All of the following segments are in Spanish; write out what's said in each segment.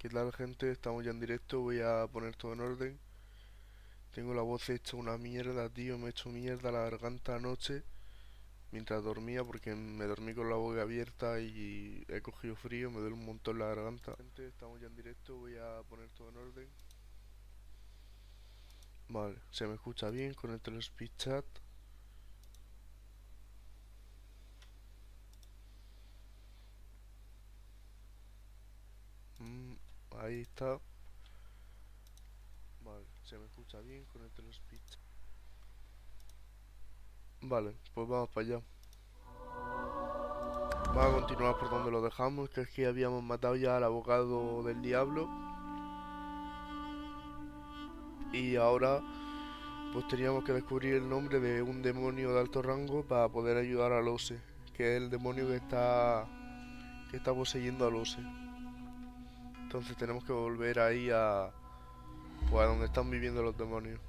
¿Qué tal, gente? Estamos ya en directo, voy a poner todo en orden. Tengo la voz hecha una mierda, tío, me he hecho mierda la garganta anoche mientras dormía porque me dormí con la boca abierta y he cogido frío, me duele un montón la garganta. Gente, estamos ya en directo, voy a poner todo en orden. Vale, se me escucha bien con el telespeed chat. Mm, ahí está. Vale, se me escucha bien con el telespeed chat. Vale, pues vamos para allá. Vamos a continuar por donde lo dejamos, que es que habíamos matado ya al abogado del diablo. Y ahora pues teníamos que descubrir el nombre de un demonio de alto rango para poder ayudar a Lose, que es el demonio que está poseyendo a Lose. Entonces tenemos que volver ahí pues a donde están viviendo los demonios.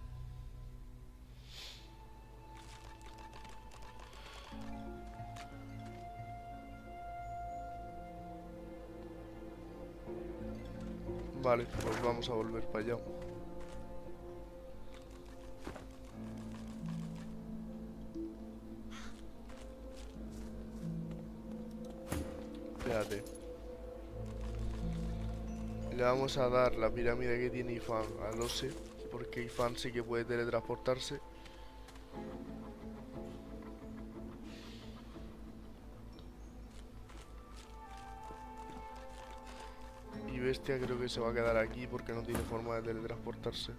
Vale, pues vamos a volver para allá. Espérate. Le vamos a dar la pirámide que tiene Ifan a Lose, porque Ifan sí que puede teletransportarse. Y Bestia creo que se va a quedar aquí porque no tiene forma de teletransportarse.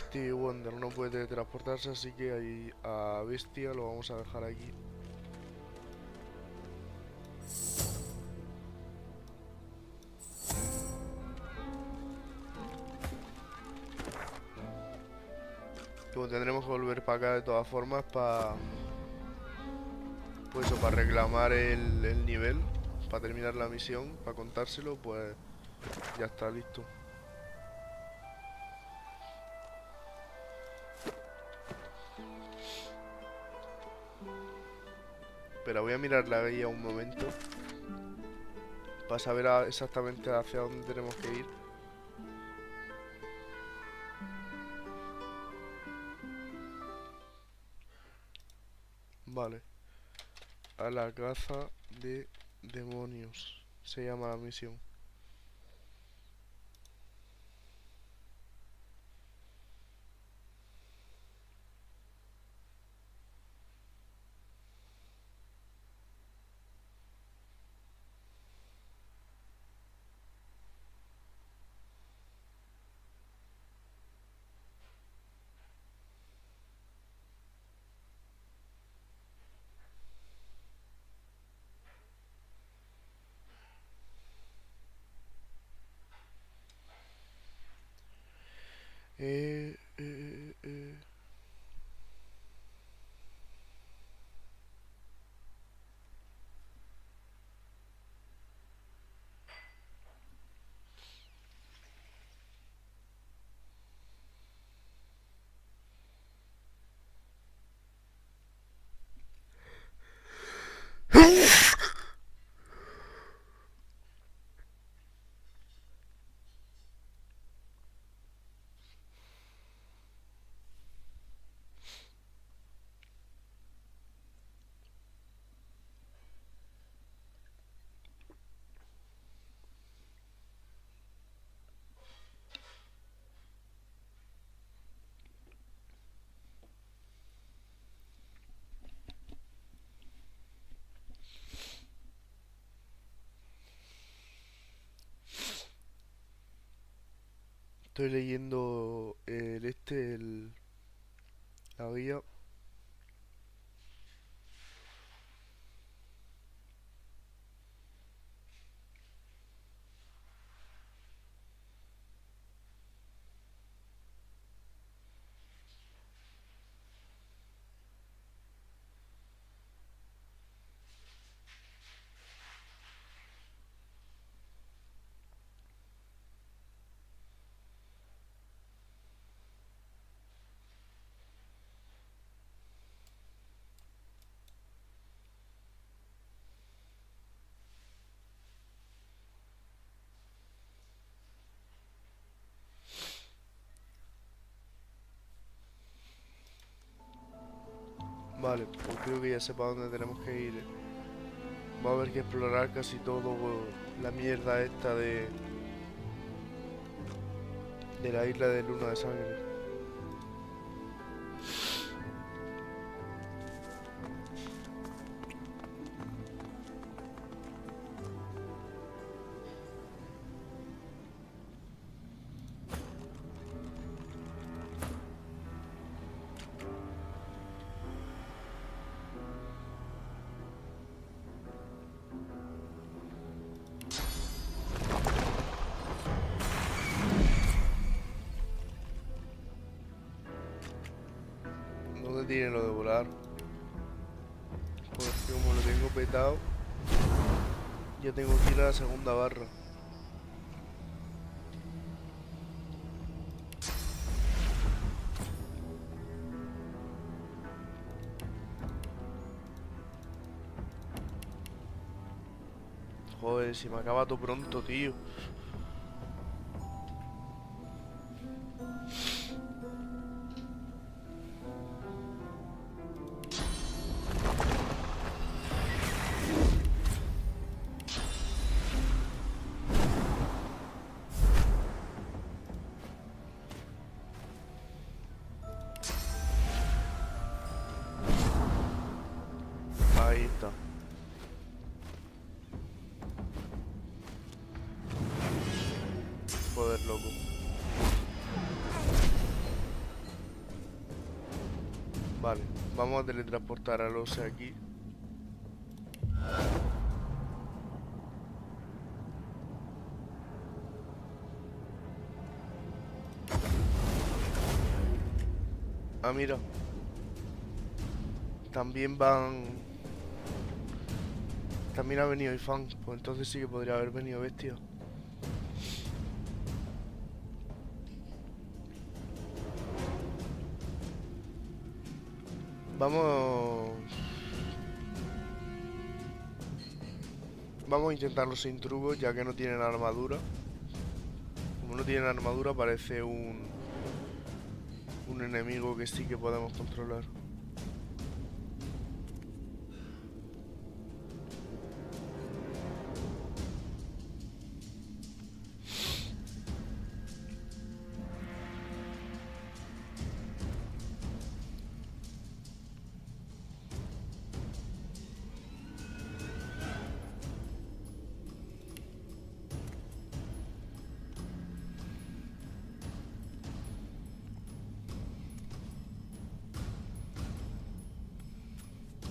Stevie Wonder no puede teletransportarse, así que ahí a Bestia lo vamos a dejar aquí. Luego tendremos que volver para acá de todas formas para pues para reclamar el nivel, para terminar la misión, para contárselo, pues ya está listo. Pero voy a mirar la guía un momento para saber exactamente hacia dónde tenemos que ir. Vale, a la caza de demonios se llama la misión. Eh, eh, eh. Estoy leyendo la guía. Vale, pues creo que ya sé para dónde tenemos que ir. Vamos a ver que explorar casi todo la mierda esta de la isla de Luna de Sangre. ¿Dónde tiene lo de volar? Pues que como lo tengo petado, ya tengo que ir a la segunda barra. Joder, si me acaba todo pronto, tío. Ahí está. Joder, loco. Vale, vamos a teletransportar al Ose aquí. Ah, mira. También van... También ha venido Ifan. Pues entonces sí que podría haber venido Bestia. Vamos... Vamos a intentarlo sin trucos, ya que no tienen armadura. Como no tienen armadura, parece un enemigo que sí que podemos controlar.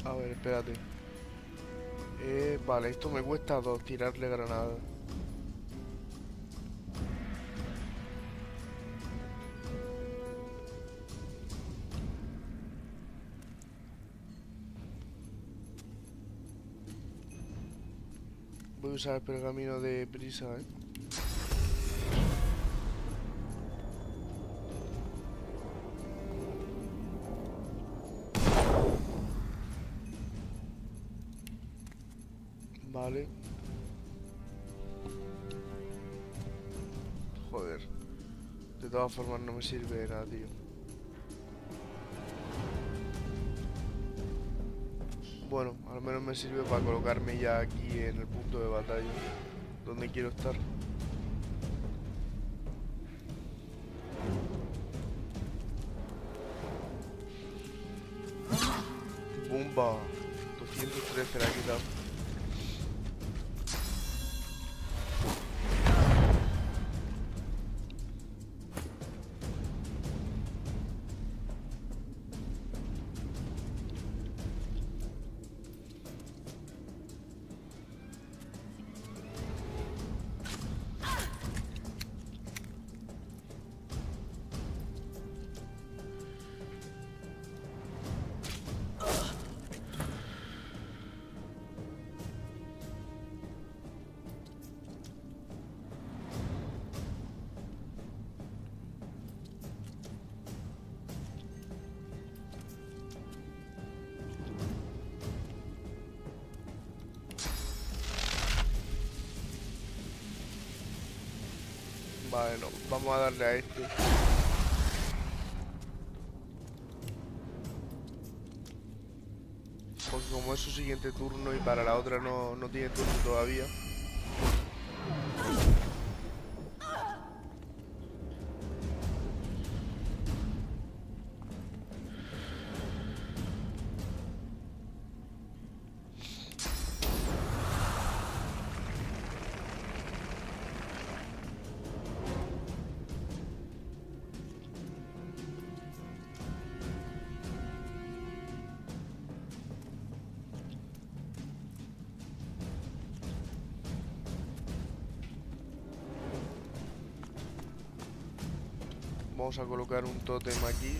A ver, espérate. Vale, esto me cuesta 2 tirarle granada. Voy a usar el pergamino de prisa, Vale. Joder. De todas formas no me sirve de nada, tío. Bueno, al menos me sirve para colocarme ya aquí en el punto de batalla, donde quiero estar. ¡Bumba! 213 la he quitado. Vale, no, vamos a darle a este. Porque como es su siguiente turno y para la otra no tiene turno todavía. Vamos a colocar un tótem aquí.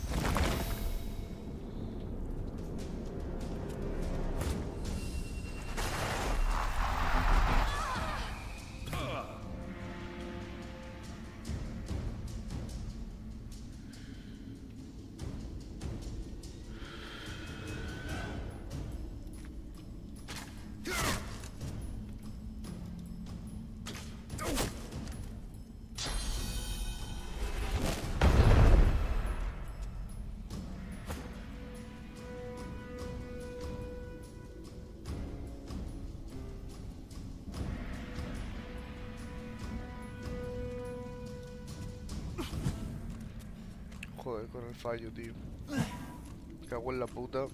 Joder, con el fallo, tío. Cago en la puta.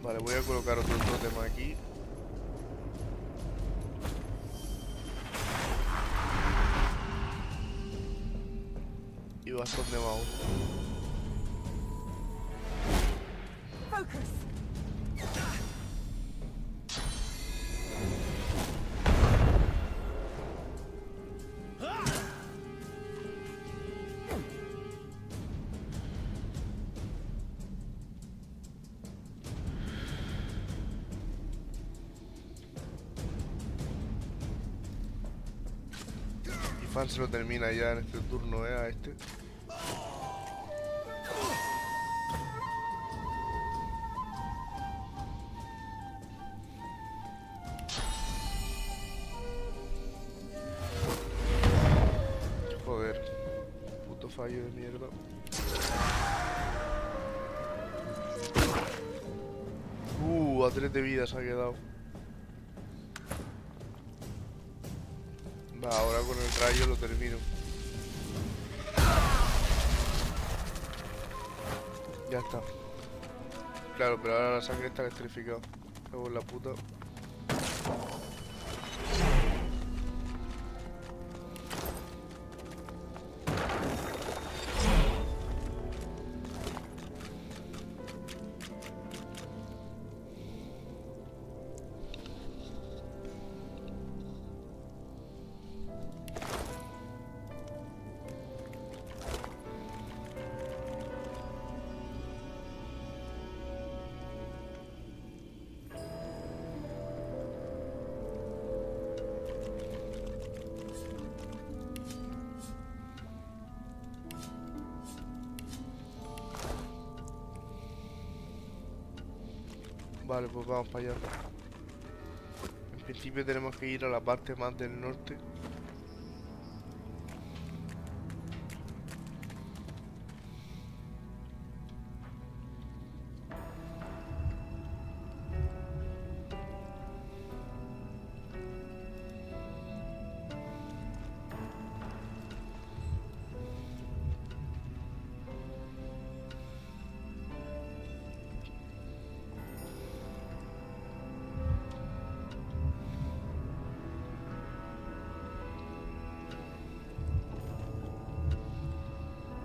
Vale, voy a colocar otro tótem aquí. Y bastón de mouse. Y Fan se lo termina ya en este turno, a este. Joder, puto fallo de mierda. A 3 de vida se ha quedado. Va, ahora con el rayo lo termino. Ya está. Claro, pero ahora la sangre está electrificada. Cago en la puta. Vale, pues vamos para allá. En principio tenemos que ir a la parte más del norte.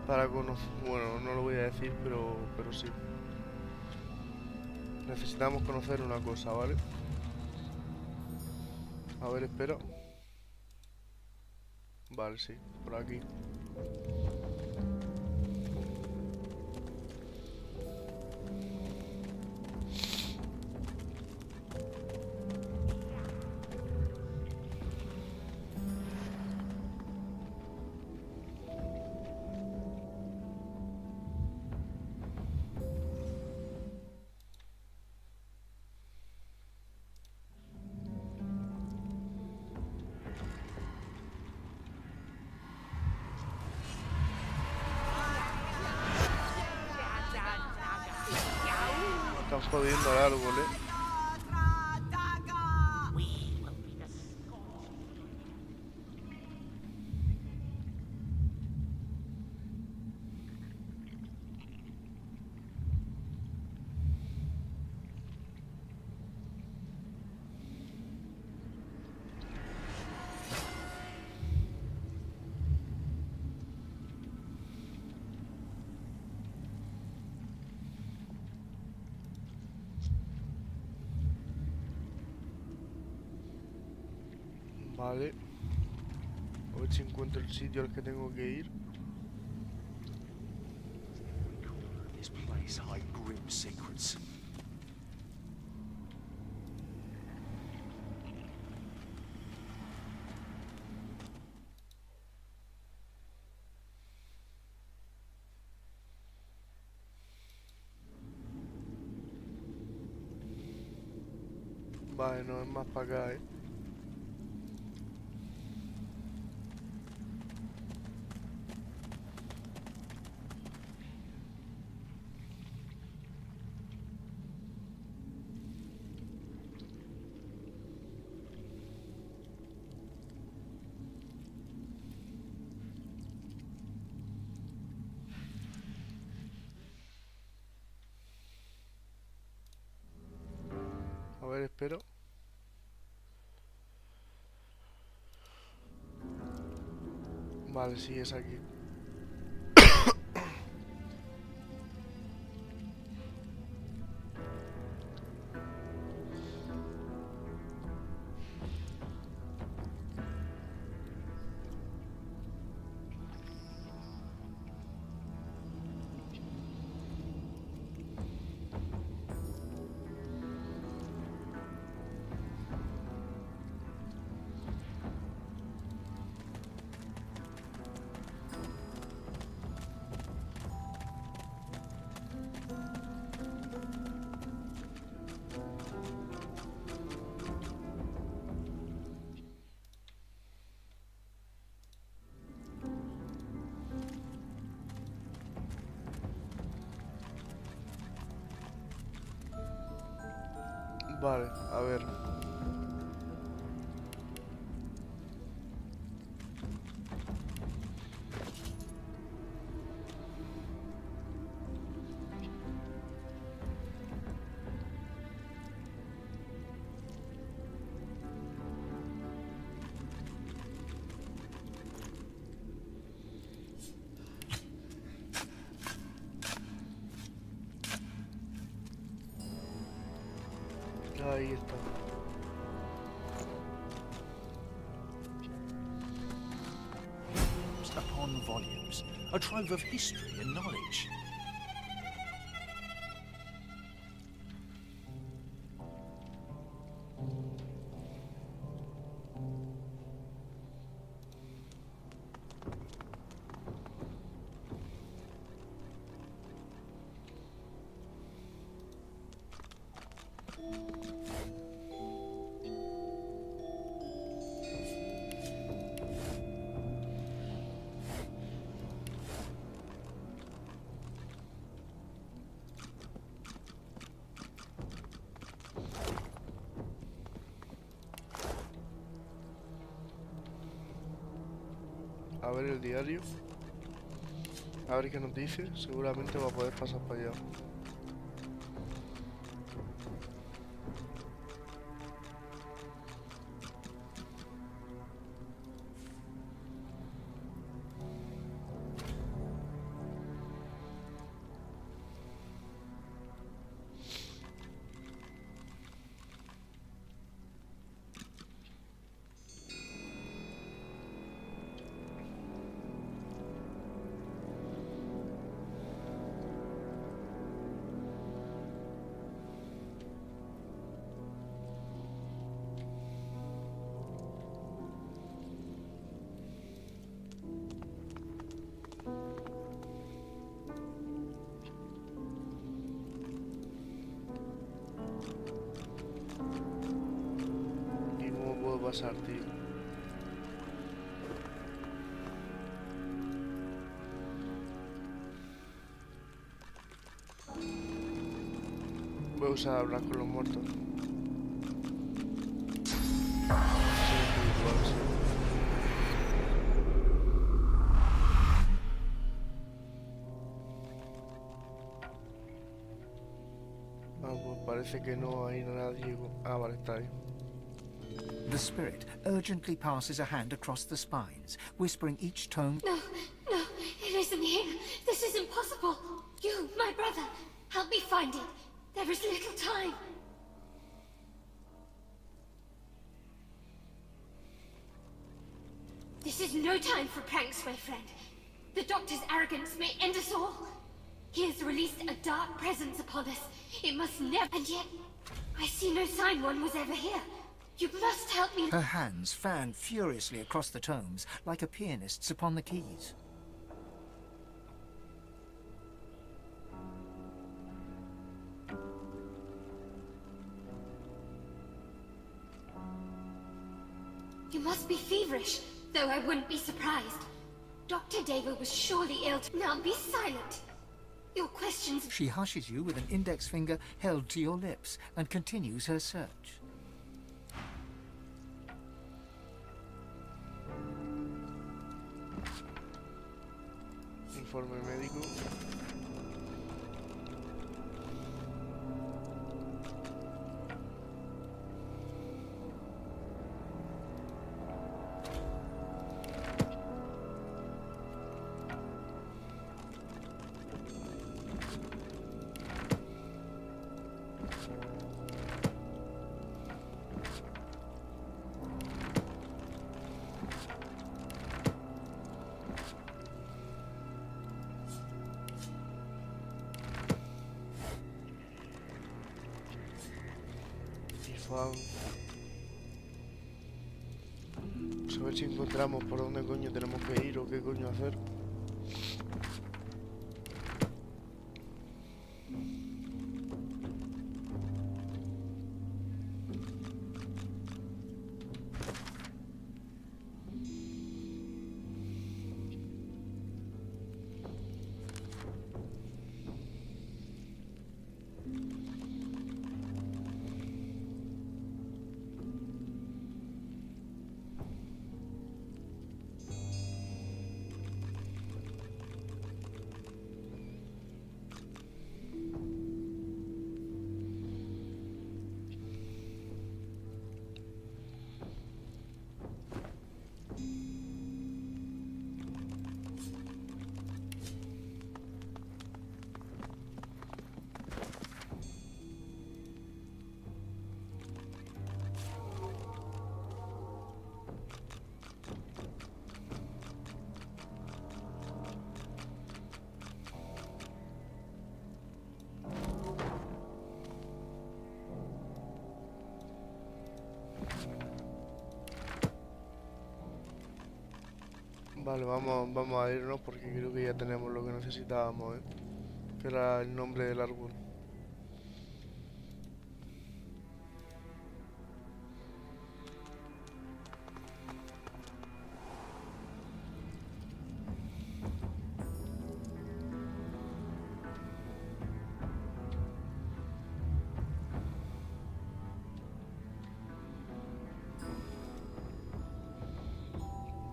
Para conocer... Bueno, no lo voy a decir, pero sí. Necesitamos conocer una cosa, ¿vale? A ver, espera. Vale, sí, por aquí. están jodiendo al árbol, Vale. A ver si encuentro el sitio al que tengo que ir. This place hides grim secrets. Vale, no es más para acá, A ver, espero. Vale, sí, es aquí. Vale, a ver. Ahí está. Volumes upon volumes, a trove of history and knowledge. A ver el diario. A ver qué nos dice. Seguramente va a poder pasar para allá. ¿Y cómo puedo pasar, tío? Voy a usar hablar con los muertos. Sí, espiritual, sí. Ah, pues parece que no hay nadie. Ah, vale, está ahí. The spirit urgently passes a hand across the spines, whispering each tome. No, no, it isn't here. This is impossible. You, my brother, help me find it. There is little time. This is no time for pranks, my friend. The Doctor's arrogance may end us all. He has released a dark presence upon us. It must never... And yet, I see no sign one was ever here. You must help me. Her hands fan furiously across the tomes, like a pianist's upon the keys. You must be feverish, though I wouldn't be surprised. Dr. David was surely ill. Now be silent. Your questions... She hushes you with an index finger held to your lips and continues her search. Informe médico. Vamos a ver si encontramos por dónde coño tenemos que ir o qué coño hacer. Vale, vamos a irnos porque creo que ya tenemos lo que necesitábamos, ¿eh? Que era el nombre del árbol.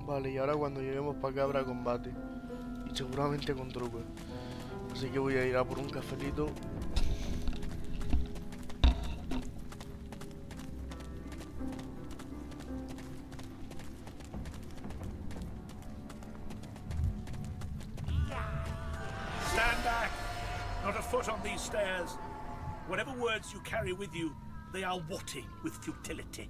Vale, y ahora cuando lleguemos para acá habrá combate. Y seguramente con trucos. Así que voy a ir a por un cafelito. Stand back! Not a foot on these stairs. Whatever words you carry with you, they are watty with futility.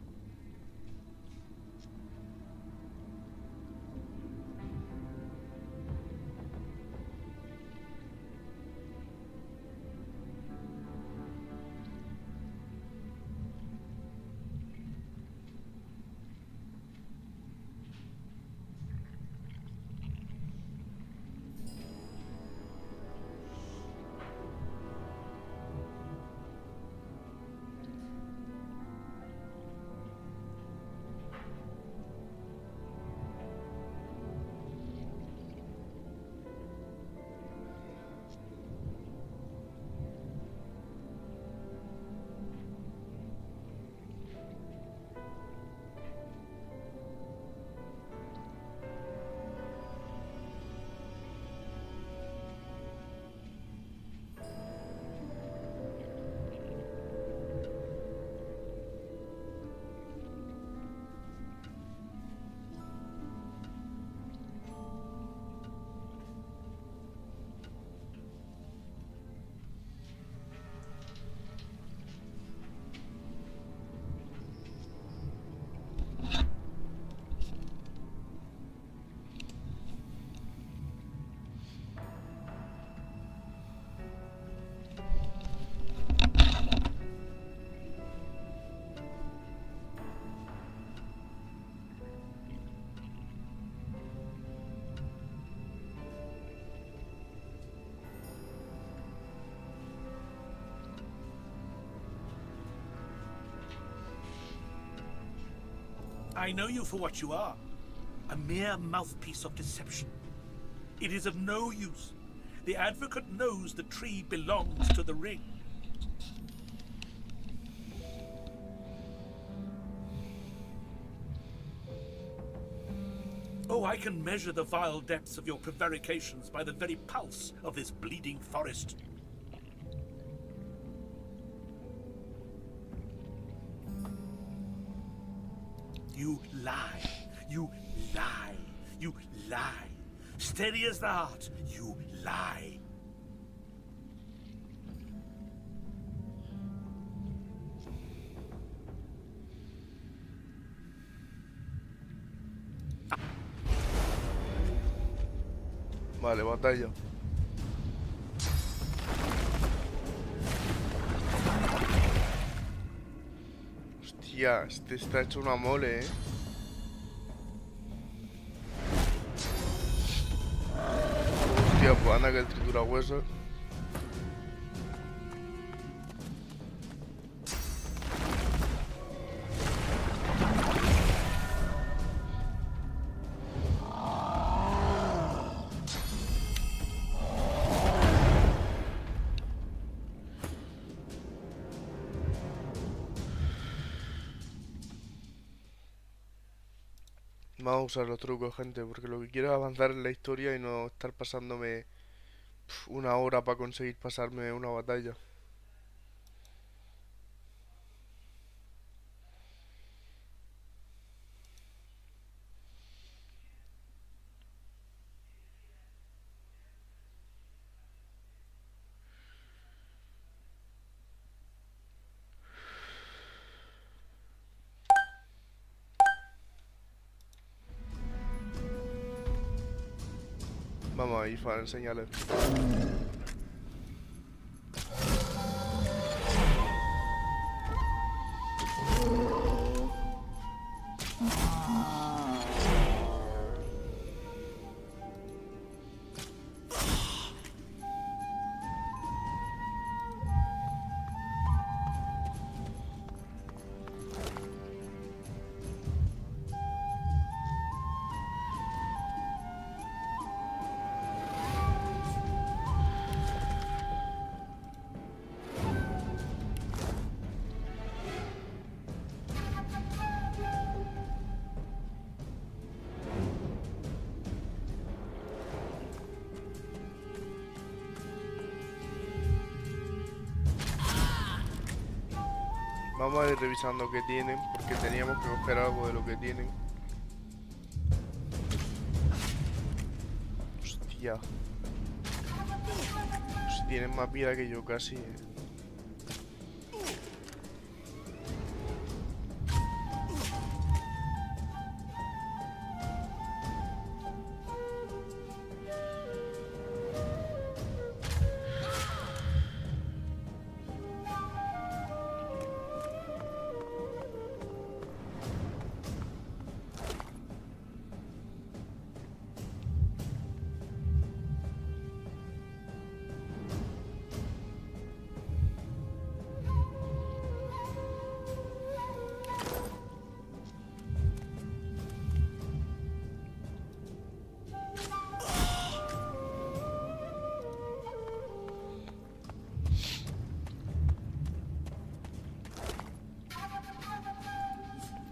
I know you for what you are. A mere mouthpiece of deception. It is of no use. The advocate knows the tree belongs to the ring. Oh, I can measure the vile depths of your prevarications by the very pulse of this bleeding forest. You lie. You lie. You lie. Steady as thou art, you lie. Vale, batalla. Hostia, este está hecho una mole, ¿eh? Hostia, pues anda que el tritura huesos. Vamos a usar los trucos, gente, porque lo que quiero es avanzar en la historia y no estar pasándome una hora para conseguir pasarme una batalla. Vamos ahí para enseñarles. Vamos a ir revisando qué tienen, porque teníamos que coger algo de lo que tienen. Hostia. Si tienen más vida que yo casi,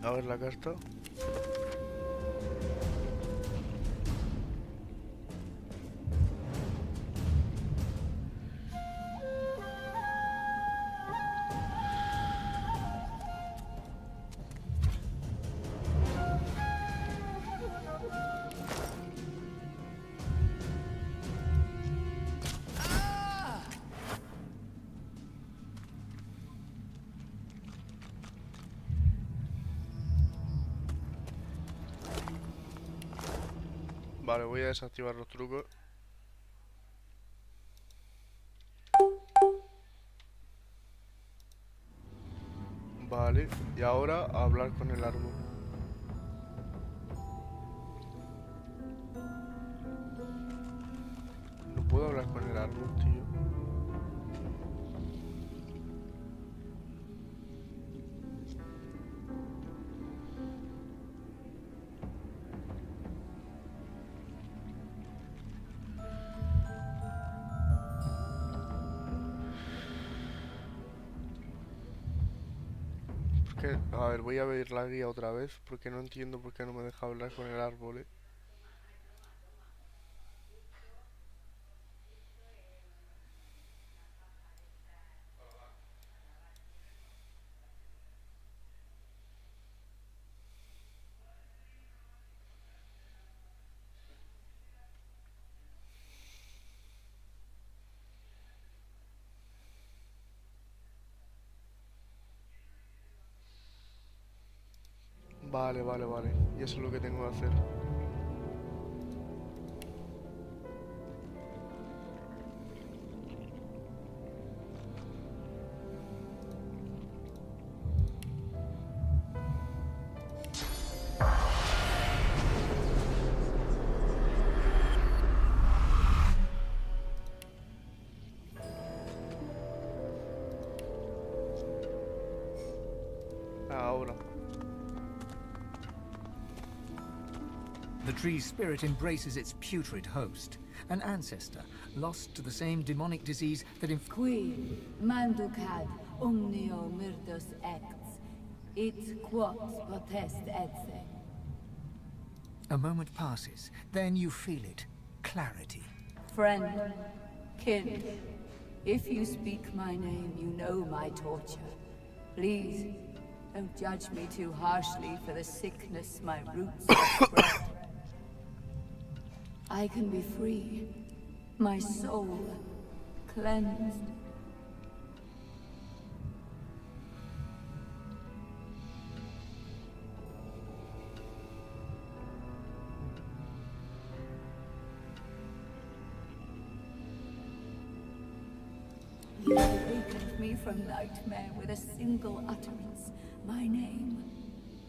A ver la carta. Vale, voy a desactivar los trucos. Vale, y ahora a hablar con el árbol. No puedo hablar con el árbol, tío. Que, a ver, voy a ver la guía otra vez porque no entiendo por qué no me deja hablar con el árbol, ¿eh? Vale, vale, vale. Y eso es lo que tengo que hacer. Ahora. The tree's spirit embraces its putrid host, an ancestor lost to the same demonic disease that Qui manducad omnio myrtus acts, it quod potest etse. A moment passes, then you feel it. Clarity. Friend, kin, if you speak my name, you know my torture. Please, don't judge me too harshly for the sickness my roots have spread. I can be free, my soul cleansed. You awakened me from nightmare with a single utterance, my name.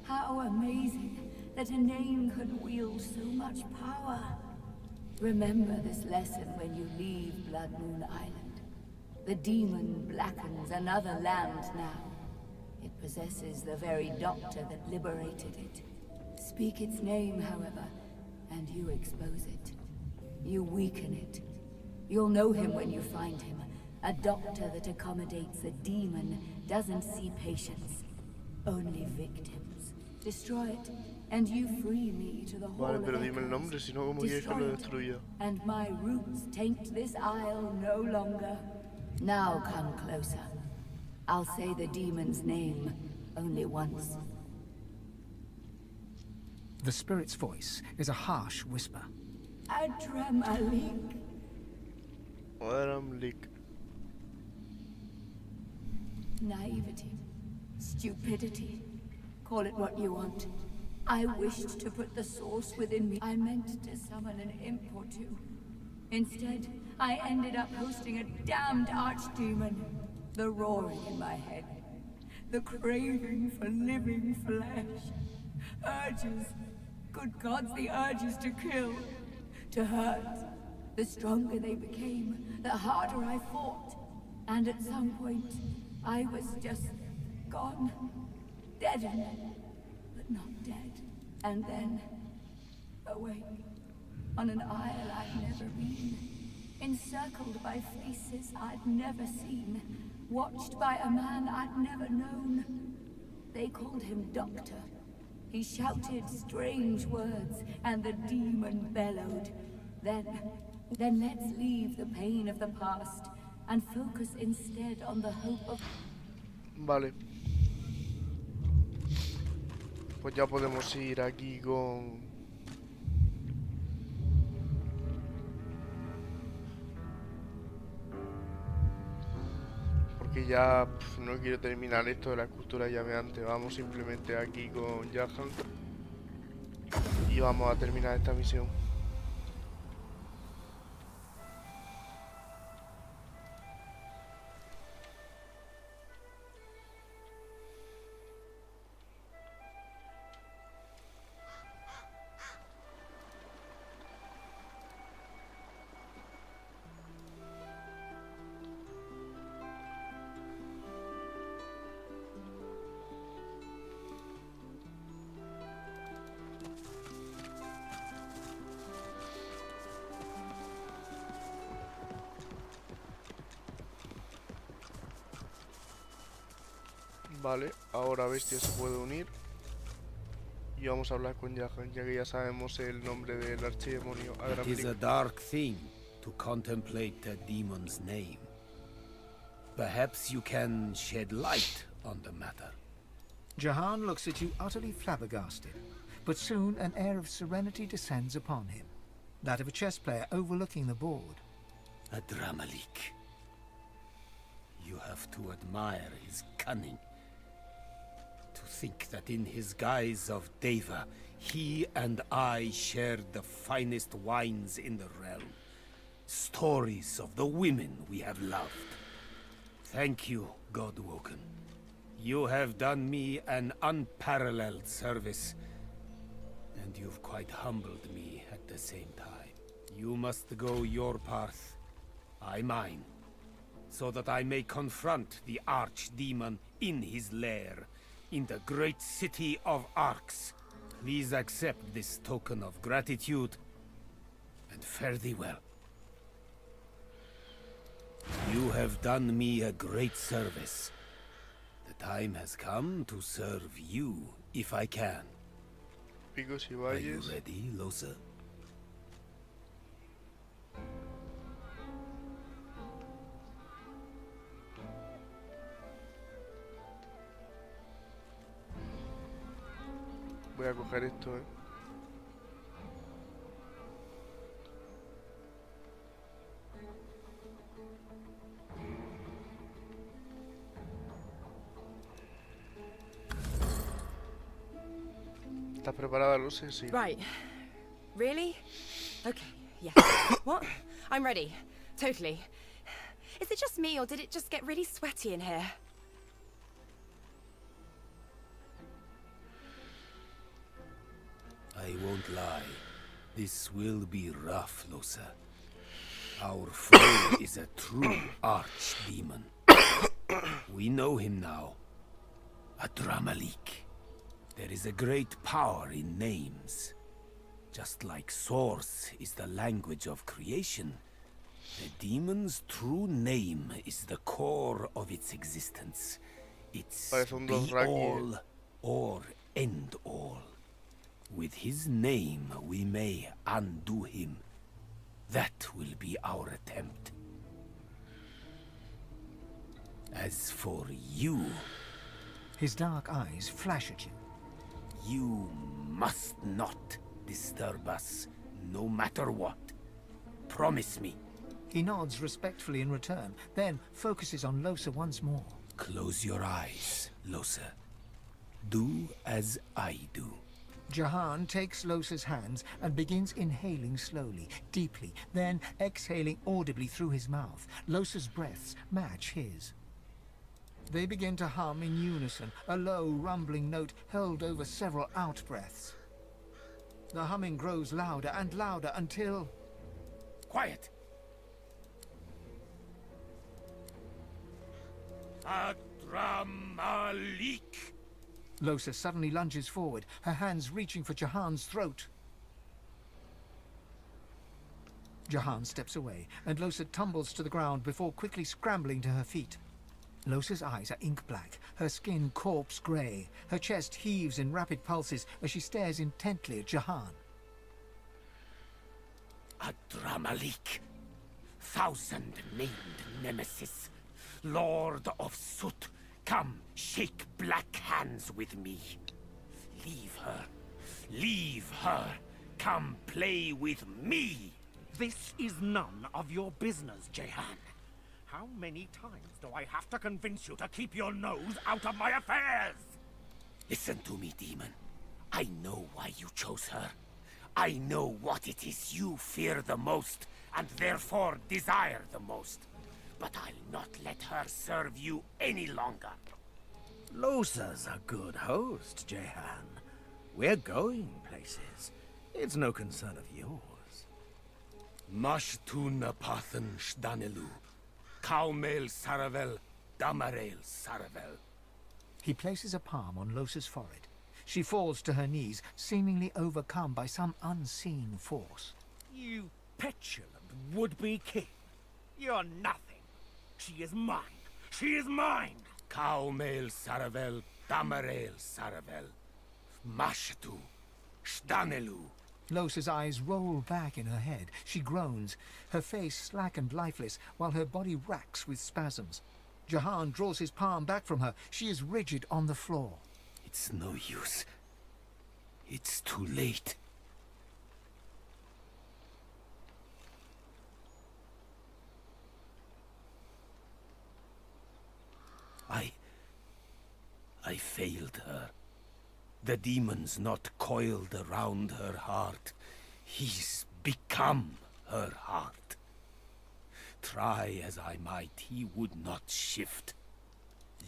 How amazing that a name could wield so much power. Remember this lesson when you leave Blood Moon Island. The demon blackens another land now. It possesses the very doctor that liberated it. Speak its name, however, and you expose it. You weaken it. You'll know him when you find him. A doctor that accommodates a demon doesn't see patients, only victims. Destroy it, and you free me to the Hall Vale, of pero dime el nombre, Echoes. si no, ¿cómo quieres que lo destruya? And my roots taint this isle no longer. Now come closer. I'll say the demon's name only once. The spirit's voice is a harsh whisper. Adramalik. Aramlik. Naivety. Stupidity. Call it what you want. I wished to put the source within me. I meant to summon an imp or two. Instead, I ended up hosting a damned archdemon. The roaring in my head. The craving for living flesh. Urges. Good gods, the urges to kill. To hurt. The stronger they became, the harder I fought. And at some point, I was just gone. Deadened. But not dead. And then, awake. On an isle I'd never been. Encircled by faces I'd never seen. Watched by a man I'd never known. They called him Doctor. He shouted strange words, and the demon bellowed. Then let's leave the pain of the past and focus instead on the hope of... Vale. Pues ya podemos ir aquí con... Porque ya no quiero terminar esto de la escultura llameante. Vamos simplemente aquí con Jahan. Y vamos a terminar esta misión. Vale, ahora Bestia se puede unir. Y vamos a hablar con Jahan, ya que ya sabemos el nombre del archidemonio It is a Agramlik. dark thing to contemplate a demon's name. Perhaps you can shed light on the matter. Jahan looks at you utterly flabbergasted, but soon an air of serenity descends upon him, that of a chess player overlooking the board. A Dramalik. You have to admire his cunning. To think that in his guise of Deva, he and I shared the finest wines in the realm. Stories of the women we have loved. Thank you, Godwoken. You have done me an unparalleled service, and you've quite humbled me at the same time. You must go your path, I mine, so that I may confront the archdemon in his lair, in the great city of Arx. Please accept this token of gratitude, and fare thee well. You have done me a great service. The time has come to serve you, if I can. Picos y Are you valles. ready, Losa? Voy a coger esto, ¿Estás preparada, Lucy? Sí. Right. Really? Okay, yeah. What? I'm ready. Totally. Is it just me, or did it just get really sweaty in here? I won't lie. This will be rough, Losa. Our foe is a true archdemon. We know him now. A Dramalik. There is a great power in names. Just like Source is the language of creation, the demon's true name is the core of its existence. It's Parece un be Dothraki, all or end all. With his name, we may undo him. That will be our attempt. As for you, His dark eyes flash at you. you must not disturb us, no matter what. Promise me. He nods respectfully in return, then focuses on Losa once more. Close your eyes, Losa. Do as I do. Jahan takes Losa's hands and begins inhaling slowly, deeply, then exhaling audibly through his mouth. Losa's breaths match his. They begin to hum in unison, a low, rumbling note held over several out-breaths. The humming grows louder and louder until... Quiet! Adramalik! Losa suddenly lunges forward, her hands reaching for Jahan's throat. Jahan steps away, and Losa tumbles to the ground before quickly scrambling to her feet. Losa's eyes are ink black, her skin corpse grey. Her chest heaves in rapid pulses as she stares intently at Jahan. Adramalik, thousand-named nemesis, Lord of Soot, come shake black hands with me. Leave her. Leave her. Come play with me. This is none of your business, Jehan. How many times do I have to convince you to keep your nose out of my affairs? Listen to me, demon. I know why you chose her. I know what it is you fear the most, and therefore desire the most. But I'll not let her serve you any longer. Losa's a good host, Jehan. We're going places. It's no concern of yours. Mashtuna Pathan Shdanelu, Kaumel Saravel, Damarel Saravel. He places a palm on Losa's forehead. She falls to her knees, seemingly overcome by some unseen force. You petulant would-be king. You're nothing. She is mine. She is mine. Kaumel Saravel, Damarel Saravel, Mashtu, Shdanelu. Losa's eyes roll back in her head. She groans, her face slack and lifeless, while her body racks with spasms. Jahan draws his palm back from her. She is rigid on the floor. It's no use. It's too late. I failed her. The demon's not coiled around her heart. He's become her heart. Try as I might, he would not shift.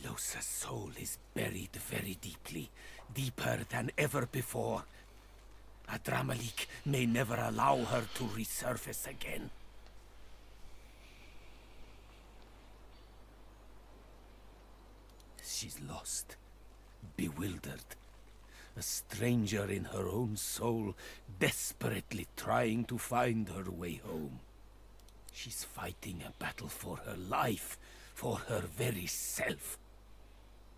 Losa's soul is buried very deeply, deeper than ever before. Adramalik may never allow her to resurface again. She's lost, bewildered. A stranger in her own soul, desperately trying to find her way home. She's fighting a battle for her life, for her very self.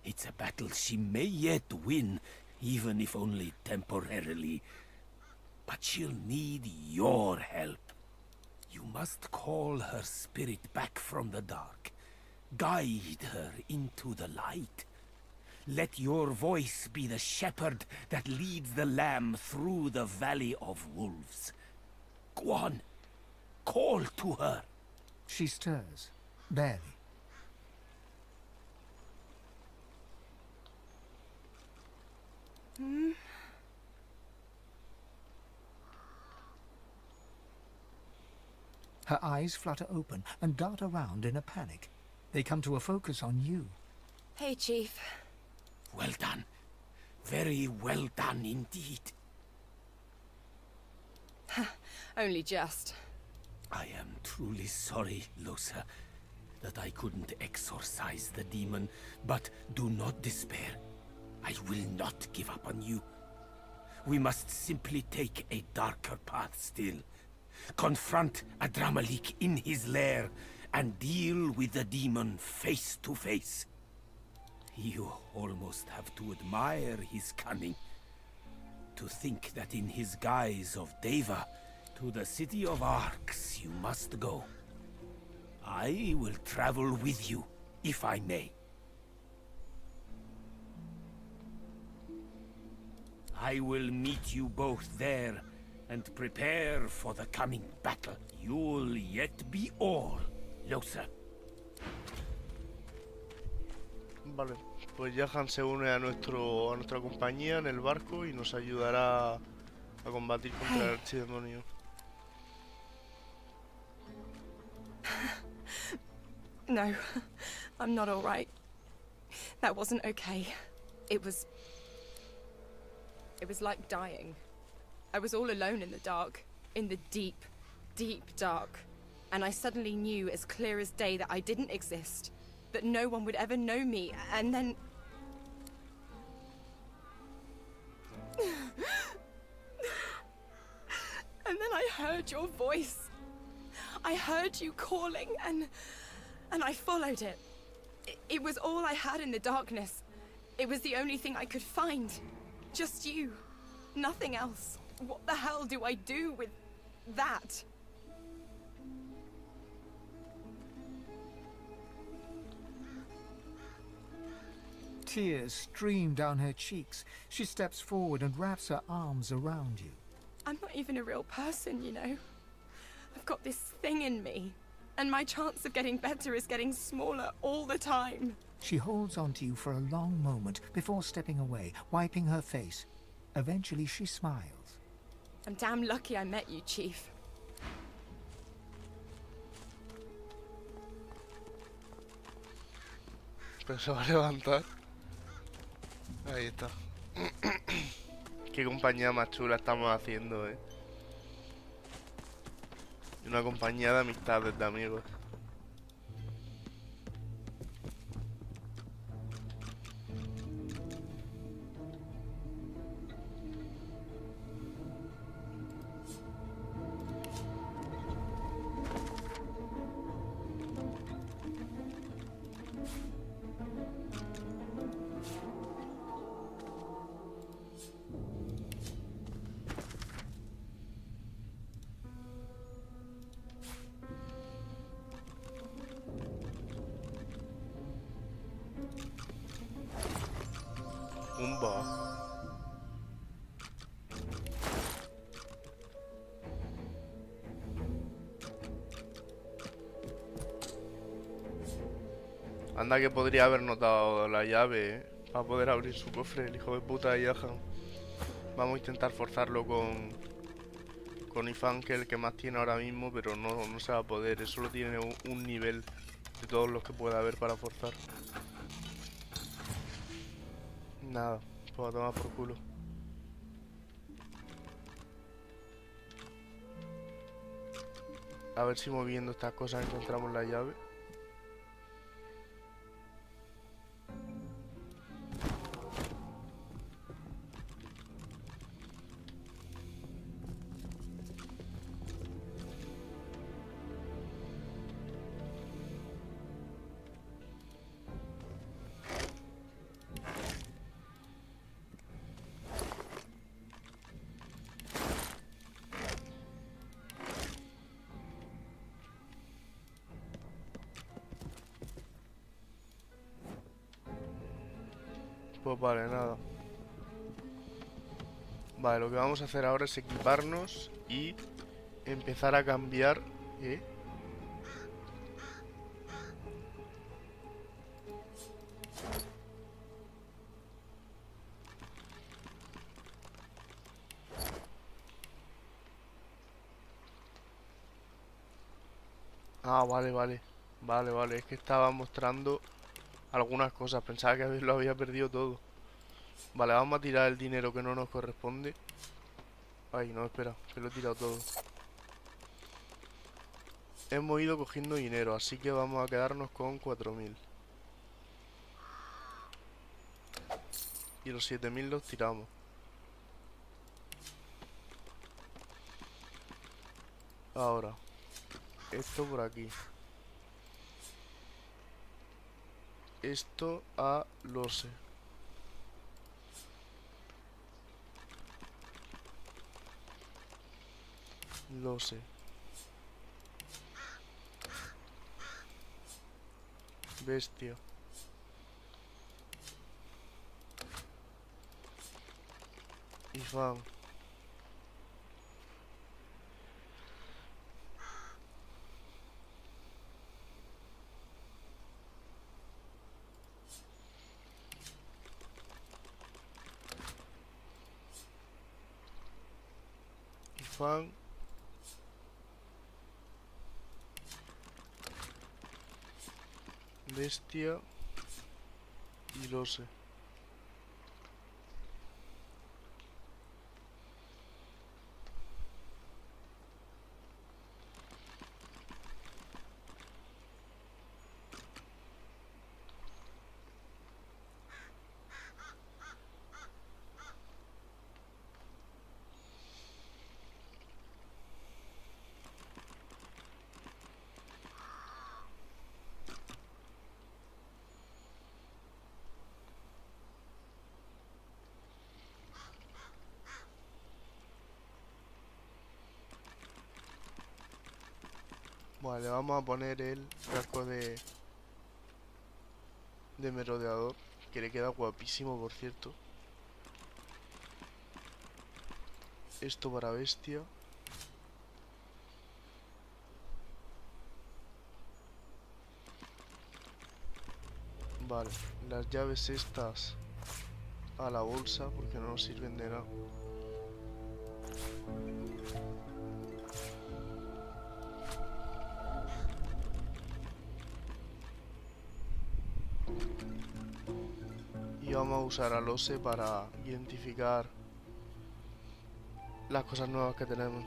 It's a battle she may yet win, even if only temporarily. But she'll need your help. You must call her spirit back from the dark. Guide her into the light. Let your voice be the shepherd that leads the lamb through the valley of wolves. Go on, call to her. She stirs, barely. Her eyes flutter open and dart around in a panic. They come to a focus on you. Hey, Chief. Well done. Very well done indeed. Only just. I am truly sorry, Losa, that I couldn't exorcise the demon, but do not despair. I will not give up on you. We must simply take a darker path still. Confront Adramalik in his lair and deal with the demon face to face. You almost have to admire his cunning. To think that in his guise of Deva, to the city of Arx you must go. I will travel with you, if I may. I will meet you both there and prepare for the coming battle. You'll yet be all, Losa. Vale, pues Jahan se une a nuestra compañía en el barco y nos ayudará a combatir contra el archidemonio. No, I'm not all right. That wasn't okay. It was like dying. I was all alone in the dark, in the deep, deep dark. And I suddenly knew as clear as day that I didn't exist, that no one would ever know me, and then... And then I heard your voice. I heard you calling, and I followed it. It was all I had in the darkness. It was the only thing I could find. Just you. Nothing else. What the hell do I do with that? Tears stream down her cheeks. She steps forward and wraps her arms around you. I'm not even a real person, you know. I've got this thing in me, and my chance of getting better is getting smaller all the time. She holds onto you for a long moment before stepping away, wiping her face. Eventually she smiles. I'm damn lucky I met you, Chief. Pero se va a levantar. Ahí está. Qué compañía más chula estamos haciendo, Una compañía de amistades, de amigos. Pumba. Anda que podría haber notado la llave, para poder abrir su cofre, el hijo de puta de Jahan. Vamos a intentar forzarlo con Ifan, que es el que más tiene ahora mismo, pero no se va a poder. Eso solo tiene un nivel de todos los que pueda haber para forzar. Nada, pues a tomar por culo. A ver si moviendo estas cosas encontramos la llave. Pues vale, nada. Vale, lo que vamos a hacer ahora es equiparnos y empezar a cambiar. ¿Eh? Ah, vale, vale. Vale, vale. Es que estaba mostrando algunas cosas. Pensaba que lo había perdido todo. Vale, vamos a tirar el dinero que no nos corresponde. Ay, no, espera, que lo he tirado todo. Hemos ido cogiendo dinero, así que vamos a quedarnos con 4000. Y los 7000 los tiramos. Ahora, esto por aquí. Esto a Lose. Lose. Bestia. Ifan. Ifan. Bestia. Y Lose. Vale, vamos a poner el casco de merodeador, que le queda guapísimo, por cierto. Esto para bestia. Vale, las llaves estas a la bolsa, porque no nos sirven de nada. Y vamos a usar al OSE para identificar las cosas nuevas que tenemos.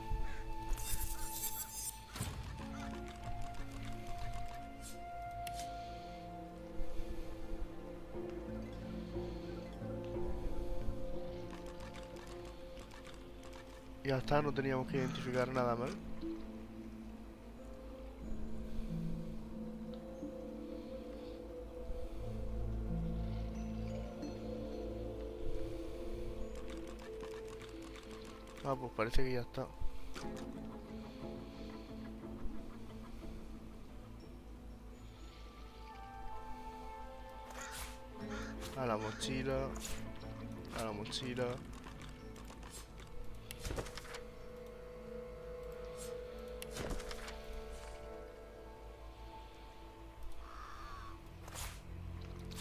Y ya está, no teníamos que identificar nada más. Ah, pues parece que ya está. A la mochila. A la mochila.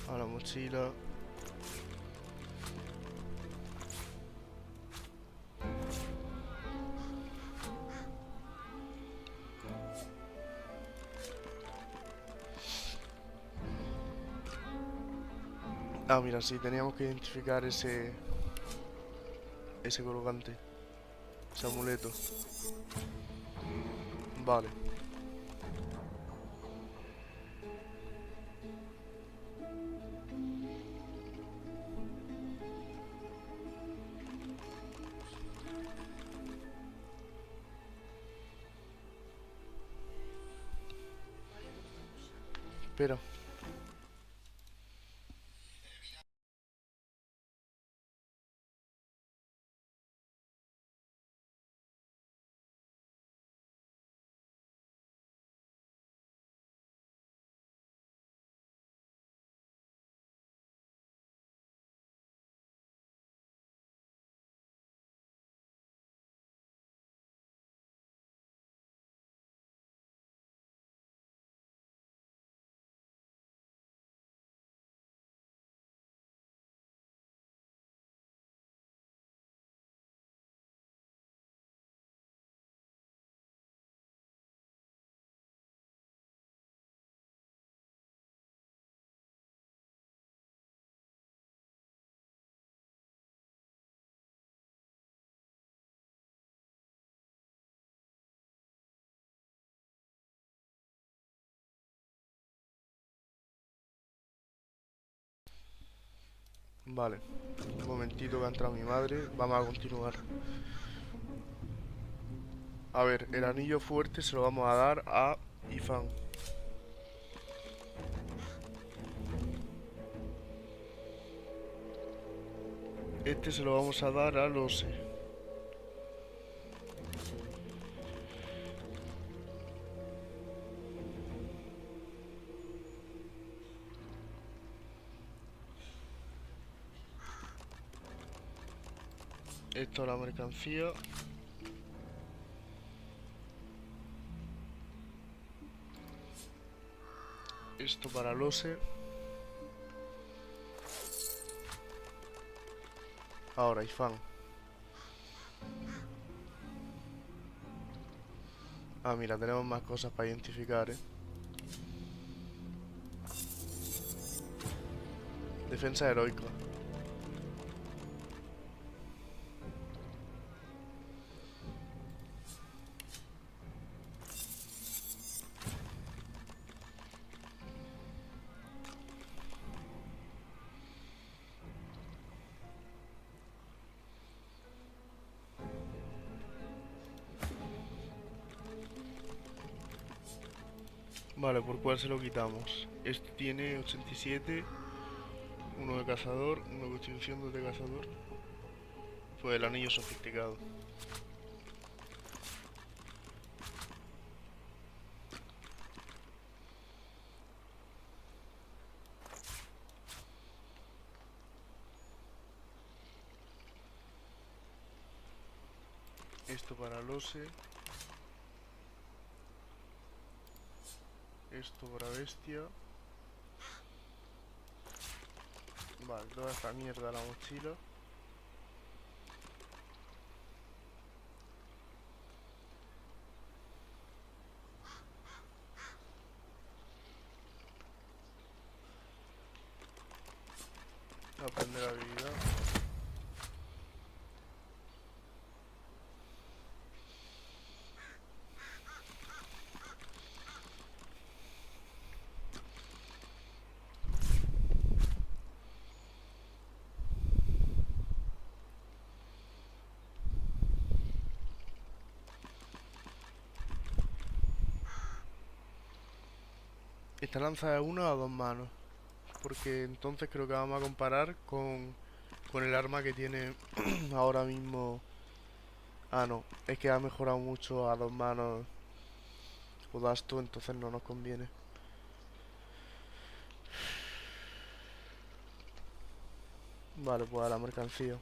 A la mochila. Ah, mira, sí, teníamos que identificar ese colgante, ese amuleto. Vale. Espera. Vale. Un momentito que ha entrado mi madre. Vamos a continuar. A ver, el anillo fuerte se lo vamos a dar a Ifan. Este se lo vamos a dar a Lose. Esto es la mercancía. Esto para Lose. Ahora, Ifan. Ah, mira, tenemos más cosas para identificar, Defensa heroica. Vale, ¿por cuál se lo quitamos? Este tiene 87, uno de cazador, una constitución, dos de cazador. Pues el anillo sofisticado. Esto para Lose. Esto para bestia. Vale, toda esta mierda a la mochila. Aprender habilidad. Esta lanza es una o dos manos. Porque entonces creo que vamos a comparar con el arma que tiene ahora mismo. Ah, no, es que ha mejorado mucho a dos manos o Dasto, entonces no nos conviene. Vale, pues a la mercancía.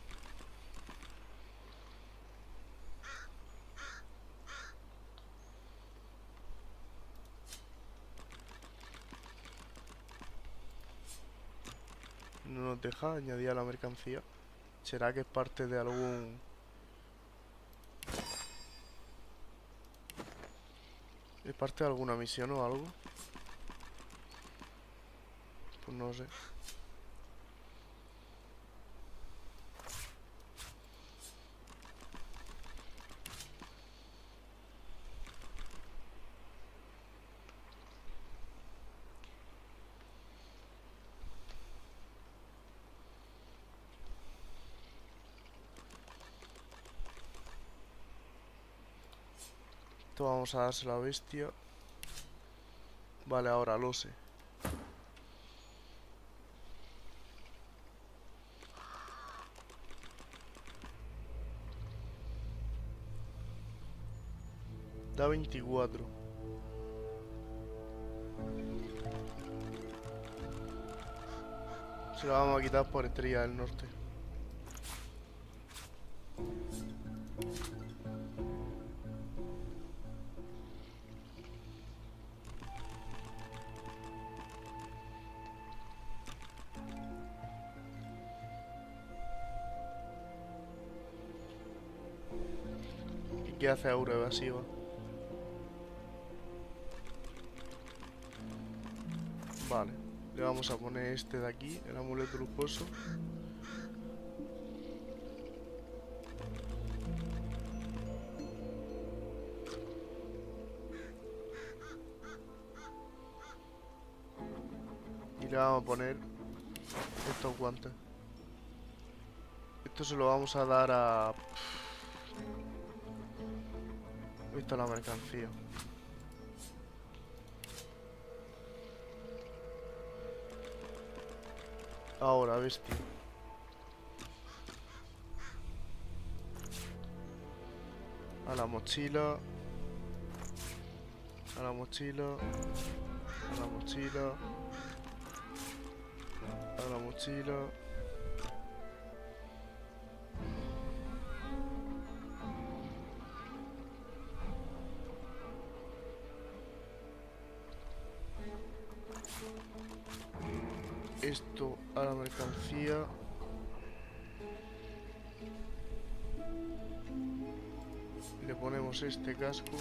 No nos deja añadir a la mercancía. ¿Será que es parte de algún... ¿Es parte de alguna misión o algo? Pues no sé. Esto vamos a darse a la bestia. Vale, ahora lo sé. Da 24. Se la vamos a quitar por Estrella del Norte. ¿Y qué hace aura evasiva? Vale, le vamos a poner este de aquí, el amuleto lujoso. Y le vamos a poner estos guantes. Esto se lo vamos a dar a... Esto es la mercancía. Ahora, bestia. A la mochila. A la mochila. A la mochila. A la mochila. Esto a la mercancía. Le ponemos este casco.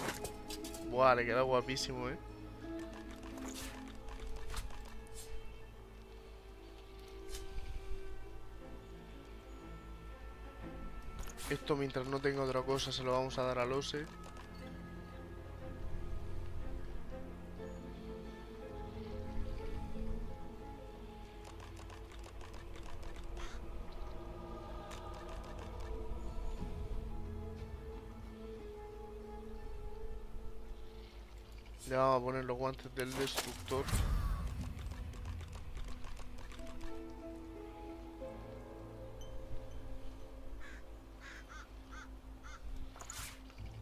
Buah, le queda guapísimo, Esto mientras no tenga otra cosa se lo vamos a dar al Ose. Le vamos a poner los guantes del destructor.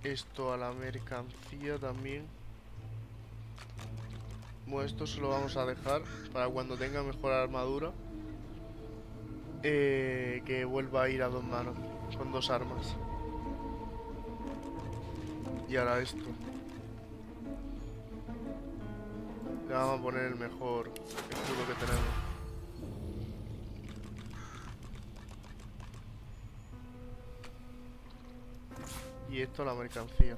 Esto a la mercancía también. Bueno, esto se lo vamos a dejar para cuando tenga mejor armadura. Que vuelva a ir a dos manos, con dos armas. Y ahora esto. Le vamos a poner el mejor escudo que tenemos. Y esto a la mercancía.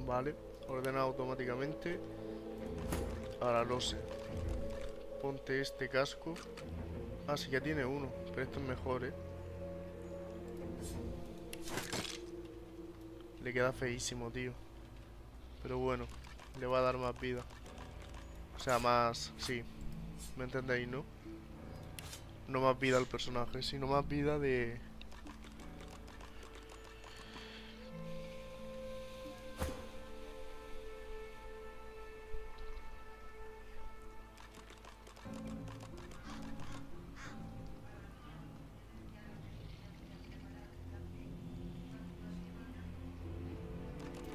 Vale, ordenado automáticamente. Ahora lo sé. Ponte este casco. Ah, sí, ya tiene uno, pero esto es mejor, Le queda feísimo, tío. Pero bueno, le va a dar más vida. O sea, más... sí, ¿me entendéis, no? No más vida al personaje, sino más vida de...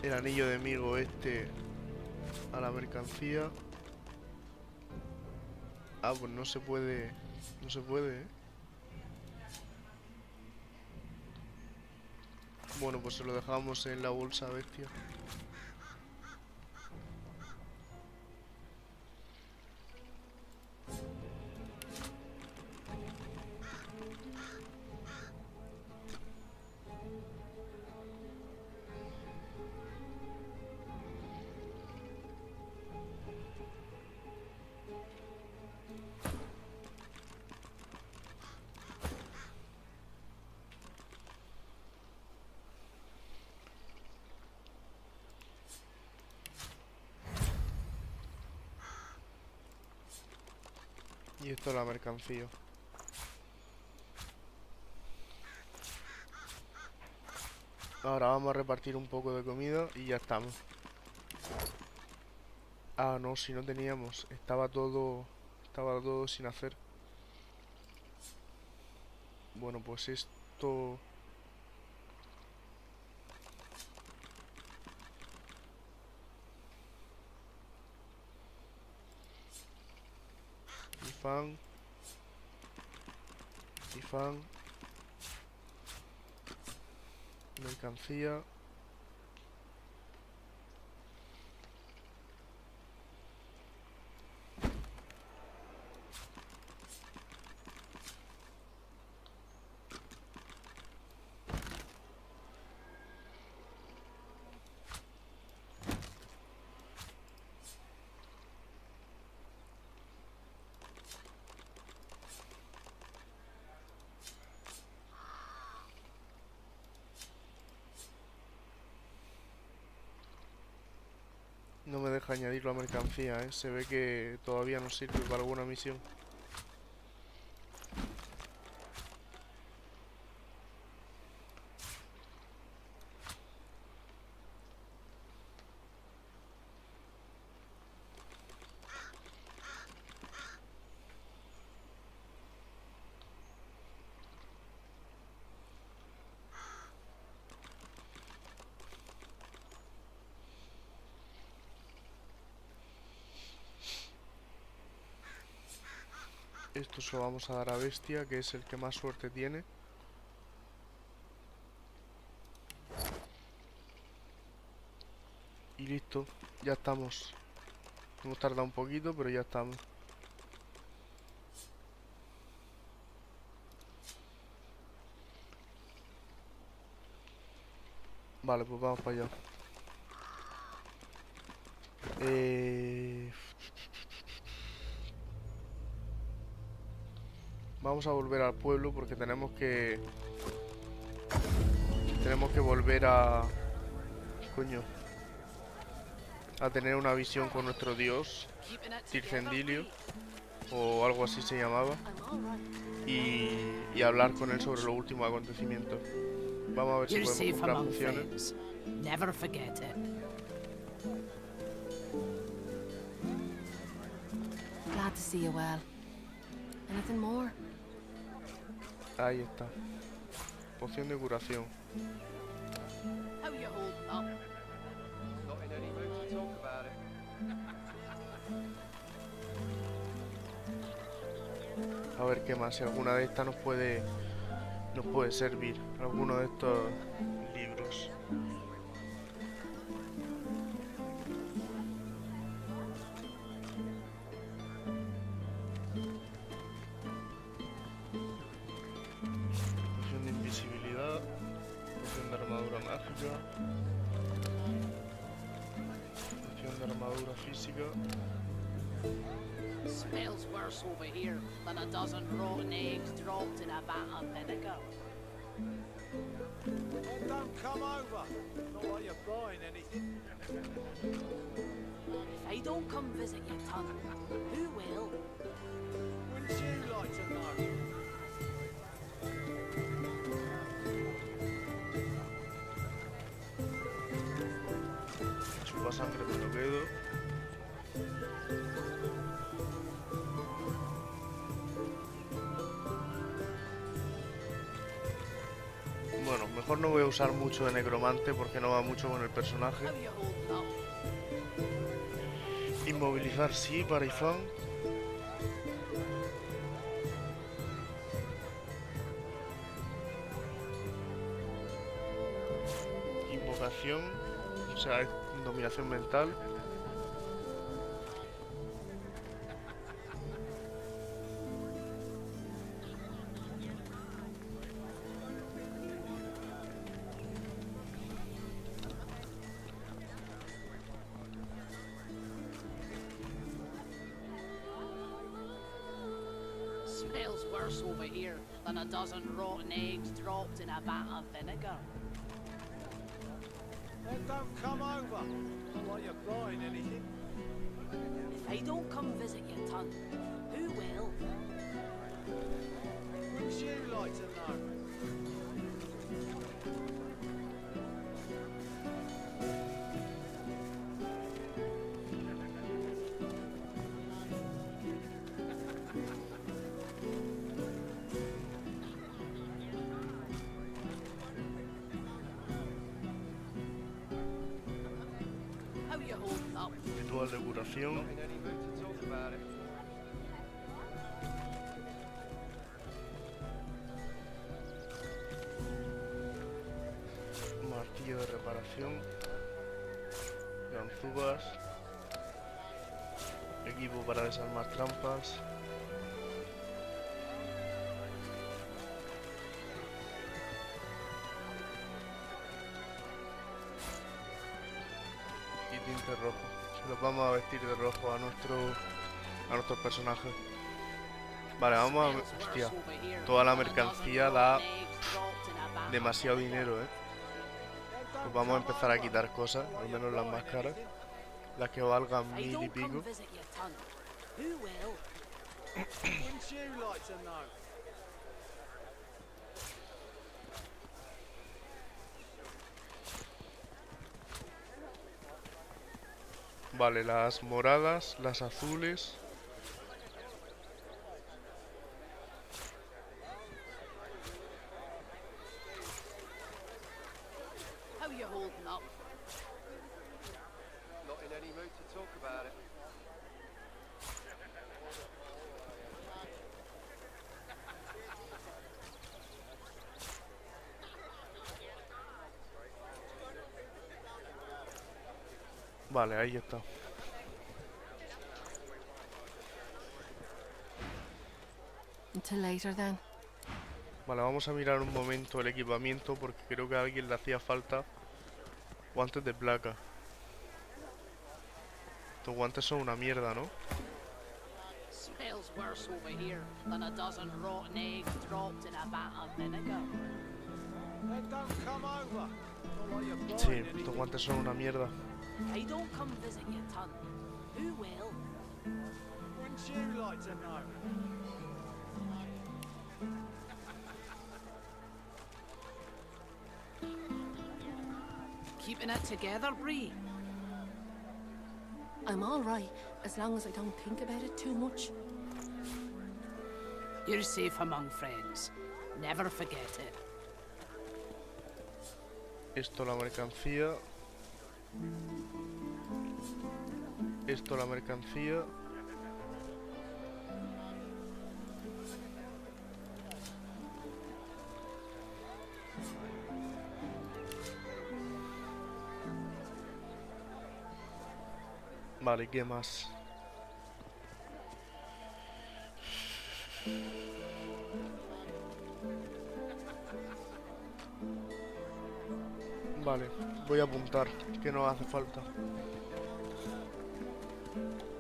el anillo de Migo este a la mercancía. Ah, pues no se puede. No se puede, ¿eh? Bueno, pues se lo dejamos en la bolsa bestia. Y esto es la mercancía. Ahora vamos a repartir un poco de comida y ya estamos. Ah, no, si no teníamos. Estaba todo sin hacer. Bueno, pues esto... Y fan. Y fan. Mercancía. No me deja añadir la mercancía, ¿eh? Se ve que todavía no sirve para alguna misión. Esto se lo vamos a dar a Bestia, que es el que más suerte tiene. Y listo, ya estamos. Hemos tardado un poquito, pero ya estamos. Vale, pues vamos para allá. Vamos a volver al pueblo porque tenemos que volver a... Coño. A tener una visión con nuestro dios, Tircendilio, o algo así se llamaba, y hablar con él sobre los últimos acontecimientos. Vamos a ver si You're podemos safe comprar among pociones. friends. Never forget it. Glad to see you well. Anything more? Ahí está. Poción de curación. How you holding up? Not in any mood to talk about it. A ver qué más, si alguna de estas nos puede servir. Alguno de estos libros. Poción de invisibilidad. Poción de armadura mágica. Poción de armadura física. Smells worse over here than a dozen rotten eggs dropped in a vat of vinegar. Well, don't come over. Not while you're buying anything. If I don't come visit you, Ton, who will? Wouldn't you like to know? Chupa sangre me lo quedo. Bueno, mejor no voy a usar mucho de necromante porque no va mucho con el personaje. How you holding up? Inmovilizar sí para Ifan. Invocación, o sea, dominación mental. Smells worse over here than a dozen rotten eggs dropped in a vat of vinegar. Then don't come over. Not like you're buying anything. If I don't come visit your ton, who will? Wouldn't you like to know? How you holding up? Ritual de curación. In any mood to talk about it. Martillo de reparación. Ganzúas. Equipo para desarmar trampas. Y tinte rojo. Se los vamos a vestir de rojo a nuestros personajes. Vale, vamos a... Hostia, toda la mercancía da demasiado dinero, Pues vamos a empezar a quitar cosas, al menos las más caras. Las que valgan If I 1000 y don't come pico. visit your ton, who will? Wouldn't you like to know? Vale, las moradas, las azules. How you holding up? Not in any mood to talk about it. Vale, ahí está. Until later then. Vale, vamos a mirar un momento el equipamiento porque creo que a alguien le hacía falta guantes de placa. Estos guantes son una mierda, ¿no? Smells worse over here than a dozen rotten eggs dropped in a vat of vinegar. Then don't come over. Not like you're Sí, buying estos anything. guantes son una mierda. If I don't come visit your ton, who will? Wouldn't you like to know? Keeping it together, Bree? I'm all right, as long as I don't think about it too much. You're safe among friends. Never forget it. Esto la mercancía. Esto la mercancía. Vale, ¿qué más? Vale, voy a apuntar que nos hace falta.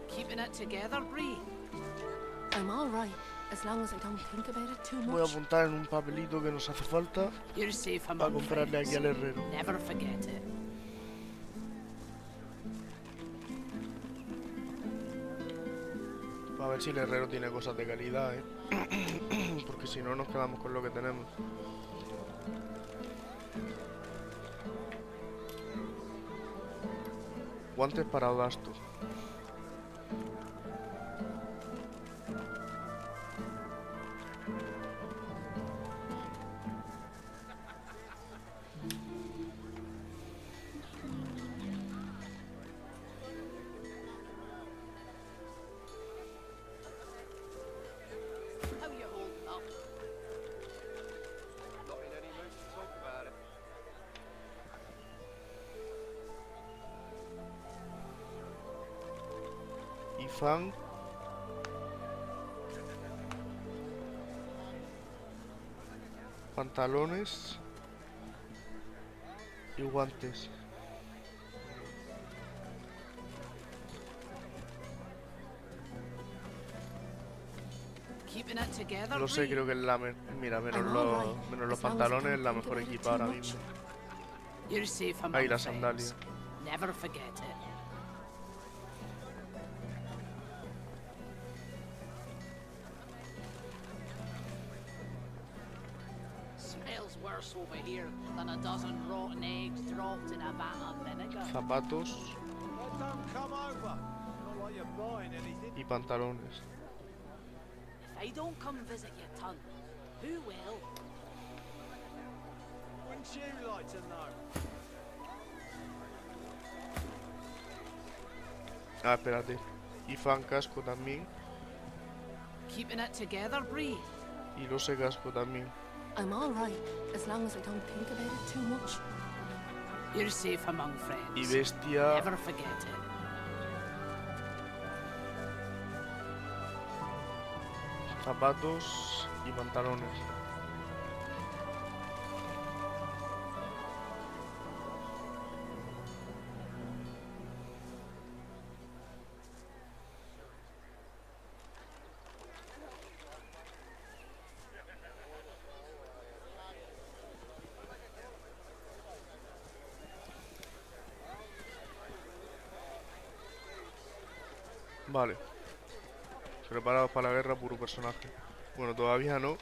Keeping it together, Bree? I'm all right, as long as I don't think about it too Voy a much. apuntar en un papelito que nos hace falta You're safe para among comprarle friends. aquí al herrero. Never forget it. A ver si el herrero tiene cosas de calidad, porque si no nos quedamos con lo que tenemos. Guantes para Odasto. fan. Pantalones. Y guantes. Keeping it together, No sé, Bree? creo que es la mira, menos I'm all right, menos los as long as I pantalones, don't es la think mejor about it equipada too ahora much. mismo. You're safe among Ahí las friends. sandalias. Never forget it. Smells worse over here than a dozen rotten eggs dropped in a vat of vinegar. Zapatos Well, don't come over. Not like you're buying anything. y pantalones. If I don't come visit your ton, who will? Wouldn't you like to know? Ah, espérate. Y fan casco también. Keeping it together, Bree? Y lo sé casco también. I'm all right, as long as I don't think about it too much. You're safe among Y friends. bestia. Never forget it. Zapatos y pantalones. Vale. Preparados para la guerra, puro personaje. Bueno, todavía no,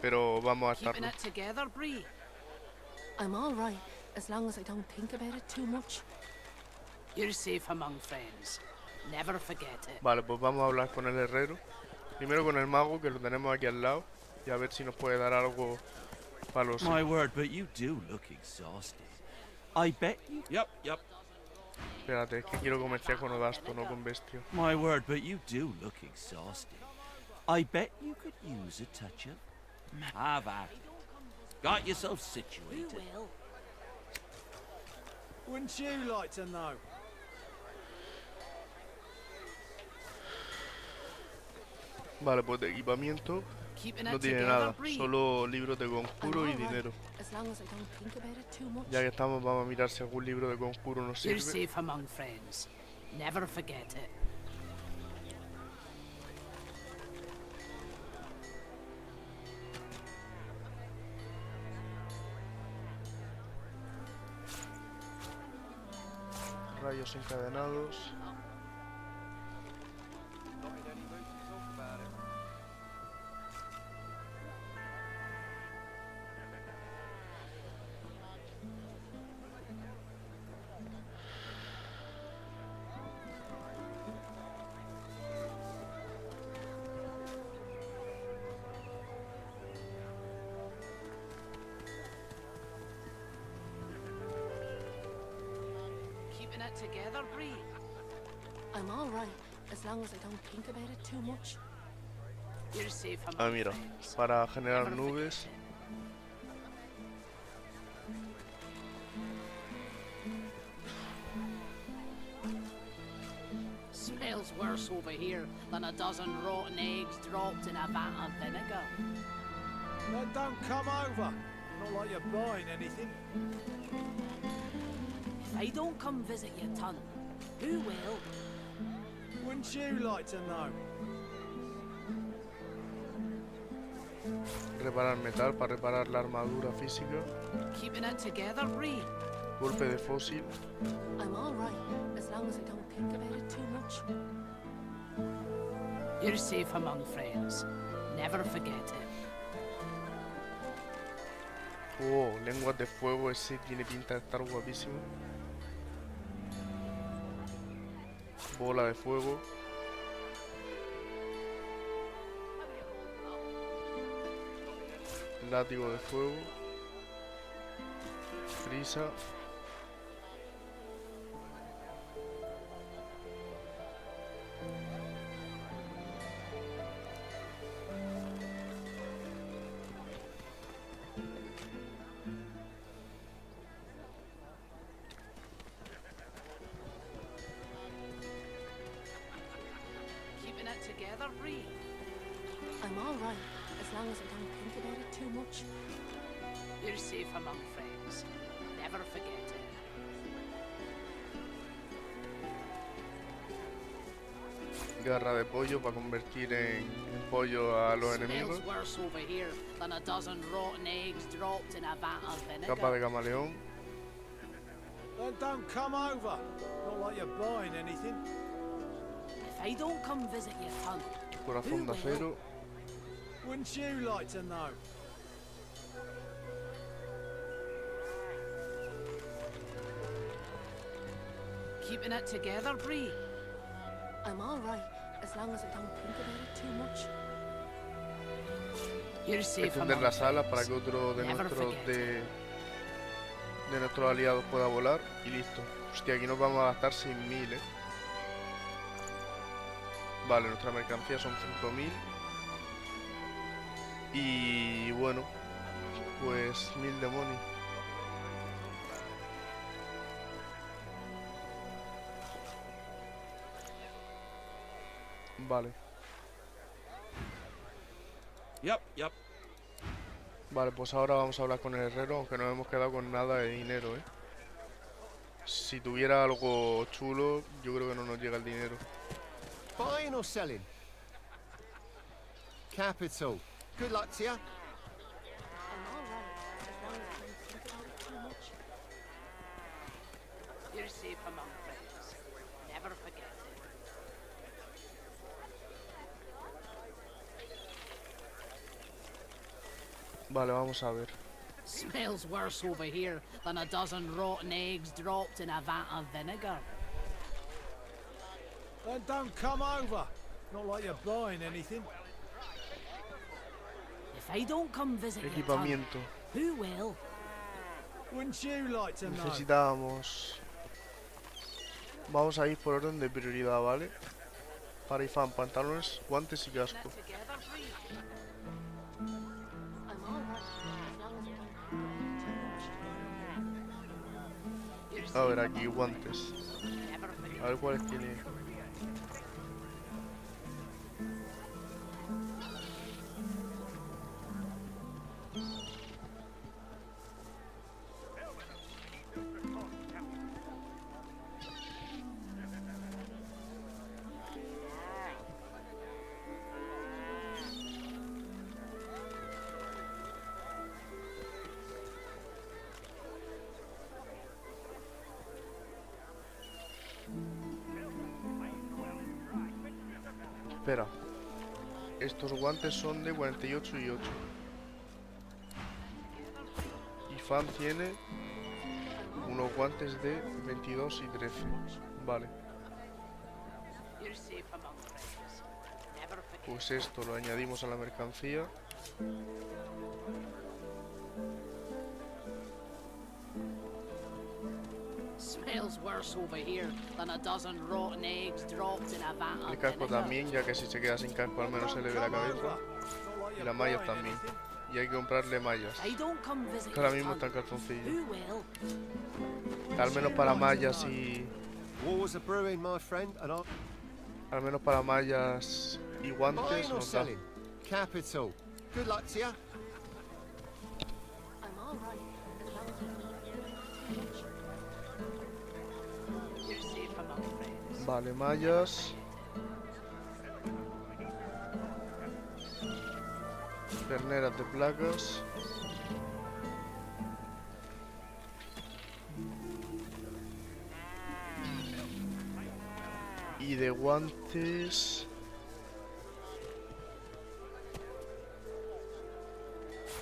pero vamos a Keeping estarlo. it together, Bree? I'm all right, as long as I don't think about it too much. You're safe among friends. Never forget it. Vale, pues vamos a hablar con el herrero. Primero con el mago, que lo tenemos aquí al lado. Y a ver si nos puede dar algo para los... My word, but you do look exhausted. I bet you... Yep. Espérate, es que quiero comerciar con Odasto, no con Bestia. My word, but you do look exhausted. I bet you could use a touch of... Have at it. Got yourself Who situated. will? Wouldn't you like to know? Vale, pues de equipamiento Keeping no it tiene together, nada. Bree? Solo libros de I'm conjuro all y right, dinero. as long as I don't think about it too much. Ya que estamos, vamos a mirar si algún libro de conjuro nos You're sirve. safe among friends. Never forget it. Rayos encadenados. Not in any mood to talk about it. Keeping it together, Bree? I'm all right, as long as I don't think about it too much. You're safe among Ah, mira, friends. para generar Never forget nubes. it. Smells worse over here than a dozen rotten eggs dropped in a vat of vinegar. Well, don't come over. Not like you're buying anything. If I don't come visit your ton, who will? Wouldn't you like to know? Reparar metal para reparar la armadura física. Keeping it together, Bree? Golpe de fósil. I'm all right, as long as I don't think about it too much. You're safe among friends. Never forget it. Oh, lenguas de fuego, ese tiene pinta de estar guapísimo. Bola de fuego. Látigo de fuego. Frisa. Bree? I'm all right, as long as I don't think about it too much. You're safe among friends. Never forget it. Garra de pollo para convertir en pollo a los enemigos. Smells worse over here than a dozen rotten eggs dropped in a vat of Capa de vinegar. camaleón. Then don't come over. Not like you're buying anything. If I don't come visit your ton, Corazón de acero. Wouldn't you like to know? keeping it together, Bree? I'm all right, as long as I don't think about it too much. You're safe Extender among las alas para friends. que otro de Never nuestros forget. de nuestros aliados pueda volar y listo. Hostia, aquí nos vamos a gastar 6.000, Vale, nuestra mercancía son 5.000. Y bueno, pues 1.000 demonios. Vale. Yep. Vale, pues ahora vamos a hablar con el herrero, aunque no hemos quedado con nada de dinero, Si tuviera algo chulo, yo creo que no nos llega el dinero. Buying or selling? Capital. Good luck to you. I'm all right, as long as I don't think about it too much. You're safe among friends. Never forget it. Vale, vamos a ver. Smells worse over here than a dozen rotten eggs dropped in a vat of vinegar. Then don't come over. Not like you're buying anything. If I don't come visit your ton, Equipamiento. who will? Wouldn't you like to know? Necesitamos... Vamos a ir por orden de prioridad, ¿vale? Para Ifan, pantalones, guantes y casco. Together, Bree. I'm all right, as long as I don't think about it too much. A ver, aquí, guantes. Never forget. A ver cuáles tiene. Espera. Estos guantes son de 48 y 8. Y Fan tiene unos guantes de 22 y 13. Vale. You're safe among friends. Never forget. Pues esto lo añadimos a la mercancía. Smells worse over here than a dozen rotten eggs dropped in a vat El of casco vinegar. también, ya que si se queda sin casco al menos se le ve la cabeza. Y las mallas también. Y hay que comprarle mallas. I don't come visit Que ahora your mismo ton, está en calzoncillo. who will? Al menos para mallas y... Wars are brewing, my friend, and I'm Al menos para mallas y guantes buying or nos da. selling. Capital. Good luck to you. I'm all right, as long as I don't think about it too much. You're safe among friends. Vale, mallas. Perneras de placas. Y de guantes...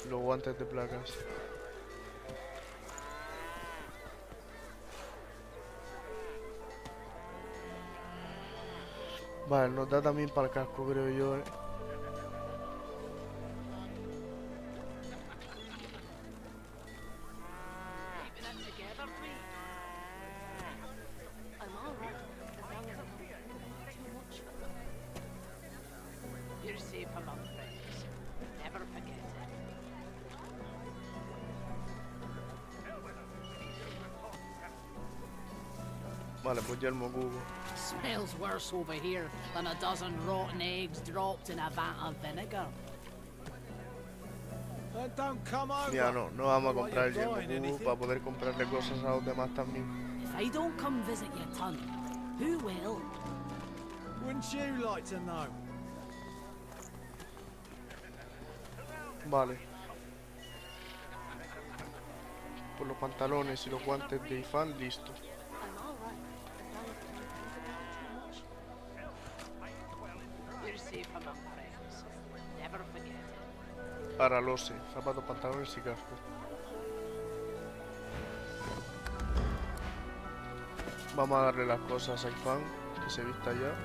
Los guantes de placas. Vale, nos da también para el casco, creo yo, Keeping it together, Bree. I'm all right, as long as I don't think about it too much. You're safe among friends. Never forget it. Vale, pues yelmo cubo. Smells worse over here than a dozen rotten eggs dropped in a vat of vinegar. Then don't come over. Ya no vamos a Not like comprar el you're yelmo buying cubo anything. para poder comprarle cosas a los demás también. If I don't come visit your ton, who will? Wouldn't you like to know? Vale. Pues los pantalones y los guantes de Ifan, listo. I'm all right, as long as I don't think about it too much. You're safe among friends. Never forget it. Para lose, zapatos, pantalones y casco. Vamos a darle las cosas a Ifan, que se vista ya.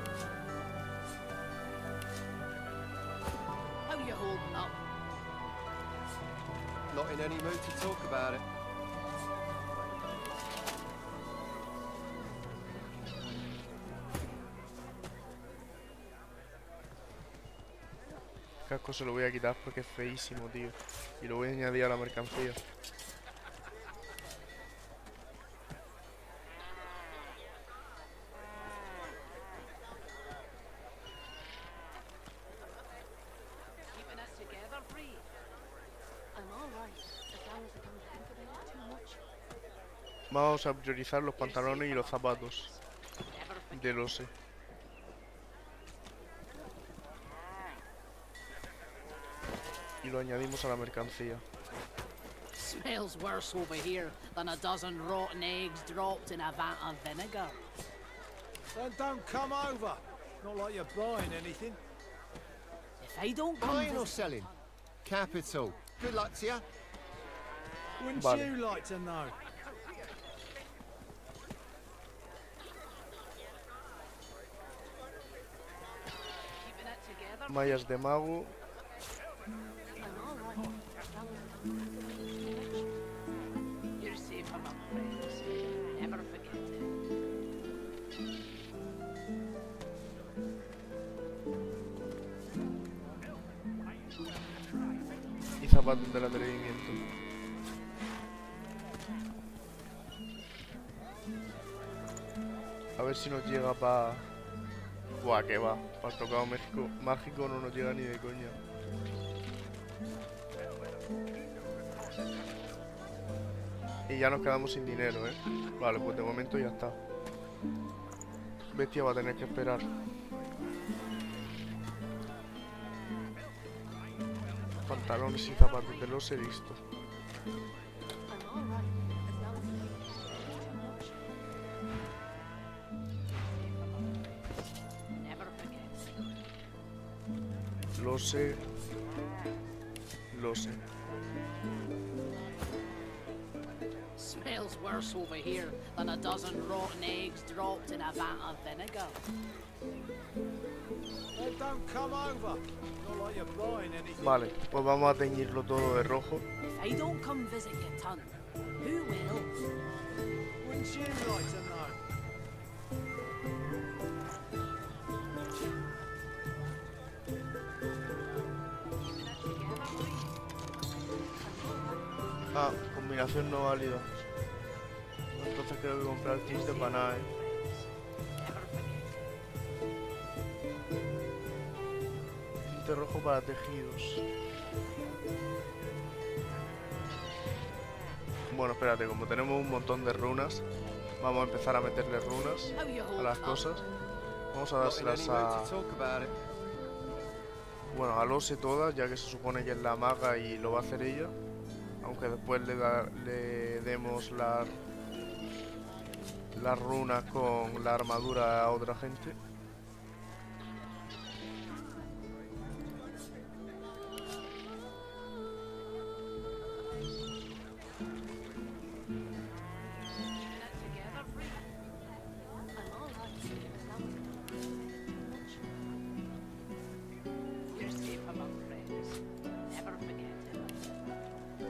How you holding up? Not in any mood to talk about it. El casco se lo voy a quitar porque es feísimo, tío. Y lo voy a añadir a la mercancía. Keeping it together, Bree? I'm all right, as long as I don't think about it too much. Vamos a priorizar los pantalones y los zapatos Never forget. de lose. Y lo añadimos a la mercancía. Smells worse over here than a dozen rotten eggs dropped in a vat of vinegar. Then don't come over. Not like you're buying anything. If I don't come Buying or visit selling? Capital. Good luck to you. Wouldn't Vale. you like to know? keeping it together, Mallas de mago. I'm all right, as long as I don't think about it too much. you're safe among friends. Never forget it. Y zapatos del atrevimiento. A ver si nos llega para... Buah, que va. Para el tocado mágico no nos llega ni de coña. Y ya nos quedamos sin dinero, ¿eh? Vale, pues de momento ya está. Bestia va a tener que esperar. Pantalones y zapatos de los he visto. I'm all right, as long as I don't think about it too much. Never forget. Lo sé. Lo sé. Smells worse over here than a dozen rotten eggs dropped in a vat of vinegar. Then don't come over. Not like you're buying anything. Vale, pues vamos a teñirlo todo de rojo. If I don't come visit your ton, who will? Wouldn't you like to know? Ah, combinación no válida. Entonces creo que comprar kit de paná, Tinte rojo para tejidos. Bueno, espérate, como tenemos un montón de runas, vamos a empezar a meterle runas How you a hold las up? cosas. Vamos a Not in any dárselas mood a... to talk about it. Bueno, a Lose todas, ya que se supone que es la maga y lo va a hacer ella. Aunque después le demos las runas con la armadura a otra gente. I'm all right, as long as I don't think about it too much. You're safe among friends. Never forget it.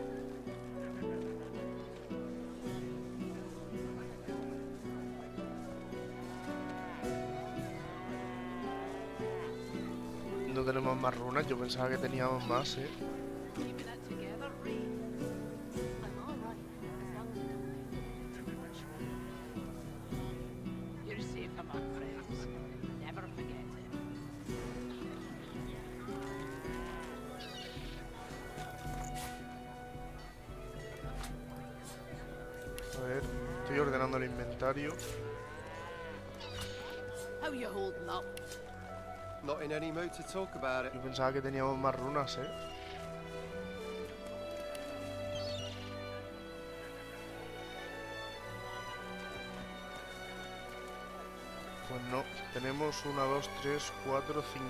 No tenemos más runas, yo pensaba que teníamos más, Keeping it together, Bree? I'm all right, as long as I don't think about it too much. Estoy ordenando el inventario. How you holding up? Not in any mood to talk about it. Yo pensaba que teníamos más runas, Pues no, tenemos 1, 2, 3, 4, 5.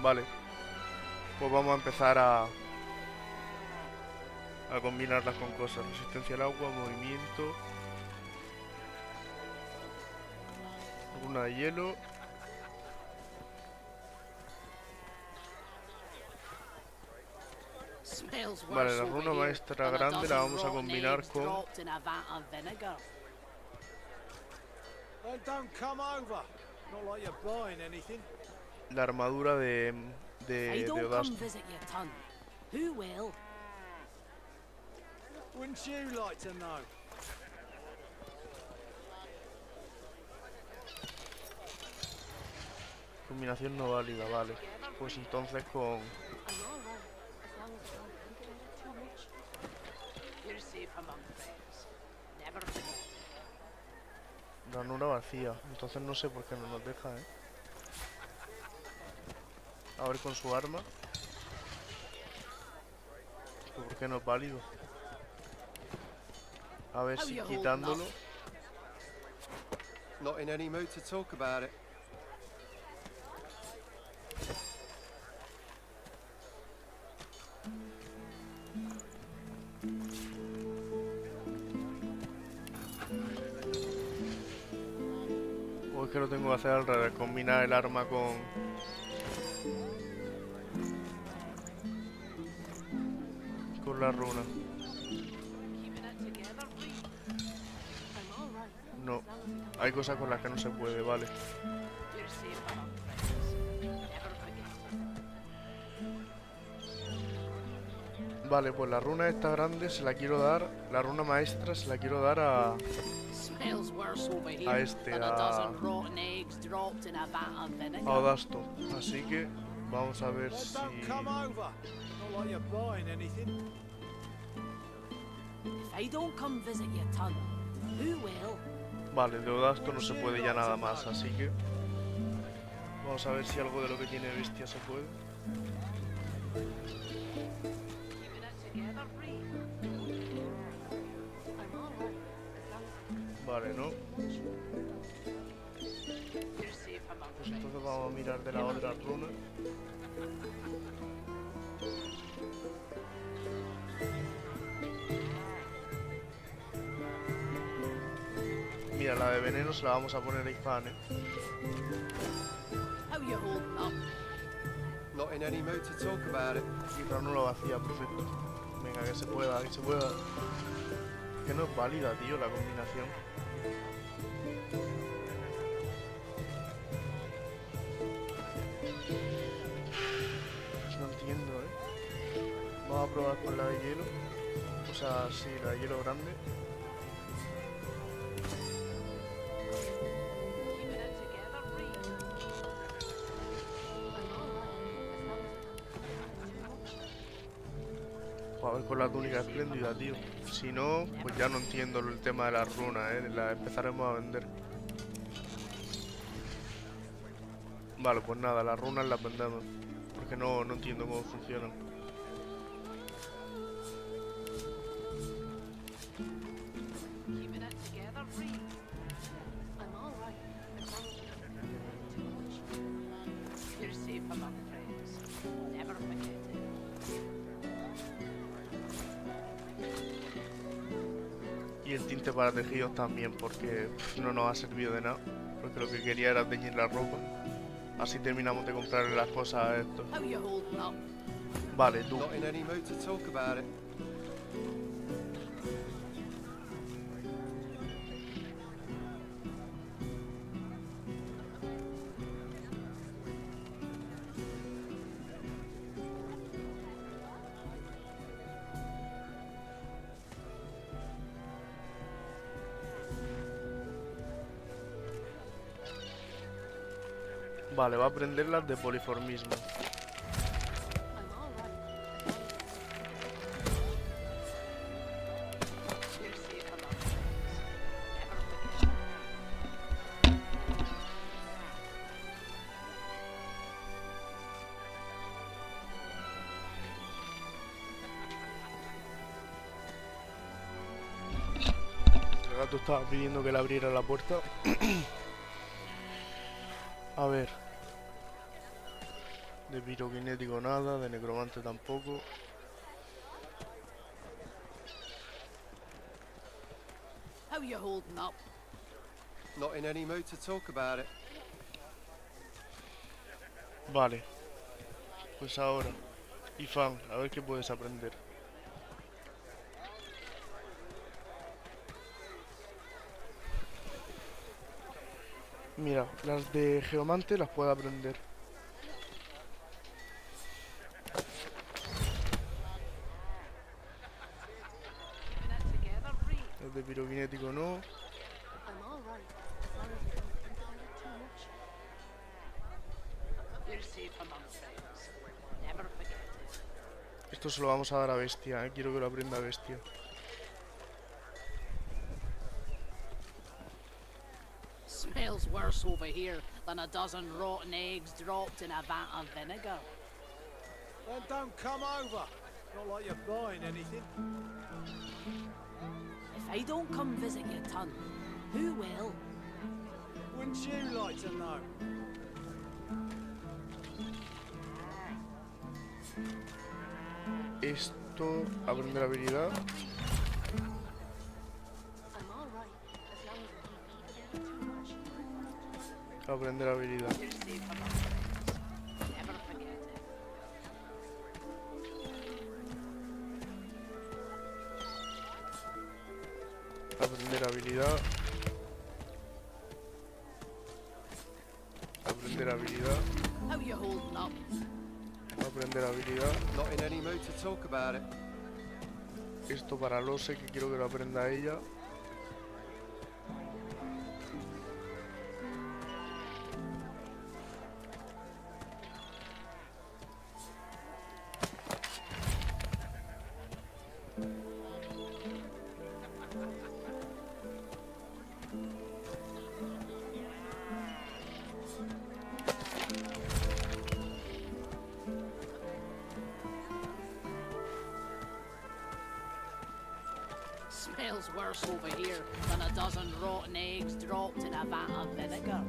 Vale. Pues vamos a empezar a combinarlas con cosas. Resistencia al agua, movimiento. Runa de hielo. Vale, la runa maestra grande la vamos a combinar con Then don't come over. Not like you're buying anything. la armadura de Odasto. Who will? Wouldn't you like to know? Combinación no válida, vale. Pues entonces con... You're safe among friends. Never forget. ranura vacía. Entonces no sé por qué no nos deja, A ver con su arma. ¿Por qué no es válido? A ver si quitándolo. Not in any mood to talk about it. O es que lo tengo que hacer al revés, combinar el arma con la runa. No, hay cosas con las que no se puede, vale. Vale, pues la runa esta grande se la quiero dar, la runa maestra se la quiero dar a Odasto. Así que vamos a ver si... Vale, de Odasto no se puede ya nada más, así que vamos a ver si algo de lo que tiene bestia se puede. Vale, ¿no? Pues entonces vamos a mirar de la otra runa. Mira, la de veneno se la vamos a poner a Ifan, Not in any mood to talk about it. Y ranura vacía, perfecto. Venga, que se pueda, que se pueda. Que no es válida, tío, la combinación. No entiendo, Vamos a probar con la de hielo. O sea, sí, la de hielo grande. A ver con la túnica espléndida, tío. Si no, pues ya no entiendo el tema de las runas, La empezaremos a vender. Vale, pues nada, las runas las vendemos. Porque no entiendo cómo funcionan. Y el tinte para tejidos también, porque no nos ha servido de nada. Porque lo que quería era teñir la ropa. Así terminamos de comprarle las cosas a esto. Vale, tú. Not in any mood to talk about it. Vale, va a aprender las de poliformismo. gato estaba pidiendo que le abriera la puerta. A ver. De piroquinético nada, de necromante tampoco. How you holding up? Not in any mood to talk about it. Vale. Pues ahora. Ifan, a ver qué puedes aprender. Mira, las de geomante las puedo aprender. Las de piroquinético no. I'm all right, as long as you don't think about it too much. You're safe among friends. Never forget it. Esto se lo vamos a dar a Bestia, quiero que lo aprenda Bestia. Smells worse over here than a dozen rotten eggs dropped in a vat of vinegar. Then don't come over. Not like you're buying anything. If I don't come visit your ton, who will? Wouldn't you like to know? Esto, aprender habilidad. I'm all right, as long as you don't think about it too much. Aprender habilidad. You're safe among friends. Never forget it. Aprender habilidad. Aprender habilidad. How you holding up? Aprender habilidad. Not in any mood to talk about it. Esto para Lose, que quiero que lo aprenda ella. Smells worse over here than a dozen rotten eggs dropped in a vat of vinegar.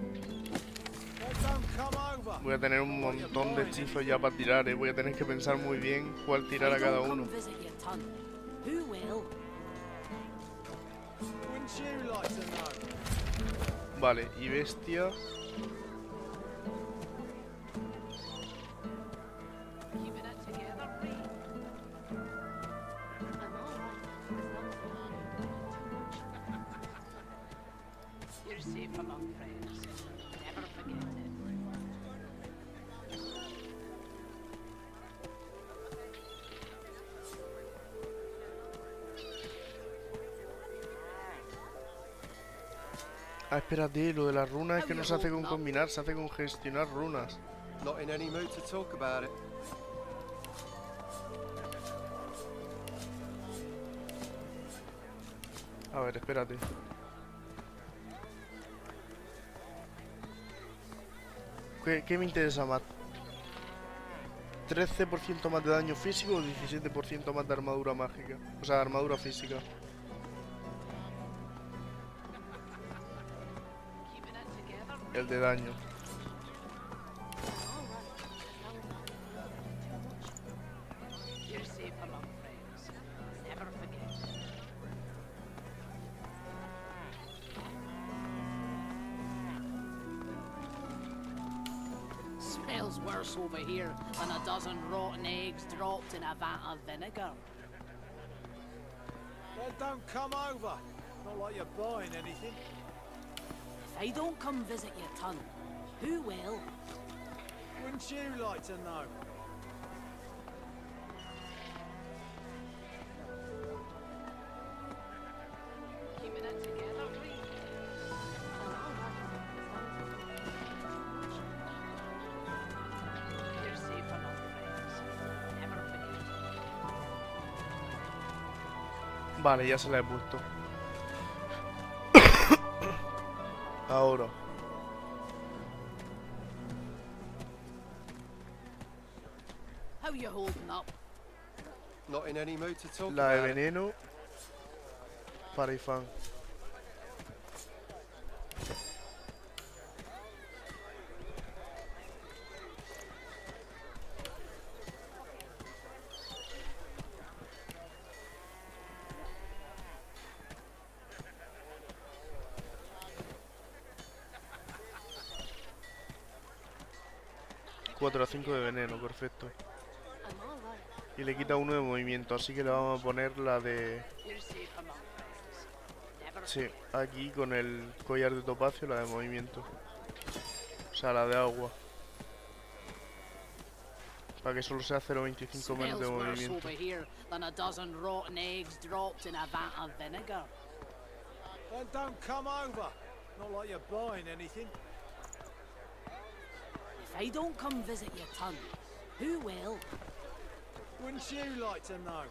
Then don't come over. Voy a tener un montón de hechizos ya para tirar, Voy a tener que pensar muy bien cuál If tirar I a cada don't uno. come visit your ton, who will? Wouldn't you like to know? Vale, y Bestia. Keeping it together, Reed. I'm all right, as long as you don't think about it too much. You're safe among friends. Never forget it. Ah, espérate, lo de las runas es que no se hace con combinar, se hace con gestionar runas. Not in any mood to talk about it. A ver, espérate. ¿Qué me interesa más? ¿13% más de daño físico o 17% más de armadura mágica? O sea, armadura física. Keeping it together. El de daño. You're safe among friends. Never forget it. Smells worse over here than a dozen rotten eggs dropped in a vat of vinegar. Then don't come over. Not like you're buying anything. If I don't come visit your ton, who will? Wouldn't you like to know? Keeping it together, Reed. I'm all right, as long as you don't think about it too much. You're safe among friends. Never forget it. Vale, ya se la he puesto. Ahora. How you holding up? Not in any mood to talk La de about it. veneno. Para Ifan. 4 a 5 de veneno, perfecto. I'm all right. Y le quita 1 de movimiento, así que le vamos a poner la de... You're safe among friends. Never Sí, forget. aquí con el collar de topacio, la de movimiento. O sea, la de agua. Para que solo sea 0,25 menos de Smells worse movimiento. over here than a dozen rotten eggs dropped in a vat of vinegar. Then don't come over. Not like you're buying anything. If I don't come visit your ton, who will? Wouldn't you like to know?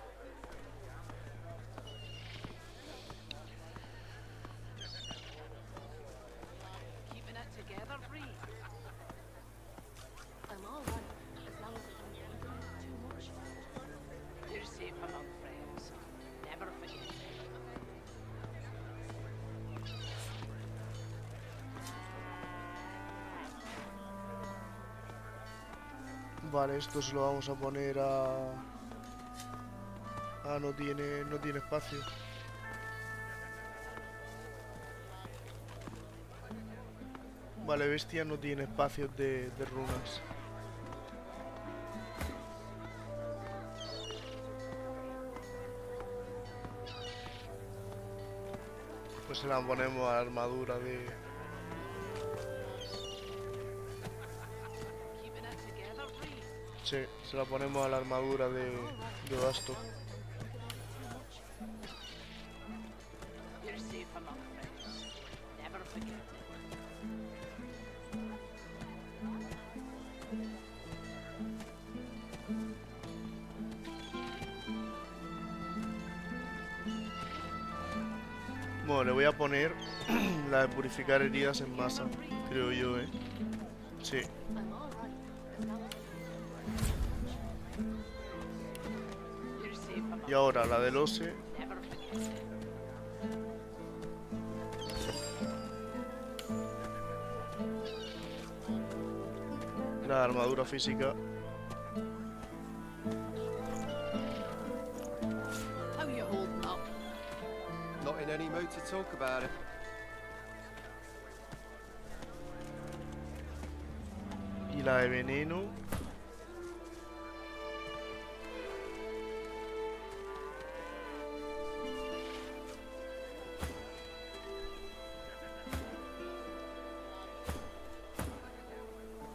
Keeping it together, Bree. I'm all right. As long as I don't do too much. You're safe among friends. Never forget. Vale, esto se lo vamos a poner a... Ah, no tiene espacio. Vale, bestia no tiene espacios de runas. Pues se la ponemos a la armadura de... Keeping it together, Bree. Sí, se la ponemos a la armadura de Basto. You're safe among friends. Never forget. Bueno, le voy a poner la de purificar heridas en masa, creo yo, ¿eh? Sí. I'm all right. As long as You're safe among Y ahora la del OSE, never forget. la armadura física. How you holding up? Not in any mood to talk about it. Y la de veneno.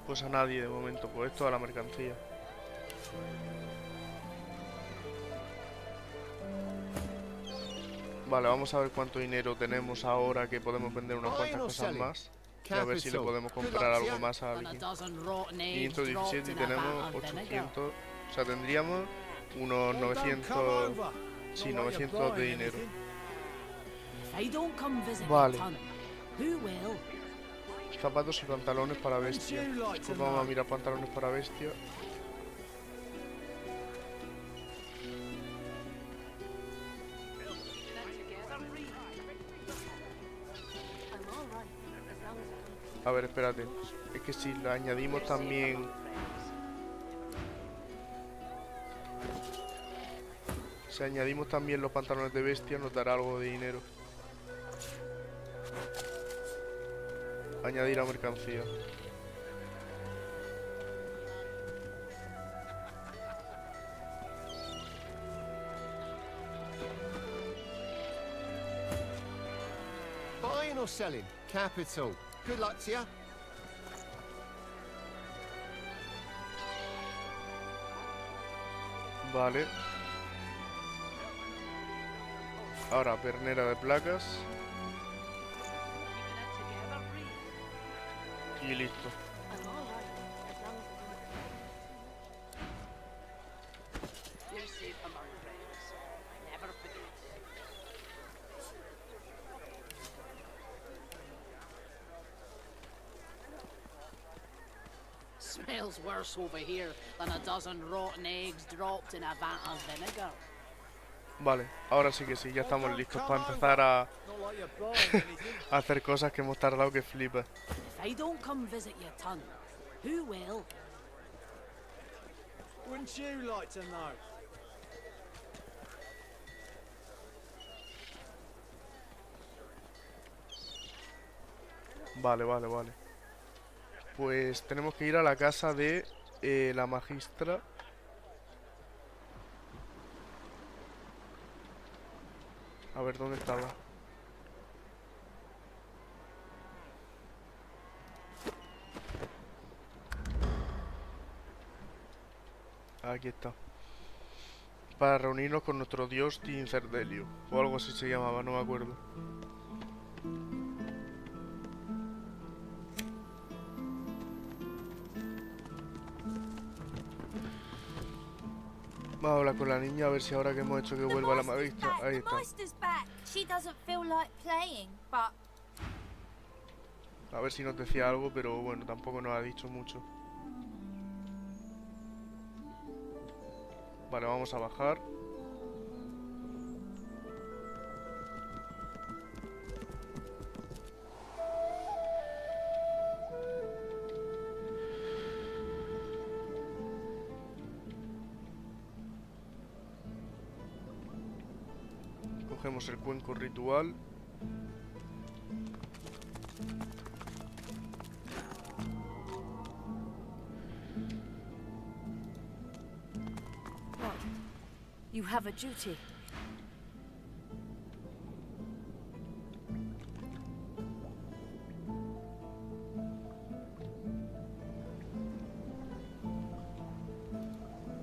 Pues a nadie de momento, pues esto a la mercancía. Vale, vamos a ver cuánto dinero tenemos ahora, que podemos vender unas cuantas cosas más. Y a ver si le podemos comprar algo más a Than a alguien. dozen rotten eggs dropped 517 y in a tenemos vat of vinegar. 800. O sea, tendríamos unos Then don't come 900. over. Sí, Not like you're 900 de buying dinero. anything. If I don't come visit Vale. your ton, who will? Zapatos y pantalones para bestia. Wouldn't you like to Pues vamos a know? mirar pantalones para bestia. I'm all right. As long as I don't A ver, espérate. Es que si le añadimos también... Si añadimos también los pantalones de bestia, nos dará algo de dinero. Añadir a mercancía. Buying or selling? Capital. Good luck to you. Vale. Ahora, pernera de placas. Y listo. I'm all right. As long as I don't You're safe among friends. Never forget. Smells worse over here than a dozen rotten eggs dropped in a vat of vinegar. Vale, ahora sí que sí, ya estamos listos para empezar a, Not like you're buying anything. a hacer cosas que hemos tardado que flipa. If I don't come visit your ton, who will? Wouldn't you like to know? Vale, vale, vale. Pues tenemos que ir a la casa de la magistra. A ver, ¿dónde estaba? Aquí está. Para reunirnos con nuestro dios Tincerdelio. O algo así se llamaba, no me acuerdo. Vamos a hablar con la niña a ver si ahora que hemos hecho que vuelva la magistra. Ahí está. She doesn't feel like playing, but A ver si nos decía algo, pero bueno, tampoco nos ha dicho mucho. Vale, vamos a bajar. Cogemos el cuenco ritual. you have a duty.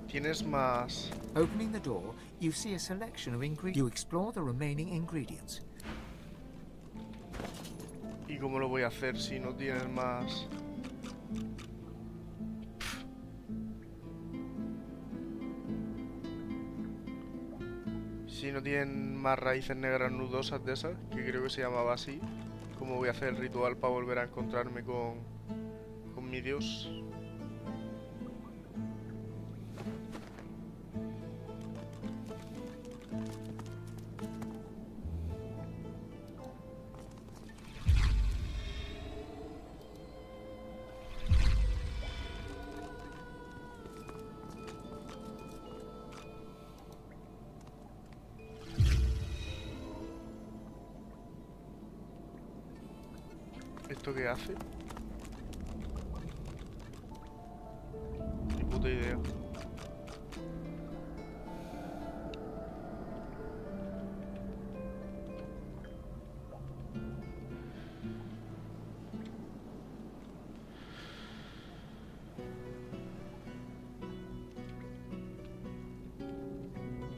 Tienes más. Opening the door, you see a selection of ingredients. You explore the remaining ingredients. ¿Y cómo lo voy a hacer si no tienes más? Si no tienen más raíces negras nudosas de esas, que creo que se llamaba así, ¿cómo voy a hacer el ritual para volver a encontrarme con mi dios? ¿Esto qué hace? Ni puta idea.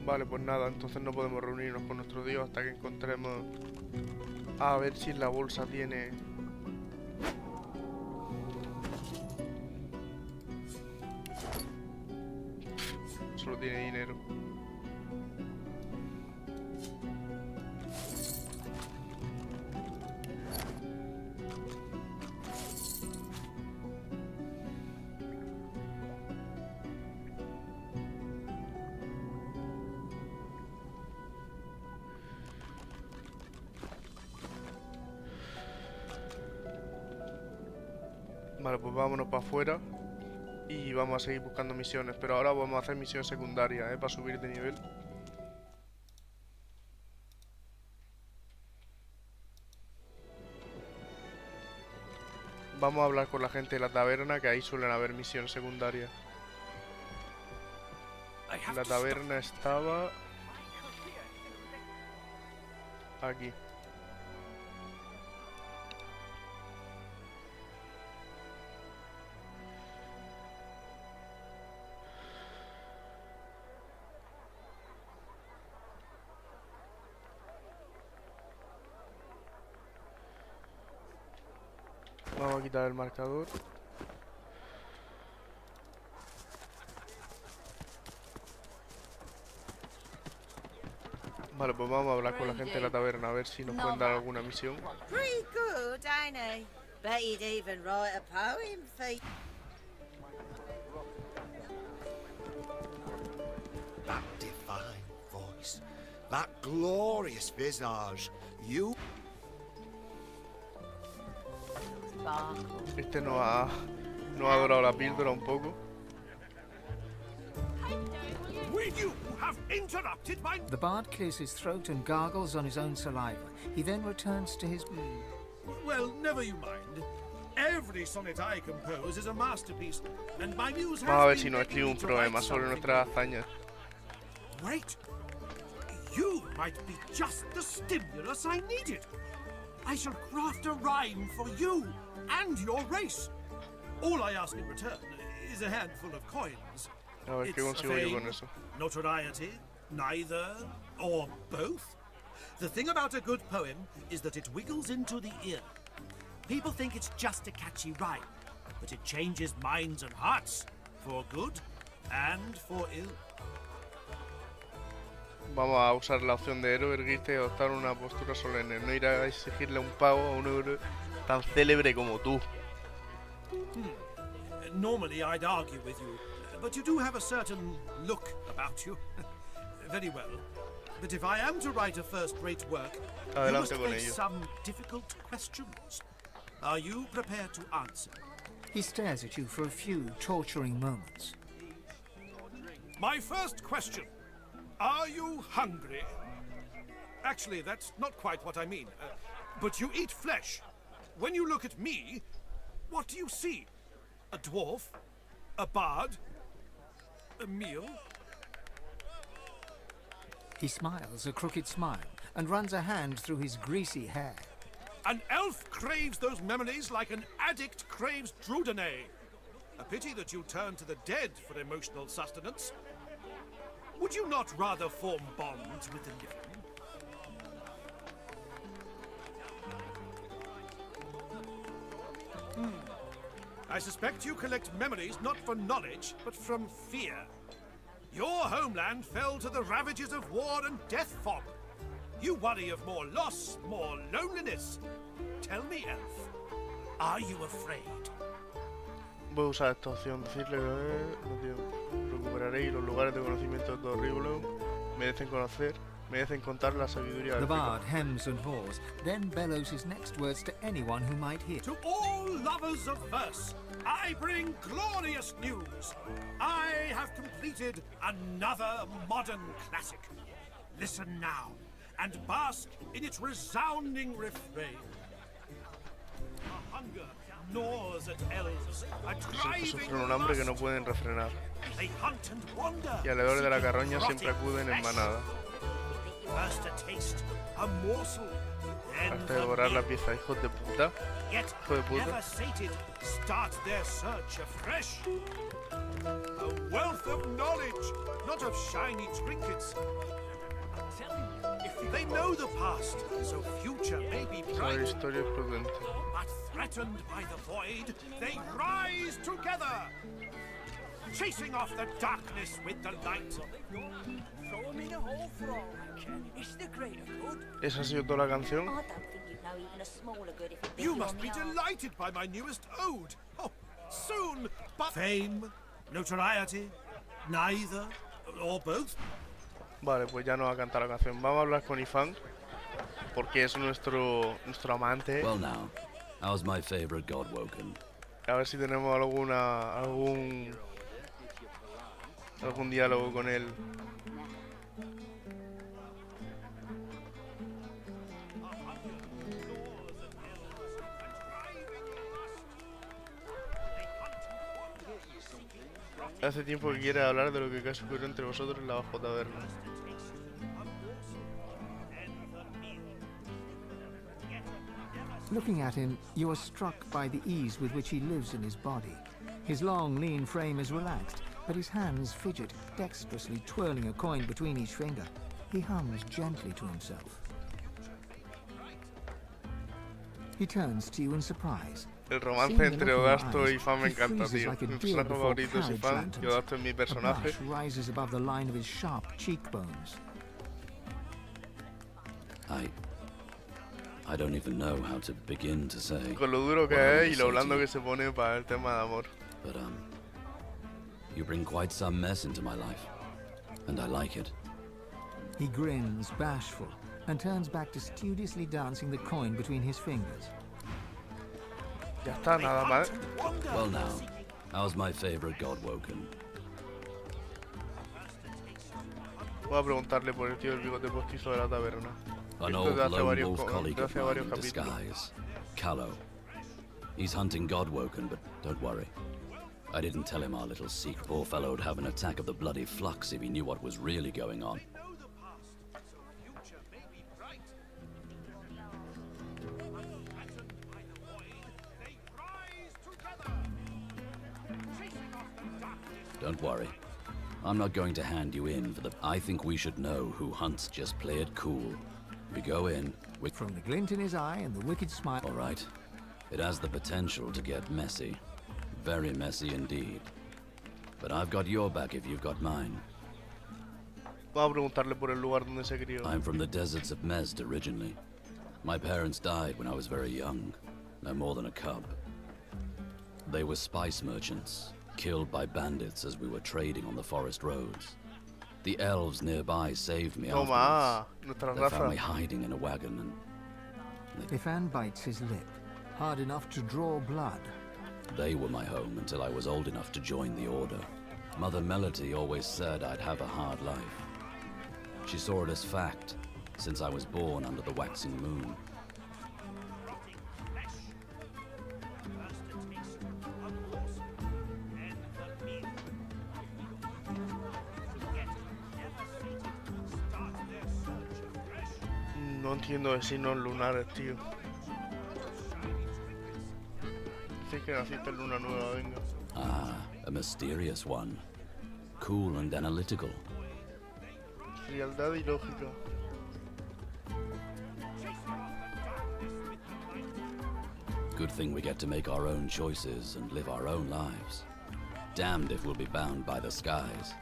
Vale, pues nada, entonces no podemos reunirnos con nuestro dios hasta que encontremos... A ver si en la bolsa tiene... Solo tiene dinero. Vale, pues vámonos para afuera y vamos a seguir buscando misiones, pero ahora vamos a hacer misiones secundarias, para subir de nivel. Vamos a hablar con la gente de la taberna, que ahí suelen haber misiones secundarias. La taberna estaba... aquí. Vamos a quitar el marcador. Vale, pues vamos a hablar con la gente de la taberna a ver si nos pueden dar alguna misión. Pretty good, ain't he? Bet he'd even write a poem for you. That divine voice. That glorious visage. You... Este no ha dorado la píldora un poco. You have interrupted my... The bard clears his throat and gargles on his own saliva. He then returns to his... Well, never you mind. Every sonnet I compose is a masterpiece, and my muse Vamos a ver has si been nos escribe begging un me to poema write sobre something. nuestras hazañas. Wait. You might be just the stimulus I needed. I shall craft a rhyme for you and your race. All I ask in return is a handful of coins. A ver qué consigo yo con eso. Notoriety, neither, or both. The thing about a good poem is that it wiggles into the ear. People think it's just a catchy rhyme, but it changes minds and hearts, for good and for ill. Vamos a usar la opción de héroe erguirte y adoptar una postura solemne. No ir a exigirle un pago a un héroe tan célebre como tú. Normally I'd argue with you, but you do have a certain look about you. Very well. But if I am to write a first-rate work, you must face some difficult questions. Are you prepared to answer? He stares at you for a few torturing moments. My first question. Are you hungry? Actually, that's not quite what I mean. But you eat flesh. When you look at me, what do you see? A dwarf? A bard? A meal? He smiles a crooked smile and runs a hand through his greasy hair. An elf craves those memories like an addict craves Drudene. A pity that you turn to the dead for emotional sustenance. Would you not rather form bonds with the living? I suspect you collect memories not for knowledge, but from fear. Your homeland fell to the ravages of war and death fog. You worry of more loss, more loneliness. Tell me, elf, are you afraid? Voy a usar esta opción, decirle que recuperaréis los lugares de conocimiento de todo Rivolo. Merecen contar la sabiduría The del bard hems and haws, then bellows his next words to anyone who might hear. To all lovers of verse, I bring glorious news. I have completed another modern classic. Listen now, and bask in its resounding refrain. A hunger gnaws at elves, a driving sufren un hambre que no pueden refrenar. They hunt and wander, Y alrededor de la carroña siempre acuden en manada. First a taste, a morsel, then Hasta devorar la pieza, hijos de puta. Yet, Hijo de puta. never sated, start their search afresh. A wealth of knowledge, not of shiny trinkets. They know the past, so future may be La bright. historia es prudente. But threatened by the void, they rise together, chasing off the darkness with the light. ¿Esa ha sido toda la canción? You must be delighted by my newest ode. Oh, soon, but fame, notoriety, neither, or both. Vale, pues ya no va a cantar la canción. Vamos a hablar con Ifan, porque es nuestro amante. Well now, how's my favorite god woken? A ver si tenemos algún diálogo con él. Hace tiempo que quiere hablar de lo que casi ocurrió entre vosotros en la bajo taberna. Looking at him, you are struck by the ease with which he lives in his body. His long, lean frame is relaxed, but his hands fidget, dexterously twirling a coin between each finger. He hums gently to himself. He turns to you in surprise. El romance entre Odasto y Ifan me encanta, tío. Mi personaje favorito es Ifan y Odasto es mi personaje. Rises above the line of his sharp cheekbones. I don't even know how to begin to say. Con lo duro que es y lo blando que se pone para el tema de amor. But you bring quite some mess into my life, and I like it. He grins, bashful, and turns back to studiously dancing the coin between his fingers. Ya está, nada más. Well now, how's my favorite god woken? Voy a preguntarle por el tío del bigote postizo de la taberna. An Esto old de hace lone varios, wolf colleague of hace mine varios in capítulos. disguise. Callow. He's hunting Godwoken, but don't worry. I didn't tell him our little secret. Poor fellow'd have an attack of the bloody flux if he knew what was really going on. Don't worry. I'm not going to hand you in for the... I think we should know who hunts. Just play it cool. We go in with... From the glint in his eye and the wicked smile... All right. It has the potential to get messy. Very messy indeed. But I've got your back if you've got mine. Voy a preguntarle por el lugar donde se crió. I'm from the deserts of Mezd originally. My parents died when I was very young. No more than a cub. They were spice merchants, killed by bandits as we were trading on the forest roads. The elves nearby saved me Toma, afterwards. nuestra They found me raza. hiding in a wagon and Ifan bites his lip, hard enough to draw blood. they were my home until I was old enough to join the Order. Mother Melody always said I'd have a hard life. She saw it as fact, since I was born under the waxing moon. No entiendo de signos lunares, tío. Dice que naciste en luna nueva, venga. Ah, a mysterious one. Cool and analytical. Frialdad y lógica. Good thing we get to make our own choices and live our own lives. Damned if we'll be bound by the skies.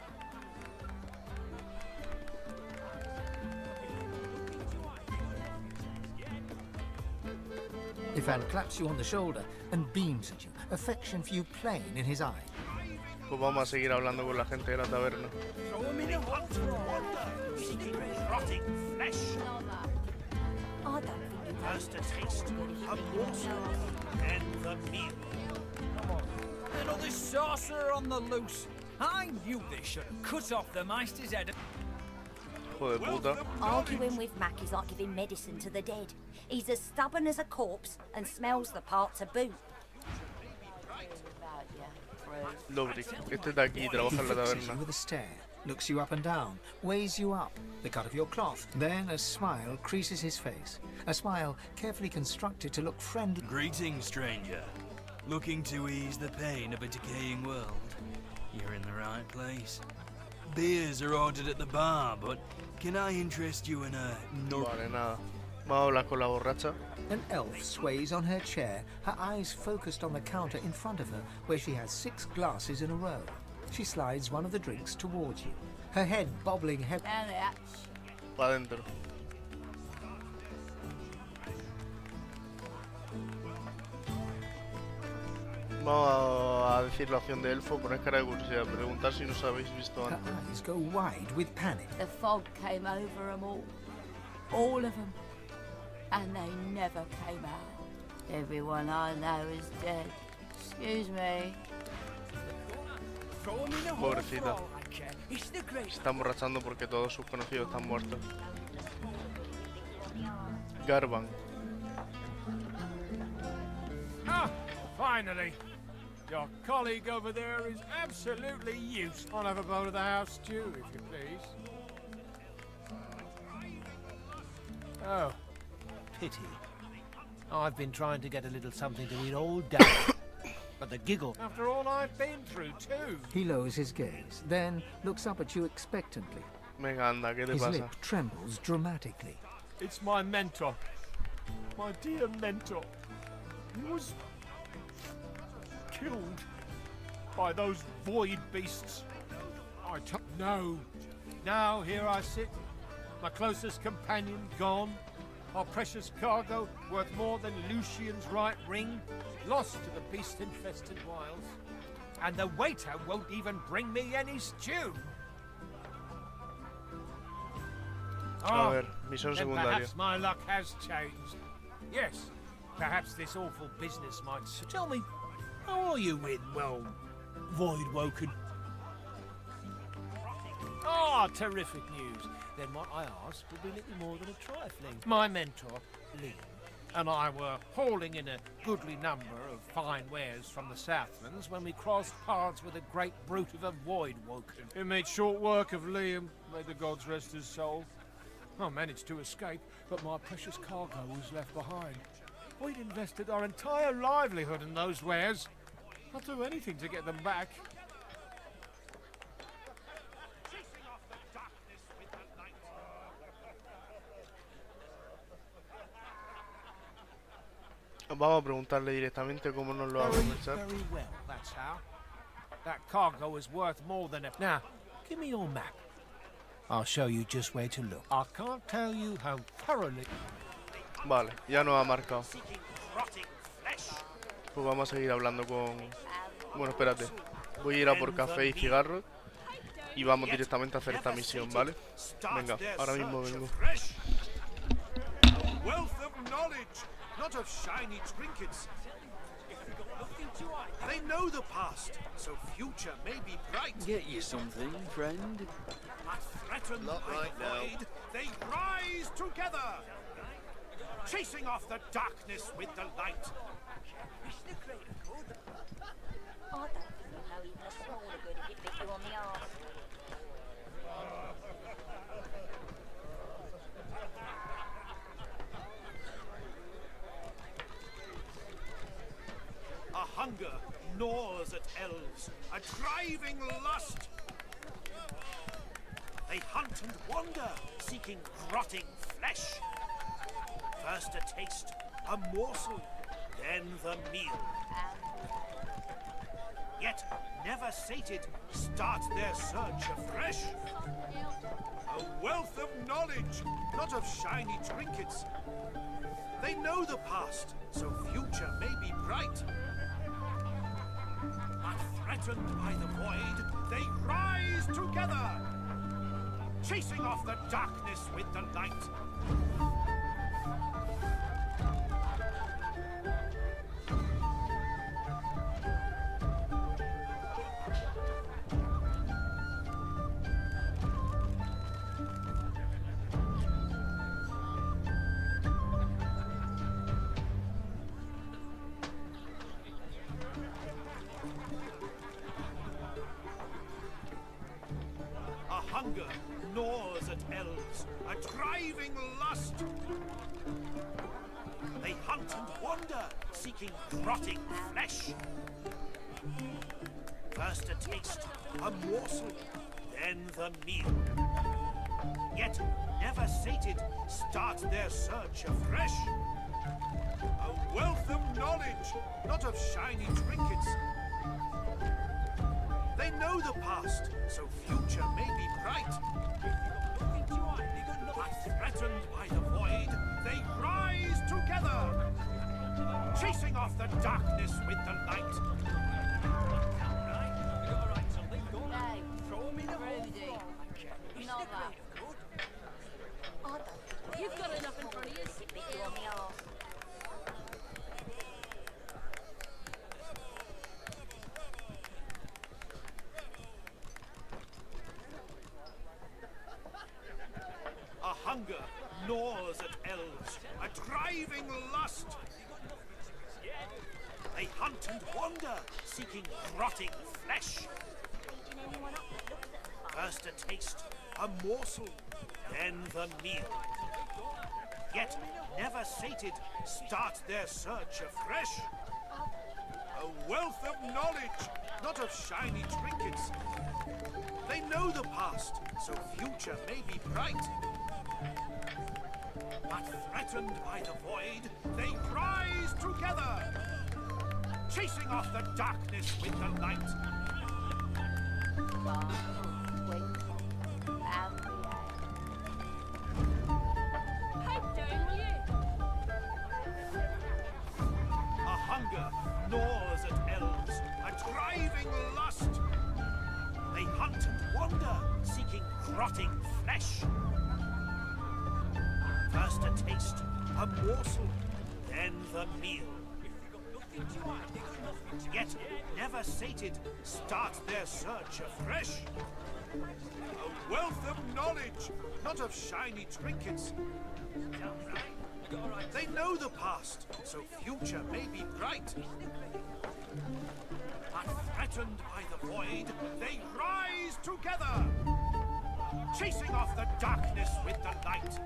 Ifan claps you on the shoulder and beams at you, affection for you plain in his eye. Pues vamos a seguir hablando con la gente de la taberna. Show me the hunt for wonder. Rotting flesh. I don't think you First a taste, a morsel, then the meal. Another sorcerer on the loose. I knew they should have cut off the Meister's head. Hijo de puta. Arguing with Mac is like giving medicine to the dead. He's as stubborn as a corpse and smells the part to boot. Dobrik, este de aquí trabaja en la He fixes taberna. you with a stare, looks you up and down, weighs you up, the cut of your cloth. Then a smile creases his face, a smile carefully constructed to look friendly. Greetings, stranger. Looking to ease the pain of a decaying world? You're in the right place. Beers are ordered at the bar, but can I interest you in a... Vale, nada. Vamos a hablar con la borracha. An elf sways on her chair, her eyes focused on the counter in front of her, where she has 6 glasses in a row. She slides one of the drinks towards you, her head bobbling heavily. Pa' adentro. Vamos a decir la opción de elfo, poner cara de curiosidad, preguntar si nos habéis visto Her antes. eyes go wide with panic. The fog came over them all of them, and they never came out. Everyone I know is dead. Excuse me. Pobrecita. Se está emborrachando porque todos sus conocidos están muertos. Garban. Ah, finally. Your colleague over there is absolutely useless. I'll have a bowl of the house stew, if you please. Oh, pity. I've been trying to get a little something to eat all day. But the giggle. After all I've been through, too. He lowers his gaze, then looks up at you expectantly. Venga, anda, ¿qué te His pasa? lip trembles dramatically. It's my mentor. My dear mentor. He was killed by those void beasts. No. Now here I sit, my closest companion gone, our precious cargo worth more than Lucian's right ring, lost to the beast-infested wilds, and the waiter won't even bring me any stew. A ver, misión then secundaria. perhaps my luck has changed. Yes, perhaps this awful business might... Tell me, how are you in, well, Void Woken? Ah, terrific news. Then what I asked would be little more than a trifling. My mentor, Liam, and I were hauling in a goodly number of fine wares from the Southlands when we crossed paths with a great brute of a Void Woken. It made short work of Liam, may the gods rest his soul. I managed to escape, but my precious cargo was left behind. We'd invested our entire livelihood in those wares. I'll do anything to get them back. Vamos a preguntarle directamente cómo nos lo va a compensar. Very well, that's how. That cargo is worth more than a... Now, give me your map. I'll show you just where to look. I can't tell you how thoroughly... Vale, ya nos ha marcado. Pues vamos a seguir hablando con... Bueno, espérate. Voy a ir a por café y cigarros y vamos directamente a hacer esta misión, ¿vale? Venga, ahora mismo vengo. Not of shiny trinkets. They know the past, so future may be bright. Get you something, friend. But threatened Not by right the now. void, they rise together, chasing off the darkness with the light. I don't think you know even a smaller good if it bit you on the arse. A hunger gnaws at elves, a driving lust. They hunt and wander, seeking rotting flesh. First a taste, a morsel, then the meal. Yet, never sated, start their search afresh. A wealth of knowledge, not of shiny trinkets. They know the past, so future may be bright. But threatened by the void, they rise together, chasing off the darkness with the light. Hunger gnaws at elves, a driving lust. They hunt and wander, seeking rotting flesh. First a taste, a morsel, then the meal. Yet, never sated, start their search afresh. A wealth of knowledge, not of shiny trinkets. They know the past, so future may be bright. But threatened by the void, they rise together, chasing off the darkness with the light. Not that. You've got enough in front of you. It bit you on the arse. A hunger gnaws at elves, a driving lust. They hunt and wander, seeking rotting flesh. First a taste, a morsel, then the meal. Yet, never sated, start their search afresh. A wealth of knowledge, not of shiny trinkets. They know the past, so future may be bright. But threatened by the void, they rise together, chasing off the darkness with the light. A hunger gnaws at elves, a driving lust. They hunt and wander, seeking rotting flesh. First a taste, a morsel, then the meal. Yet, never sated, start their search afresh. A wealth of knowledge, not of shiny trinkets. They know the past, so future may be bright. But threatened by the void, they rise together, chasing off the darkness with the light.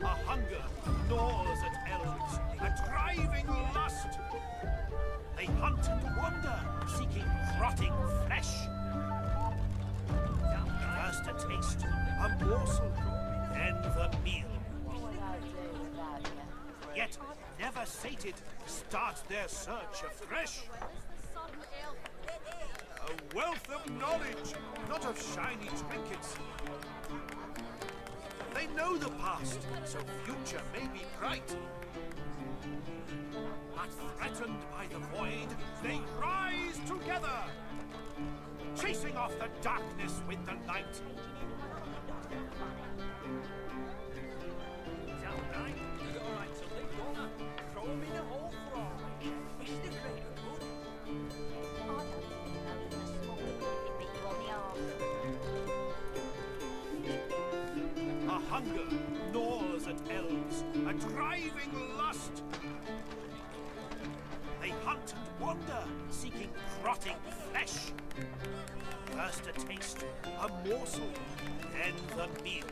A hunger gnaws at elves, a driving lust. They hunt and wander, seeking rotting flesh. First a taste, a morsel, then the meal. Yet, never sated, start their search afresh. A wealth of knowledge, not of shiny trinkets. They know the past, so future may be bright. But threatened by the void, they rise together, chasing off the darkness with the light. A hunger gnaws at elves, a driving lust. They hunt and wander, seeking rotting flesh. First a taste, a morsel, then the meal.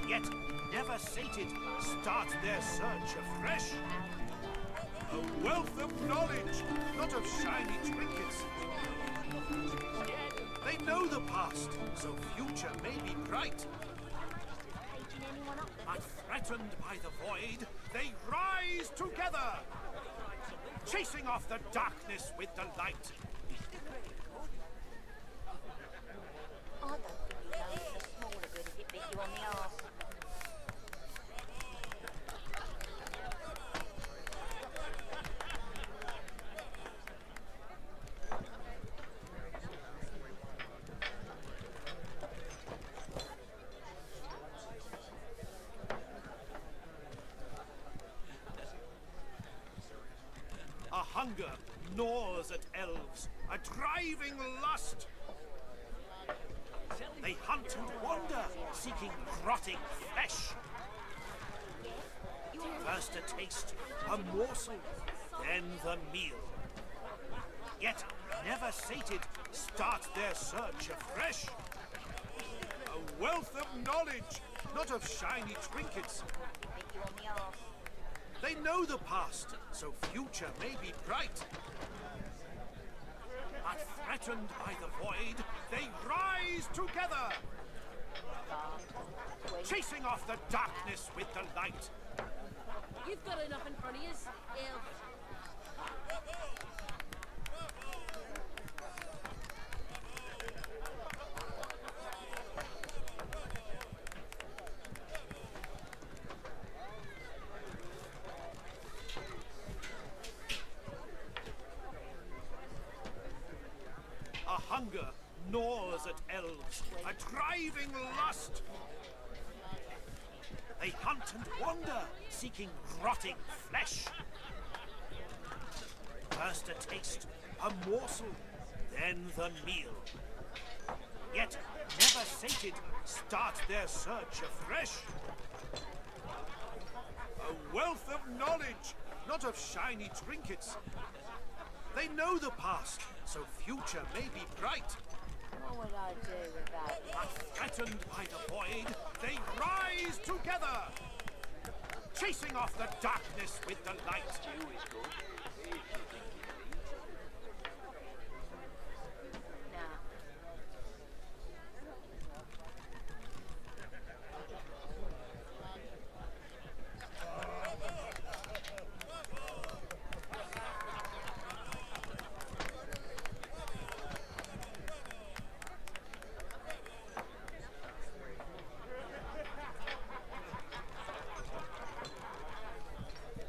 Yet, never sated, start their search afresh. A wealth of knowledge, not of shiny trinkets. They know the past, so future may be bright. But threatened by the void, they rise together, chasing off the darkness with the light. I don't really know the smaller good if it bit you on the arse. A hunger gnaws at elves, a driving lust. They hunt and wander, seeking rotting flesh. First a taste, a morsel, then the meal. Yet, never sated, start their search afresh. A wealth of knowledge, not of shiny trinkets. They know the past, so future may be bright. But threatened by the void, they rise together, chasing off the darkness with the light. You've got enough in front of you, elf. A hunger gnaws at elves, a driving lust. They hunt and wander, seeking rotting flesh. First a taste, a morsel, then the meal. Yet, never sated, start their search afresh. A wealth of knowledge, not of shiny trinkets. They know the past, so future may be bright. What would I do without you? But threatened by the void, they rise together, chasing off the darkness with the light.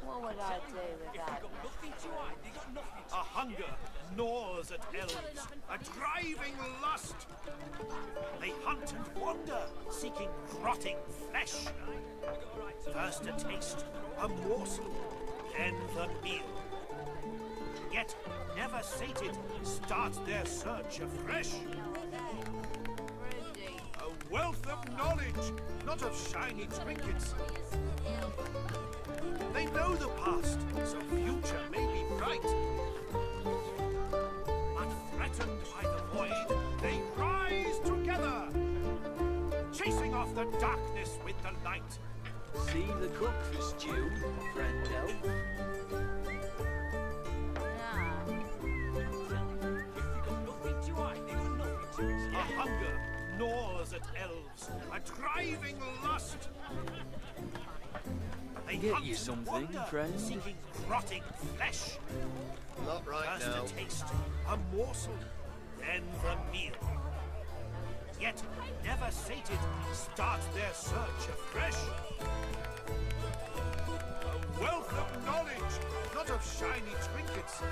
What would I do without A hunger gnaws at elves, a driving lust. They hunt and wander, seeking rotting flesh. First a taste, a morsel, then the meal. Yet, never sated, start their search afresh. A wealth of knowledge, not of shiny trinkets. They know the past, so future may be bright. But threatened by the void, they rise together, chasing off the darkness with the light. See the cook for stew, friend elf. A hunger gnaws at elves, a driving lust. They Get hunt you and something, wander, friend? seeking rotting flesh. Not right First now. a taste, a morsel, then the meal. Yet, never sated, start their search afresh. A wealth of knowledge, not of shiny trinkets.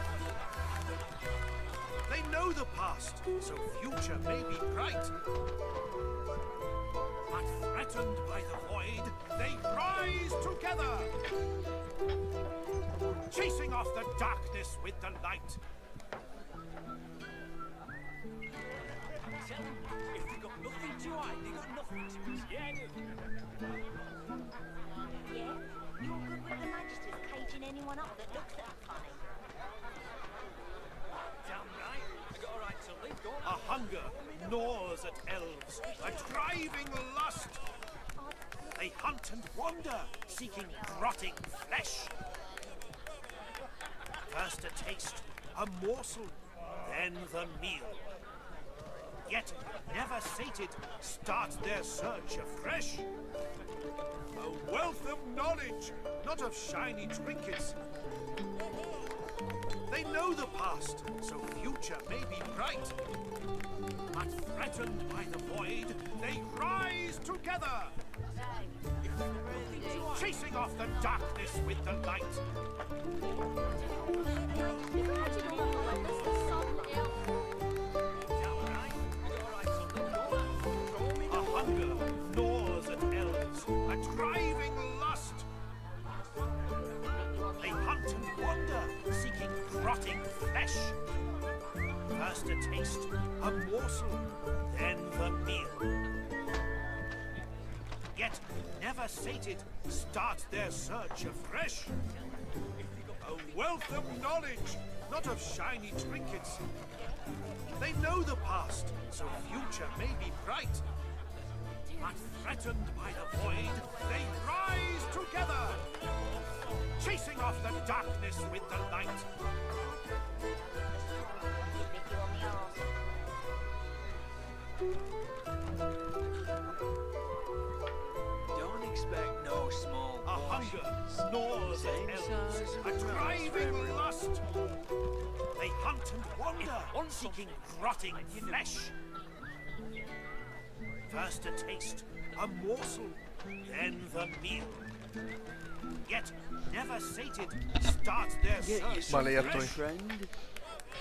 They know the past, so future may be bright. But threatened by the void, they rise together, chasing off the darkness with the light. If they got nothing to hide, they got nothing to us. Yeah, Yeah? You're good with the magisters caging anyone up that looks that funny. damn right. I got a right to live, don't I? A hunger gnaws at elves, a driving lust. They hunt and wander, seeking rotting flesh. First a taste, a morsel, then the meal. Yet, never sated, start their search afresh. A wealth of knowledge, not of shiny trinkets. They know the past, so future may be bright. But threatened by the void, they rise together, chasing off the darkness with the light. A hunger gnaws at elves, a driving lust. They hunt and wander, seeking rotting flesh. First a taste, a morsel, then the meal. Yet, never sated, start their search afresh. A wealth of knowledge, not of shiny trinkets. They know the past, so future may be bright. But threatened by the void, they rise together, chasing off the darkness with the light. Don't expect no small A hunger gnaws Same at elves, size a as driving lust. They hunt and wander, seeking rotting flesh. First a taste, a morsel, then the meal. Yet, never sated, start their search. Vale, ya estoy.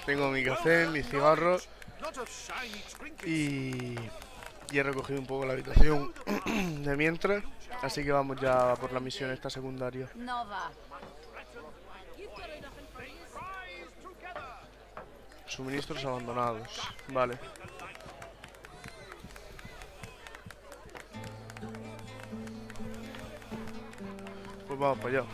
Tengo mi café, mis cigarros y he recogido un poco la habitación de mientras, así que vamos ya por la misión esta secundaria. Nova. Suministros abandonados. Vale. Pues vamos para allá.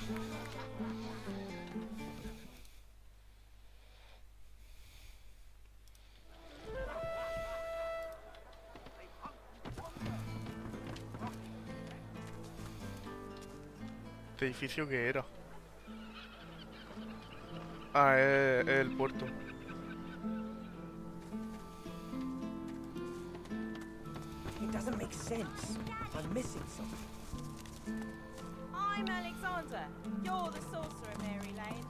¿Este edificio qué era? Ah, es el puerto. It doesn't make sense. I'm missing something. I'm Alexander. You're the sorcerer, Mary Lane.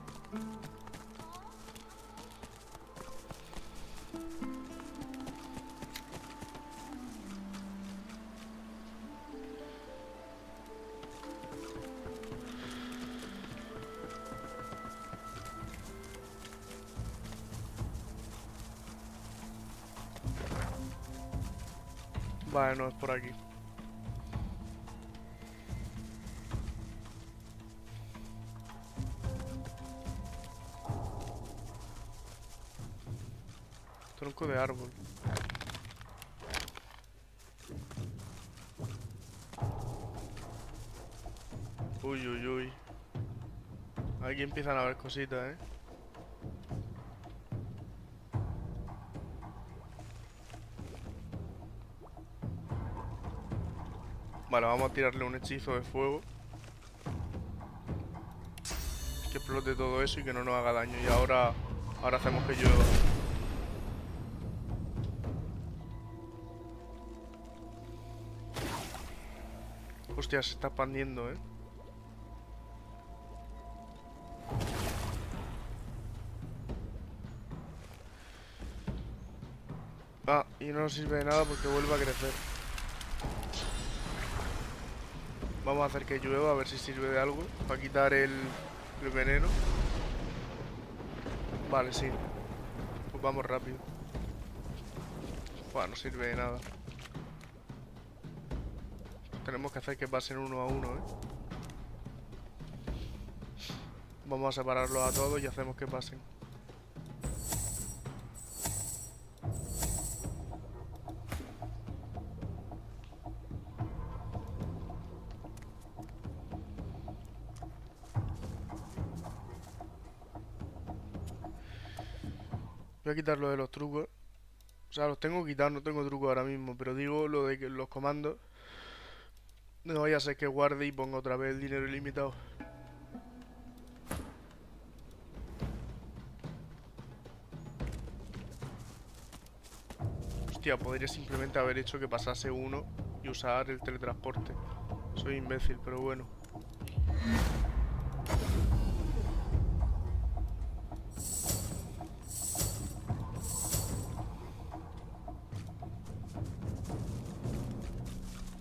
Vale, no, es por aquí. Tronco de árbol. Uy, uy, uy. Aquí empiezan a haber cositas, ¿eh? Vale, vamos a tirarle un hechizo de fuego. Que explote todo eso y que no nos haga daño. Y ahora hacemos que llueva. Hostia, se está expandiendo, ¿eh? Ah, y no nos sirve de nada porque vuelve a crecer. Vamos a hacer que llueva a ver si sirve de algo. Para quitar el veneno. Vale, sí. Pues vamos rápido. Buah, no sirve de nada. Tenemos que hacer que pasen uno a uno, ¿eh? Vamos a separarlos a todos y hacemos que pasen. Voy a quitar lo de los trucos. O sea, los tengo quitados, no tengo trucos ahora mismo. Pero digo lo de que los comandos. No vaya a ser que guarde y ponga otra vez el dinero ilimitado. Hostia, podría simplemente haber hecho que pasase uno y usar el teletransporte. Soy imbécil, pero bueno.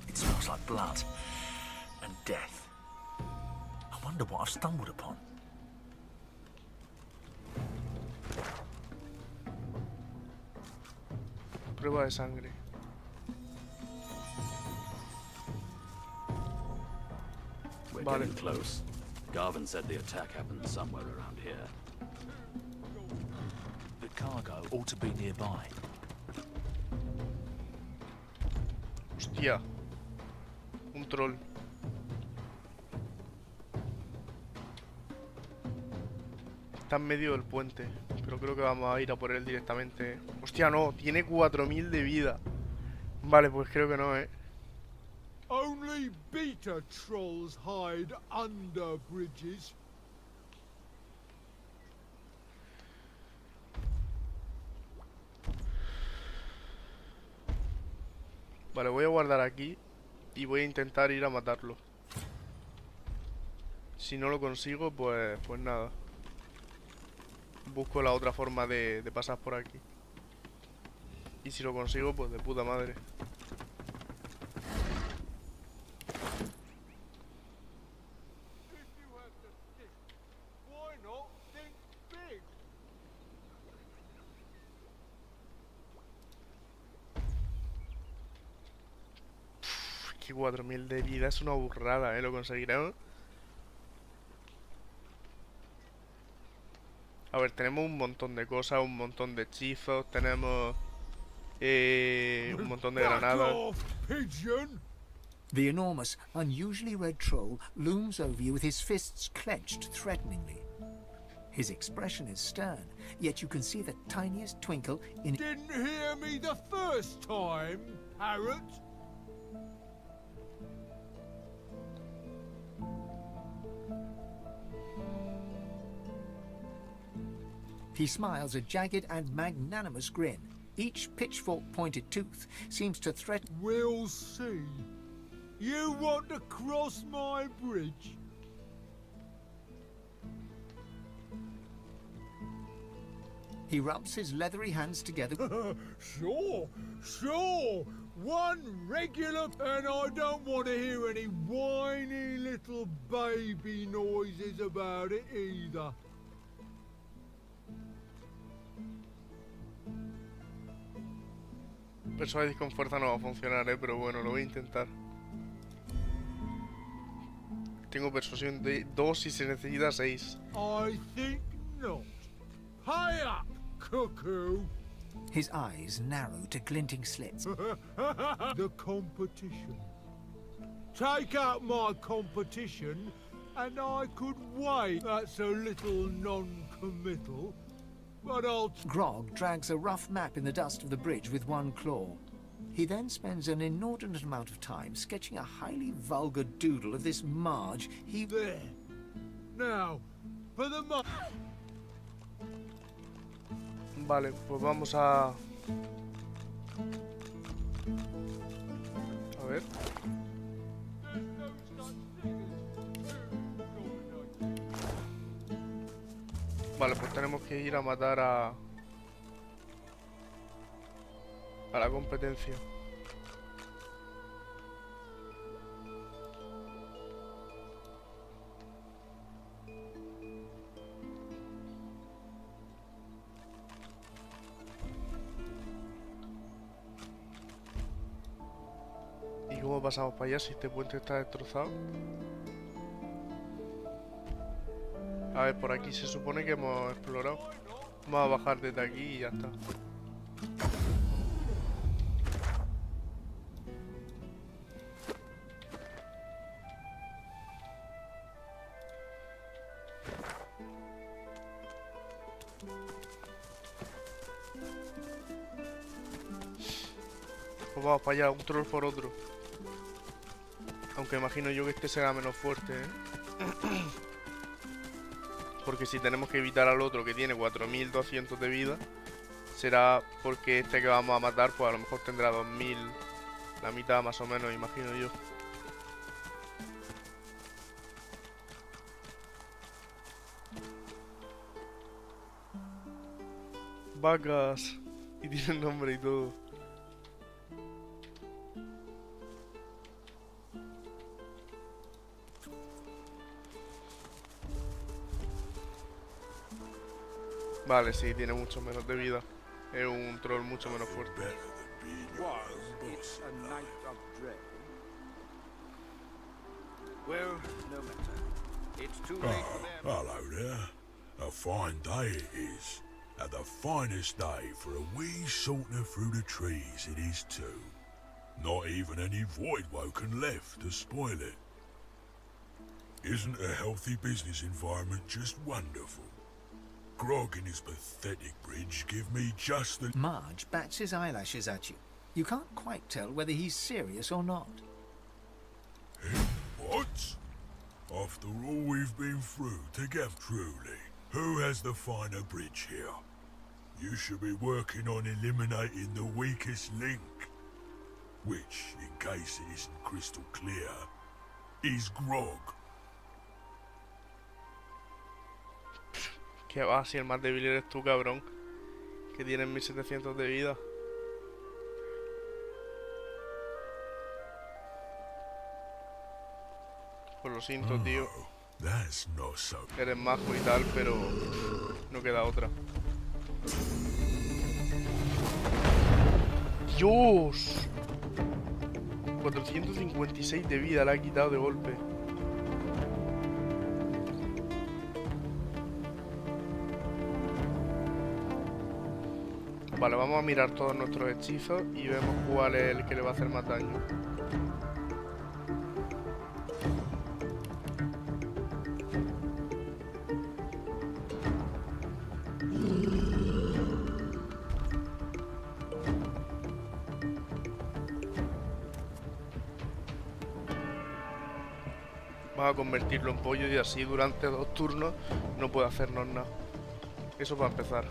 It smells like blood and death. I wonder what I've stumbled upon. Prueba de sangre. We're Vale. getting close. Garvin said the attack happened somewhere around here. The cargo ought to be nearby. Hostia. Un troll. Está en medio del puente. Pero creo que vamos a ir a por él directamente. Hostia, no. Tiene 4000 de vida. Vale, pues creo que no, ¿eh? Only beta trolls hide under bridges. Vale, voy a guardar aquí. Y voy a intentar ir a matarlo. Si no lo consigo, pues nada. Busco la otra forma de pasar por aquí. Y si lo consigo, pues de puta madre. Why not think big? Que 4000 de vida es una burrada, ¿eh? ¿Lo conseguiremos? A ver, tenemos un montón de cosas, un montón de hechizos, tenemos un montón de granadas. The enormous, unusually red troll looms over you with his fists clenched threateningly. His expression is stern, yet you can see the tiniest twinkle in... Didn't hear me the first time, parrot. He smiles a jagged and magnanimous grin. Each pitchfork-pointed tooth seems to threaten... We'll see. You want to cross my bridge? He rubs his leathery hands together. Sure. One regular, and I don't want to hear any whiny little baby noises about it either. Persuadir con fuerza no va a funcionar, pero bueno, lo voy a intentar. Tengo persuasión de 2 y se necesita 6. I think not. Pay up, cuckoo. His eyes narrow to glinting slits. The competition. Take out my competition, and I could wait. That's a little non-committal, but I'll... Grog drags a rough map in the dust of the bridge with one claw. He then spends an inordinate amount of time sketching a highly vulgar doodle of this Marge he... There. Now, for the... Vale, pues vamos a... A ver. Vale, pues tenemos que ir a matar a la competencia. ¿Y cómo pasamos para allá si este puente está destrozado? A ver, por aquí se supone que hemos explorado. Vamos a bajar desde aquí y ya está. Pues vamos para allá, un troll por otro. Aunque imagino yo que este será menos fuerte, ¿eh? Porque si tenemos que evitar al otro que tiene 4200 de vida, será porque este que vamos a matar pues a lo mejor tendrá 2000, la mitad más o menos, imagino yo. Vacas. Y tiene nombre y todo. Vale, sí, tiene mucho menos de vida. Es un troll mucho menos fuerte. Hello there. A fine day it is. And the finest day for a wee saunter through the trees it is too. Not even any void-woken left to spoil it. Isn't a healthy business environment just wonderful? Grog and his pathetic bridge give me just the... Marge bats his eyelashes at you. You can't quite tell whether he's serious or not. What? After all we've been through together, truly, who has the finer bridge here? You should be working on eliminating the weakest link. Which, in case it isn't crystal clear, is Grog. Que va, si el más débil eres tú, cabrón. Que tienes 1700 de vida. Pues lo siento, tío. Eres majo y tal, pero no queda otra. ¡Dios! 456 de vida la ha quitado de golpe. Vale, vamos a mirar todos nuestros hechizos y vemos cuál es el que le va a hacer más daño. Vamos a convertirlo en pollo y así durante 2 turnos no puede hacernos nada. Eso para empezar.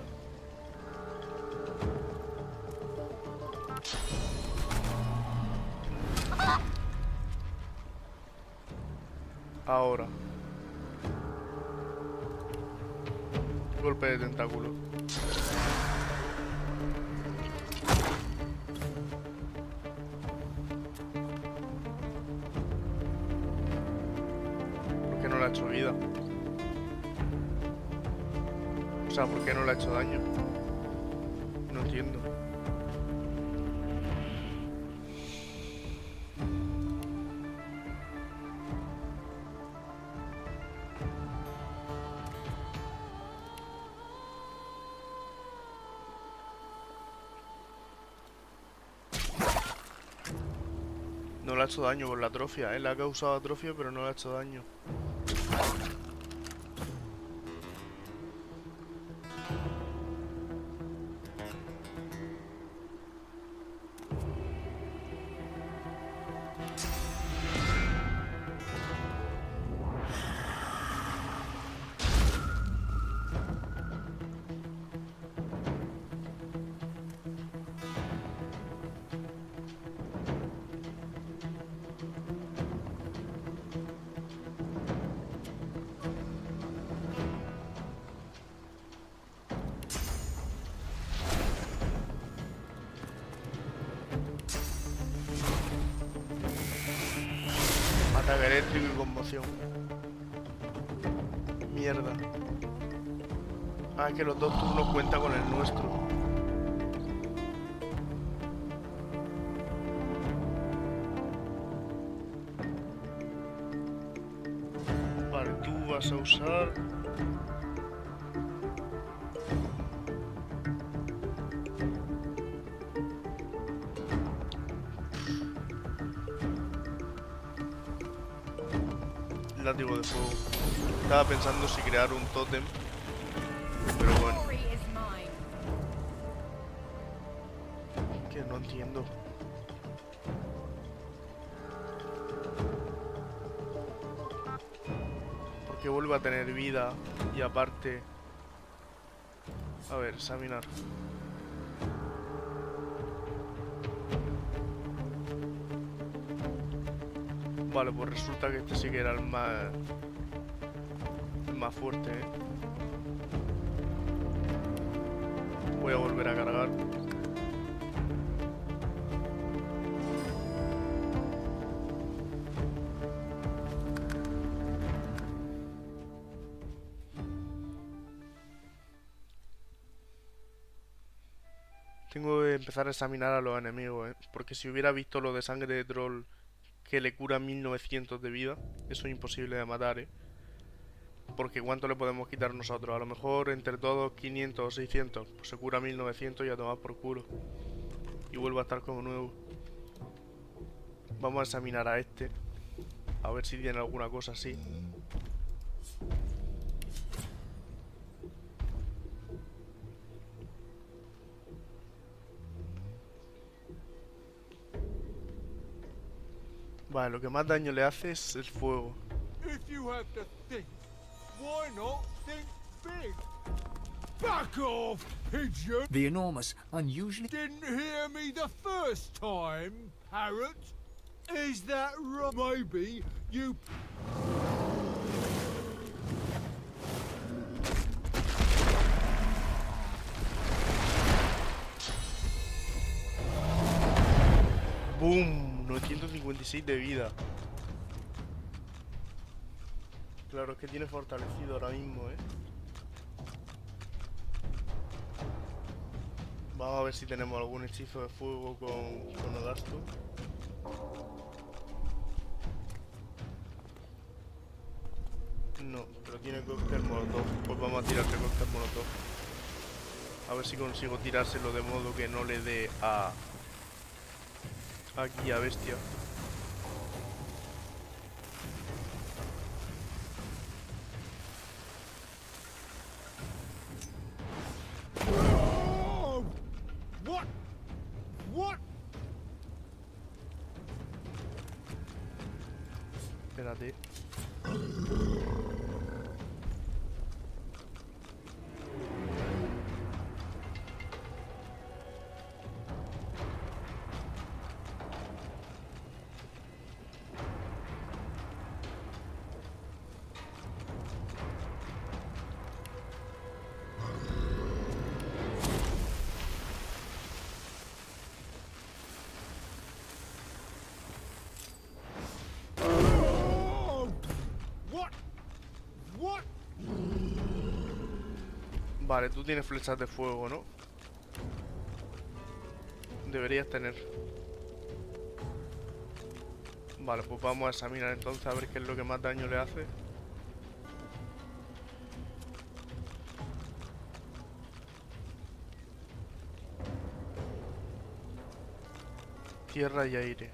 Ahora. Golpe de tentáculo. ¿Por qué no le ha hecho vida? O sea, ¿por qué no le ha hecho daño? No entiendo. le ha hecho daño con la atrofia, ¿eh? Le ha causado atrofia, pero no le ha hecho daño. Ataque eléctrico y conmoción. Mierda. Ah, que los 2 turnos cuentan con el nuestro. Vale, tú vas a usar... látigo de fuego. Estaba pensando si crear un tótem, pero bueno. Que no entiendo. Porque vuelve a tener vida y aparte... A ver, examinar. Vale, pues resulta que este sí que era el más fuerte, ¿eh? Voy a volver a cargar. Tengo que empezar a examinar a los enemigos, ¿eh? Porque si hubiera visto lo de sangre de troll que le cura 1900 de vida, eso es imposible de matar, ¿eh? Porque ¿cuánto le podemos quitar nosotros? A lo mejor entre todos 500 o 600. Pues se cura 1900 y a tomar por culo. Y vuelvo a estar como nuevo. Vamos a examinar a este. A ver si tiene alguna cosa así. Vale, lo que más daño le hace es el fuego. If you have to think, why not think big? Back off, pigeon! The enormous, unusually... Didn't hear me the first time, parrot? Is that right? Maybe you... ¡Boom! 956 de vida. Claro, es que tiene fortalecido ahora mismo, ¿eh? Vamos a ver si tenemos algún hechizo de fuego con Odasto. No, pero tiene cóctel molotov. Pues vamos a tirarle cóctel molotov. A ver si consigo tirárselo de modo que no le dé a... aquí a bestia. Espérate. Vale, tú tienes flechas de fuego, ¿no? Deberías tener. Vale, pues vamos a examinar entonces a ver qué es lo que más daño le hace. Tierra y aire.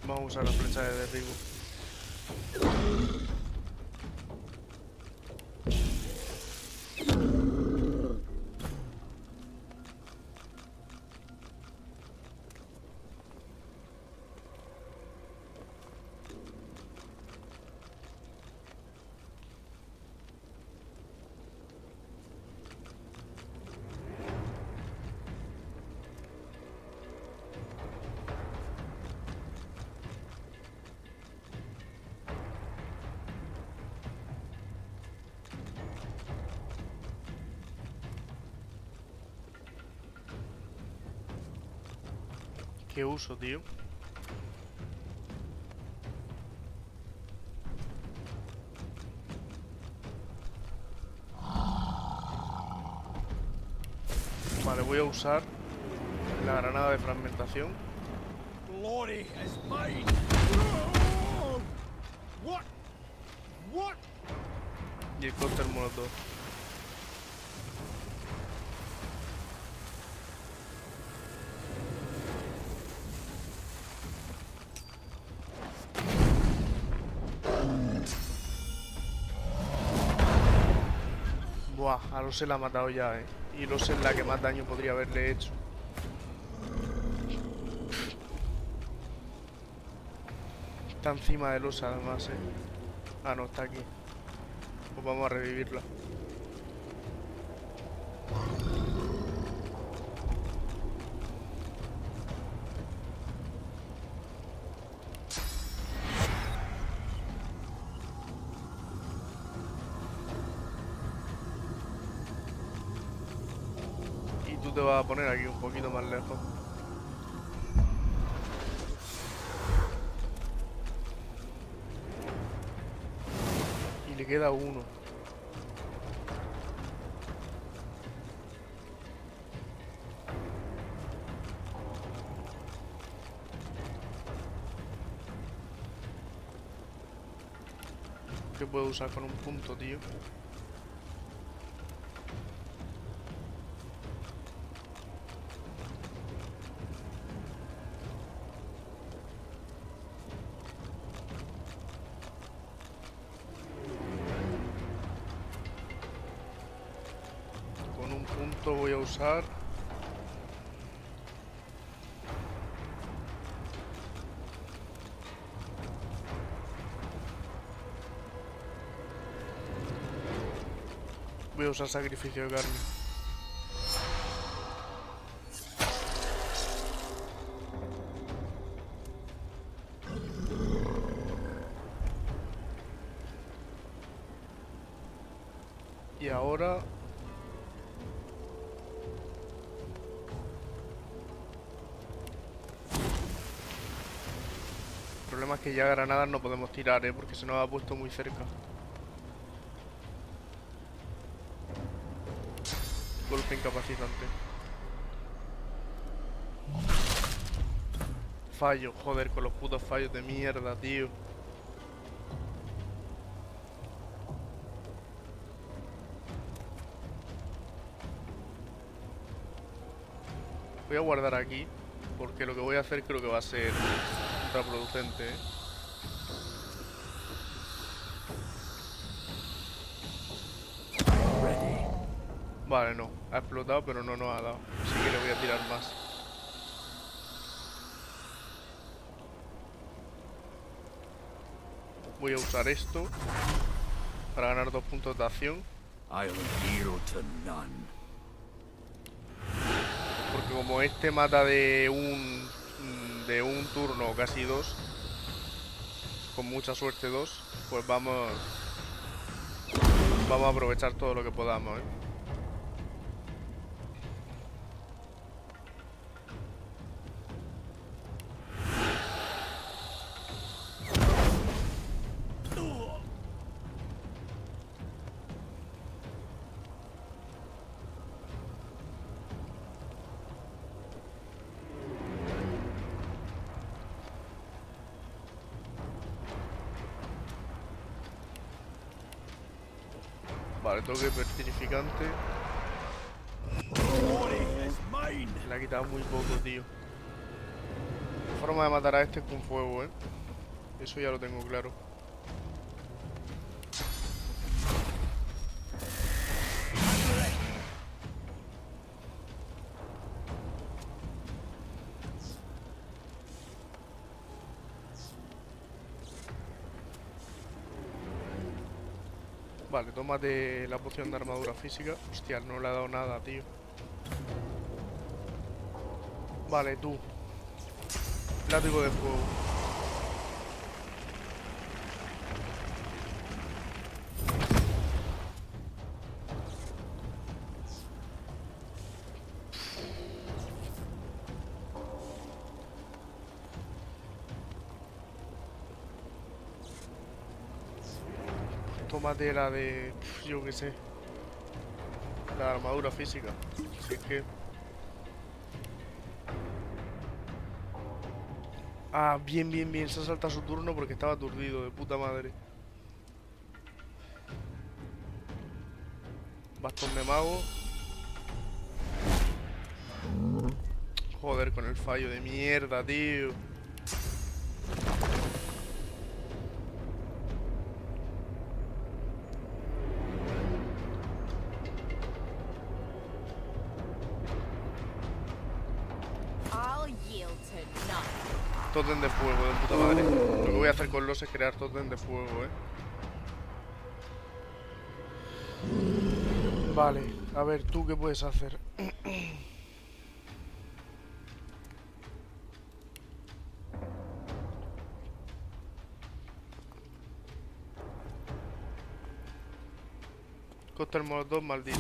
Vamos a usar la flecha de derribo. ¿Qué uso, tío? Vale, voy a usar la granada de fragmentación. Glory is mine. What? What? Y el cóctel molotov. Buah, a Lose la ha matado ya, Y Lose es la que más daño podría haberle hecho. Está encima de Lose además, Ah, no, está aquí. Pues vamos a revivirla. Tú te vas a poner aquí un poquito más lejos. Y le queda uno. ¿Qué puedo usar con un punto, tío? Voy a usar sacrificio de carne. Y ahora el problema es que ya granadas no podemos tirar, porque se nos ha puesto muy cerca. Golpe incapacitante. Fallo, joder, con los putos fallos de mierda, tío. Voy a guardar aquí, porque lo que voy a hacer creo que va a ser contraproducente, Vale, no. Ha explotado, pero no nos ha dado. Así que le voy a tirar más. Voy a usar esto para ganar 2 puntos de acción. Porque como este mata de un turno, casi 2, con mucha suerte 2, pues vamos a aprovechar todo lo que podamos, Vale, toque petrificante. Le ha quitado muy poco, tío. forma de matar a este es con fuego, ¿eh? Eso ya lo tengo claro. Vale, tómate la poción de armadura física. Hostia, no le ha dado nada, tío. Vale, tú. Látigo de fuego. Tómate la de... yo qué sé. La armadura física. Si es que... Ah, bien, bien, bien. Se salta su turno porque estaba aturdido, de puta madre. Bastón de mago. Joder, con el fallo de mierda, tío. Totem de fuego, de puta madre. Lo que voy a hacer con los es crear totem de fuego, Vale, a ver, ¿tú qué puedes hacer? Cóctel molotov maldito.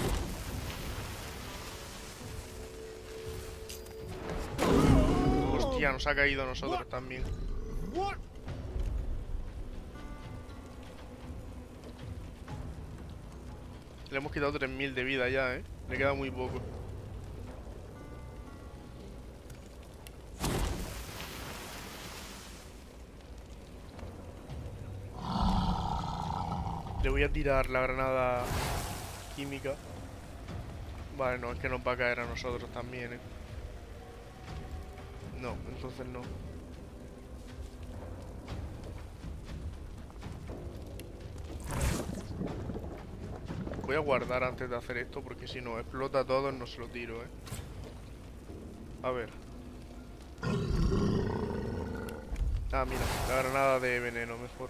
Hostia, nos ha caído a nosotros también. Le hemos quitado 3000 de vida ya, Le queda muy poco. Le voy a tirar la granada química. Vale, no, es que nos va a caer a nosotros también, No, entonces no. Voy a guardar antes de hacer esto porque si no explota todo no se lo tiro, A ver. Ah, mira, la granada de veneno mejor.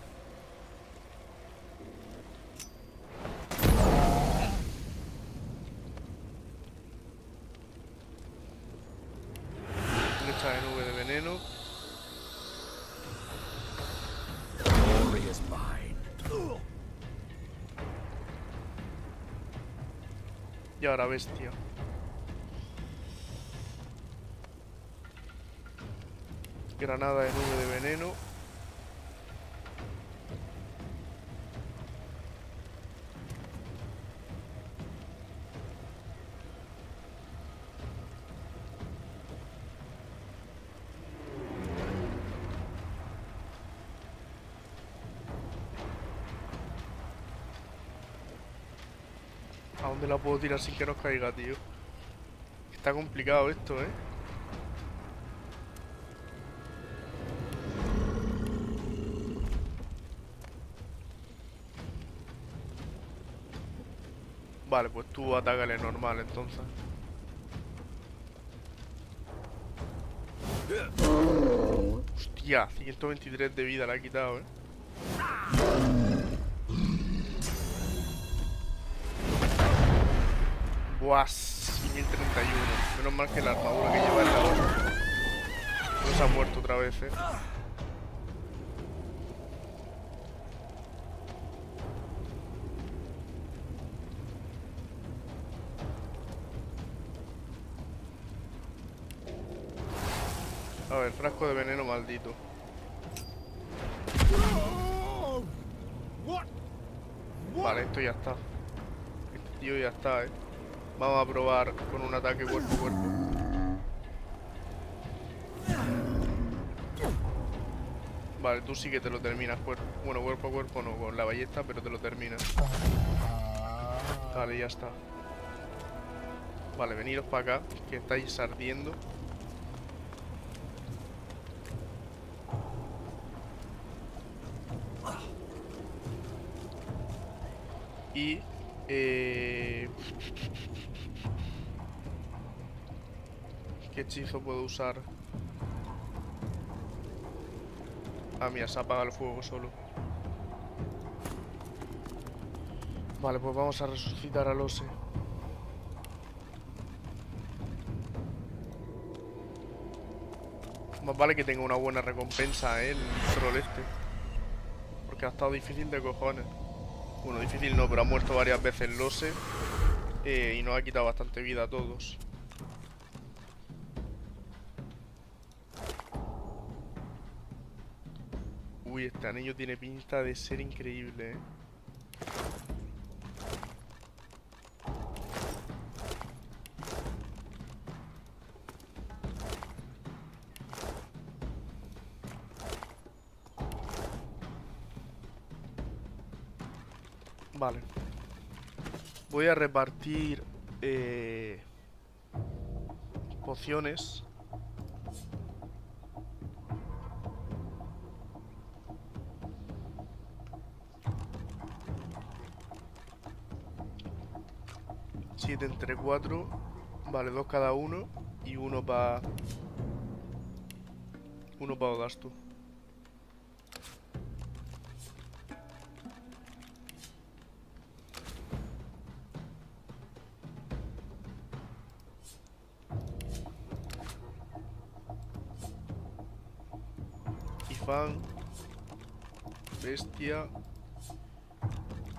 Flecha de nube de veneno. Y ahora bestia. Granada de nube de veneno. ¿A dónde la puedo tirar sin que nos caiga, tío? Está complicado esto, Vale, pues tú atácale normal, entonces. Hostia, 123 de vida le ha quitado, Buah, 1031. Menos mal que la armadura que lleva es la otra. No se ha muerto otra vez, A ver, frasco de veneno maldito. Vale, esto ya está. Este tío ya está, Vamos a probar con un ataque cuerpo a cuerpo. Vale, tú sí que te lo terminas. Bueno, cuerpo a cuerpo no, con la ballesta, pero te lo terminas. Vale, ya está. Vale, veniros para acá, que estáis ardiendo. Y... ¿qué hechizo puedo usar? Ah, mira, se apaga el fuego solo. Vale, pues vamos a resucitar al Ose. Más vale que tenga una buena recompensa, el troll este. Porque ha estado difícil de cojones. Bueno, difícil no, pero ha muerto varias veces el Ose. Y nos ha quitado bastante vida a todos. Uy, este anillo tiene pinta de ser increíble, Vale. Voy a repartir pociones. Siete entre 4. Vale, 2 cada uno. Y uno para... Uno para Odastu. Fan, bestia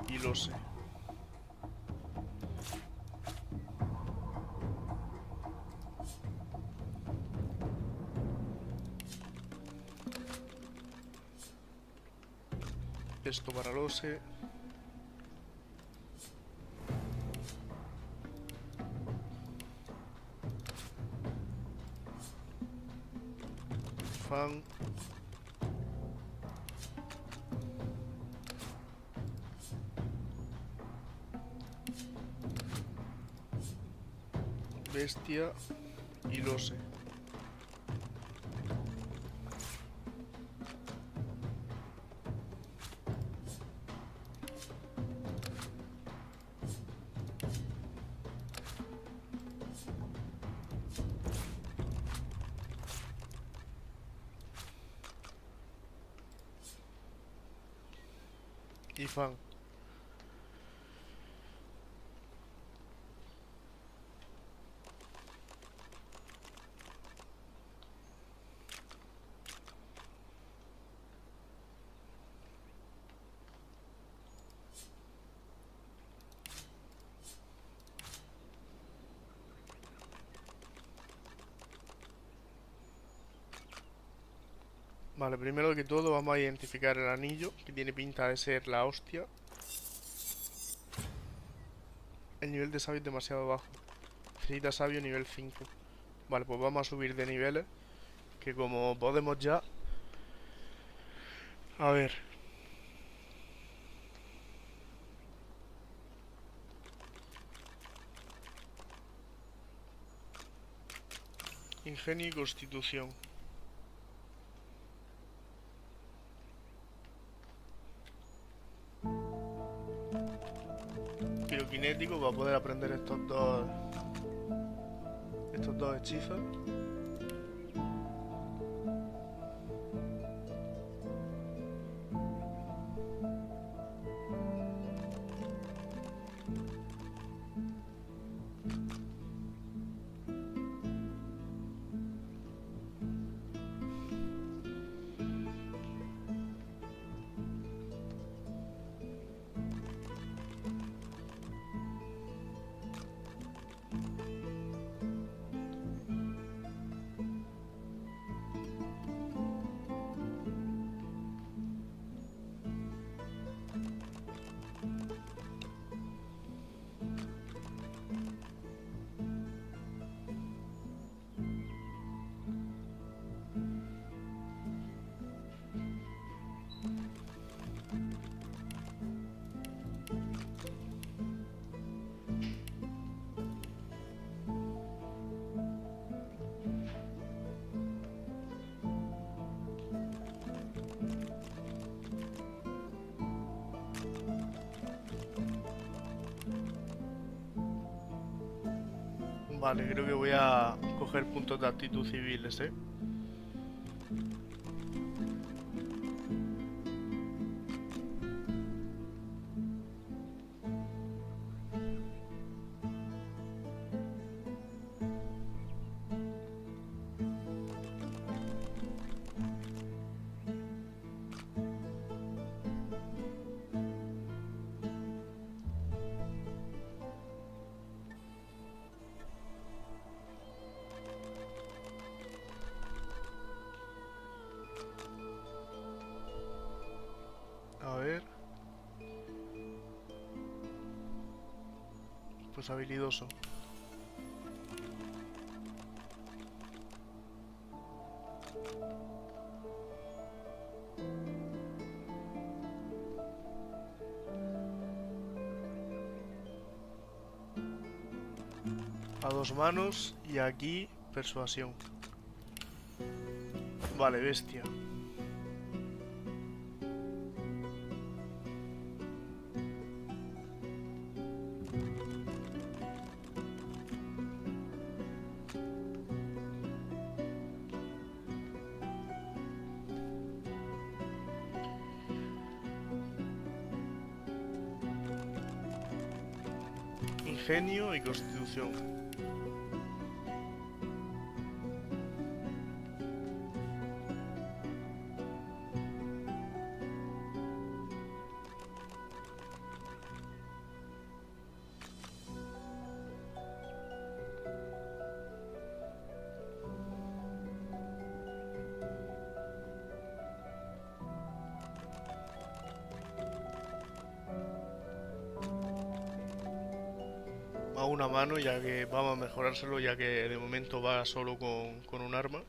y Lose. Esto para Lose. Fan. Bestia y Lose. Y fan. Vale, primero que todo vamos a identificar el anillo, que tiene pinta de ser la hostia. El nivel de sabio es demasiado bajo. Necesita sabio nivel 5. Vale, pues vamos a subir de niveles, que como podemos ya... A ver. Ingenio y constitución. Piroquinético para poder aprender estos dos hechizos. Vale, creo que voy a coger puntos de actitud civiles, ¿eh? A ver. Pues habilidoso. A 2 manos y aquí persuasión. Vale, bestia. Ingenio y constitución. A una mano, ya que vamos a mejorárselo, ya que de momento va solo con un arma.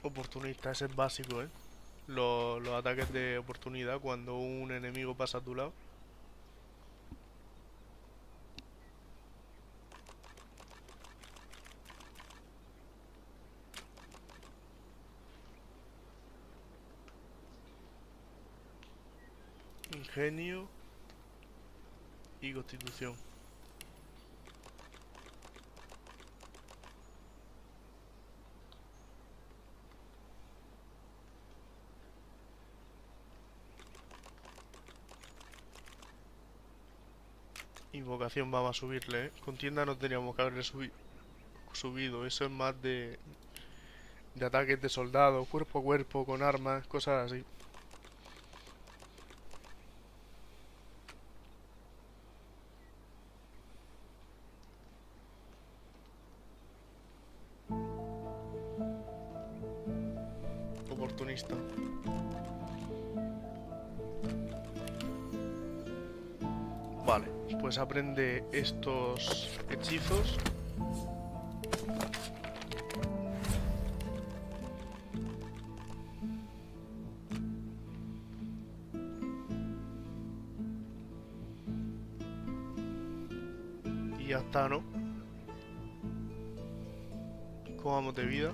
Oportunista, ese es básico, ¿eh? Los ataques de oportunidad cuando un enemigo pasa a tu lado. Ingenio y constitución. Invocación vamos a subirle, ¿eh? Contienda no teníamos que haberle subido. Eso es más de ataques de soldados, cuerpo a cuerpo, con armas, cosas así. Oportunista. Vale, pues aprende estos hechizos. Y ya está, ¿no? Comamos de vida.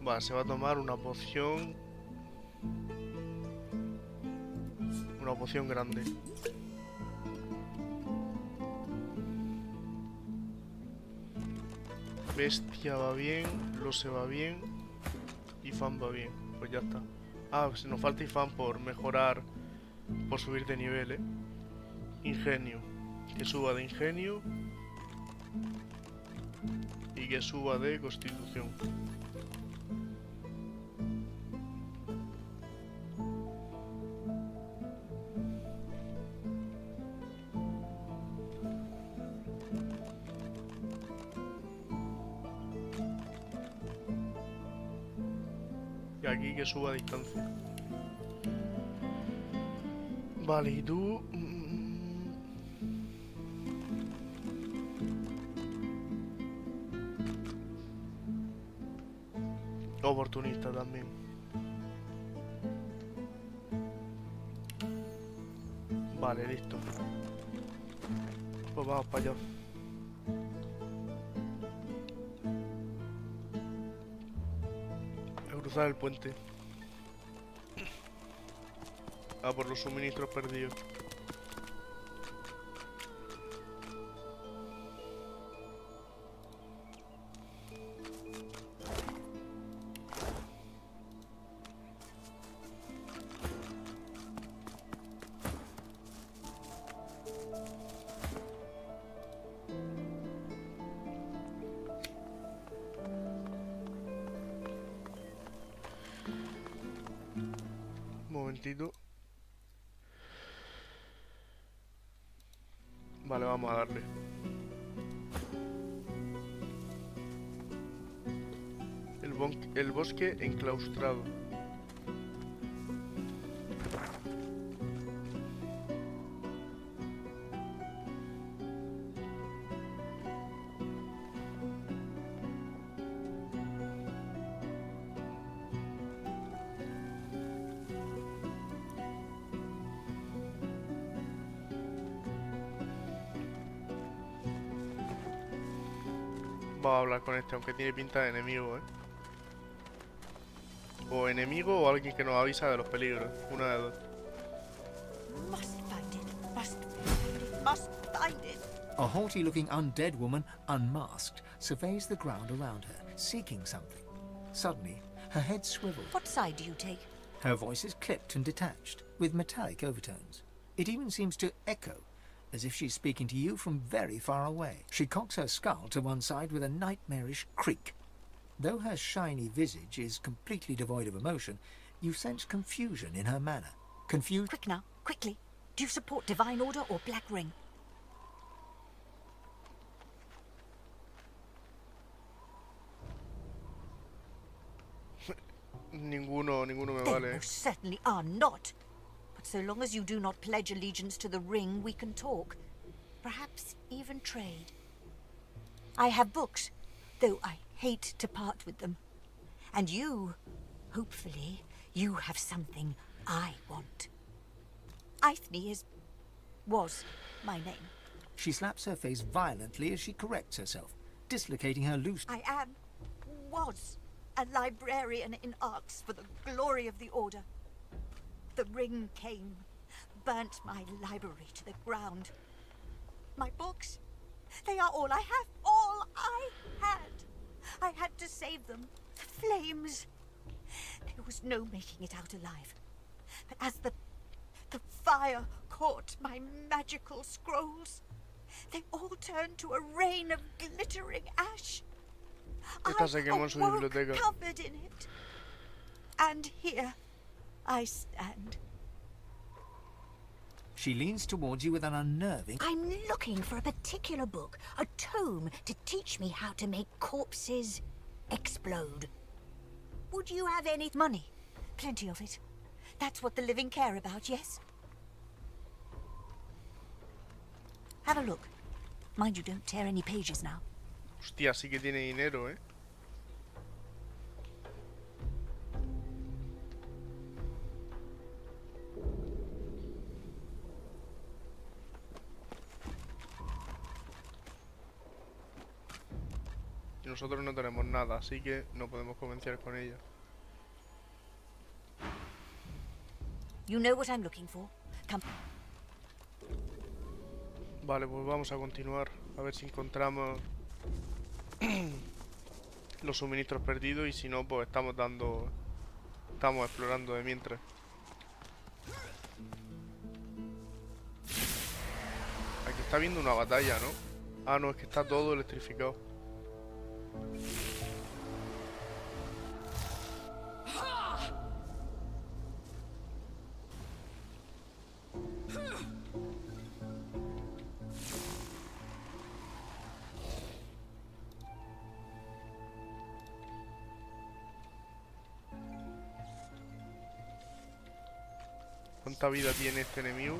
Vale, se va a tomar una poción. Una poción grande. Bestia va bien, Lose va bien y Fan va bien. Pues ya está. Ah, pues nos falta Ifan por mejorar, por subir de nivel, ¿eh? Ingenio. Que suba de ingenio. Y que suba de constitución. Y aquí que suba a distancia. Vale, y tú... Oportunista también. Vale, listo. Pues vamos para allá. A cruzar el puente. A por los suministros perdidos. Momentito. Vale, vamos a darle. El bosque enclaustrado. Vamos a hablar con este, aunque tiene pinta de enemigo, ¿eh? O enemigo o alguien que nos avisa de los peligros. Una de dos. Must find it. Must find it. A haughty-looking undead woman, unmasked, surveys the ground around her, seeking something. Suddenly, her head swivels. What side do you take? Her voice is clipped and detached, with metallic overtones. It even seems to echo, as if she's speaking to you from very far away. She cocks her skull to one side with a nightmarish creak. Though her shiny visage is completely devoid of emotion, you sense confusion in her manner. Confused. Quick now, quickly. Do you support Divine Order or Black Ring? Ninguno me They vale. most certainly are not. But so long as you do not pledge allegiance to the ring, we can talk. Perhaps even trade. I have books, though I hate to part with them. And you, hopefully, you have something I want. Eithne was my name. She slaps her face violently as she corrects herself, dislocating her loose. I was a librarian in Arx for the glory of the Order. The ring came, burnt my library to the ground. My books, they are all I have, all I had. I had to save them. The flames. There was no making it out alive. But as the fire caught my magical scrolls, they all turned to a rain of glittering ash. Esta se quemó en su biblioteca. Covered in it. And here I stand. She leans towards you with an unnerving... I'm looking for a particular book, a tome to teach me how to make corpses explode. Would you have any money? Plenty of it. That's what the living care about, yes? Have a look. Mind you don't tear any pages now. Hostia, sí que tiene dinero, ¿eh? Y nosotros no tenemos nada, así que no podemos convencer con ella. You know what I'm looking for. Come. Vale, pues vamos a continuar. A ver si encontramos los suministros perdidos y si no, pues estamos explorando de mientras. Aquí está habiendo una batalla, ¿no? Ah, no, es que está todo electrificado. ¿Cuánta vida tiene este enemigo?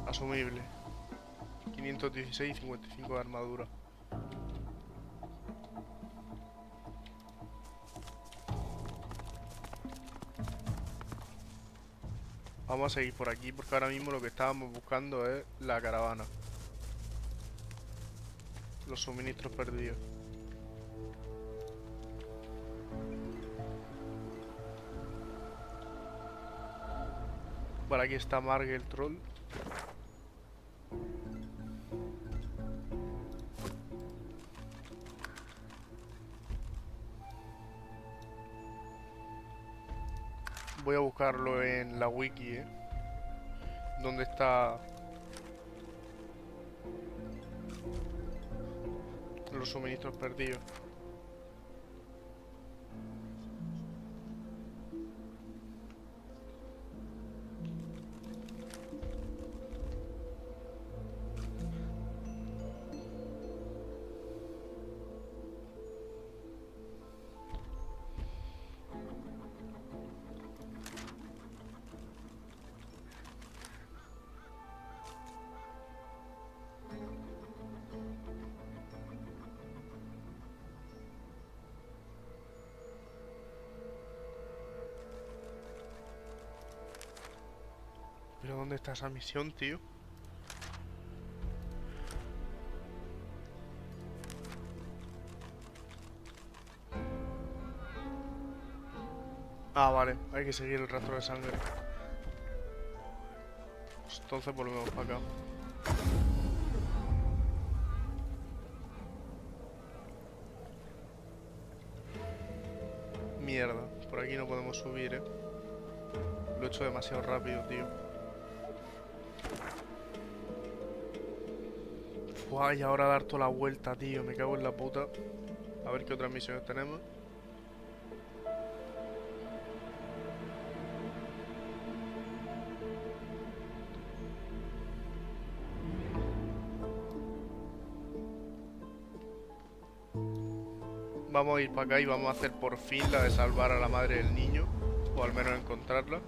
Asumible. 516 y 55 de armadura. Vamos a seguir por aquí porque ahora mismo lo que estábamos buscando es la caravana. Los suministros perdidos. Vale, aquí está Marge el troll. Voy a buscarlo en la wiki, ¿Dónde está los suministros perdidos? ¿Pero dónde está esa misión, tío? Ah, vale, hay que seguir el rastro de sangre. Pues entonces volvemos para acá. Mierda, por aquí no podemos subir, Lo he hecho demasiado rápido, tío. Buah, y ahora dar toda la vuelta, tío. Me cago en la puta. A ver qué otras misiones tenemos. Vamos a ir para acá y vamos a hacer por fin la de salvar a la madre del niño. O al menos encontrarla.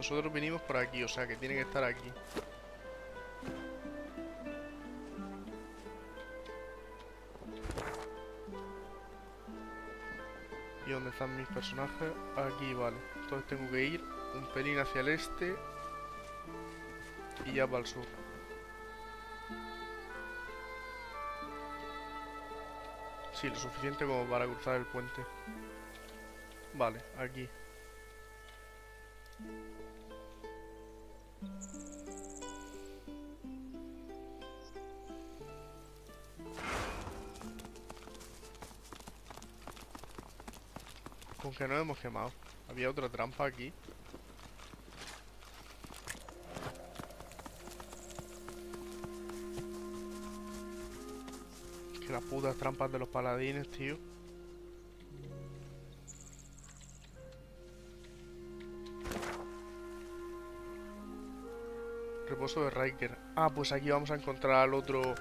Nosotros vinimos por aquí, o sea que tiene que estar aquí. ¿Y dónde están mis personajes? Aquí, vale. Entonces tengo que ir un pelín hacia el este y ya para el sur. Sí, lo suficiente como para cruzar el puente. Vale, aquí. Con que nos hemos quemado. Había otra trampa aquí. Que las putas trampas de los paladines, tío. Reposo de Riker. Ah, pues aquí vamos a encontrar al otro...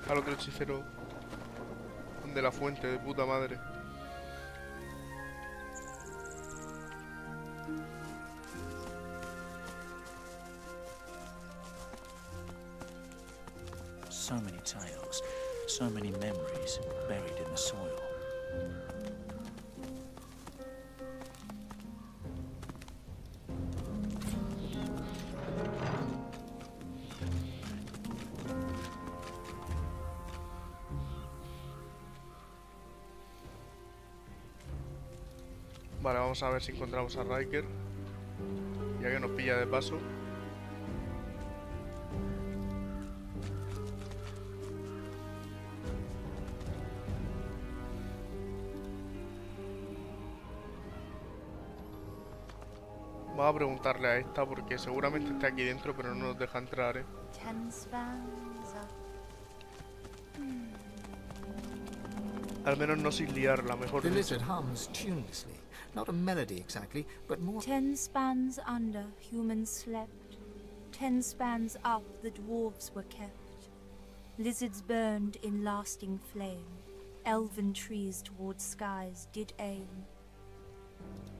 Al otro hechicero de la fuente, de puta madre. So many tales, so many memories buried in the soil. Vale, vamos a ver si encontramos a Riker. Ya que nos pilla de paso. Vamos a preguntarle a esta porque seguramente está aquí dentro pero no nos deja entrar, Al menos no sin liarla, mejor The dicho. lizard hums tunelessly. Not a melody exactly, but more... 10 spans under, humans slept. 10 spans up, the dwarves were kept. Lizards burned in lasting flame. Elven trees towards skies did aim.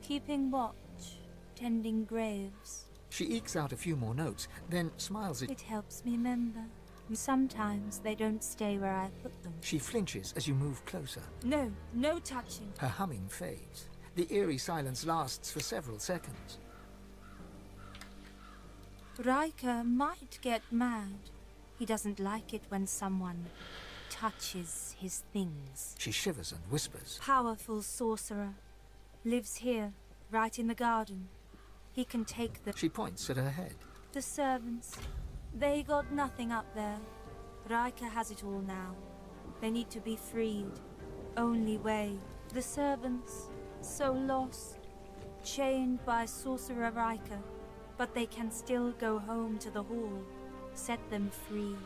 Keeping watch, tending graves. She ekes out a few more notes, then smiles at... It helps me remember. Sometimes they don't stay where I put them. She flinches as you move closer. No, no touching. Her humming fades. The eerie silence lasts for several seconds. Riker might get mad. He doesn't like it when someone touches his things. She shivers and whispers. Powerful sorcerer. Lives here, right in the garden. He can take the... She points at her head. The servants. They got nothing up there. Riker has it all now. They need to be freed. Only way. The servants, so lost. Chained by Sorcerer Riker. But they can still go home to the hall. Set them free.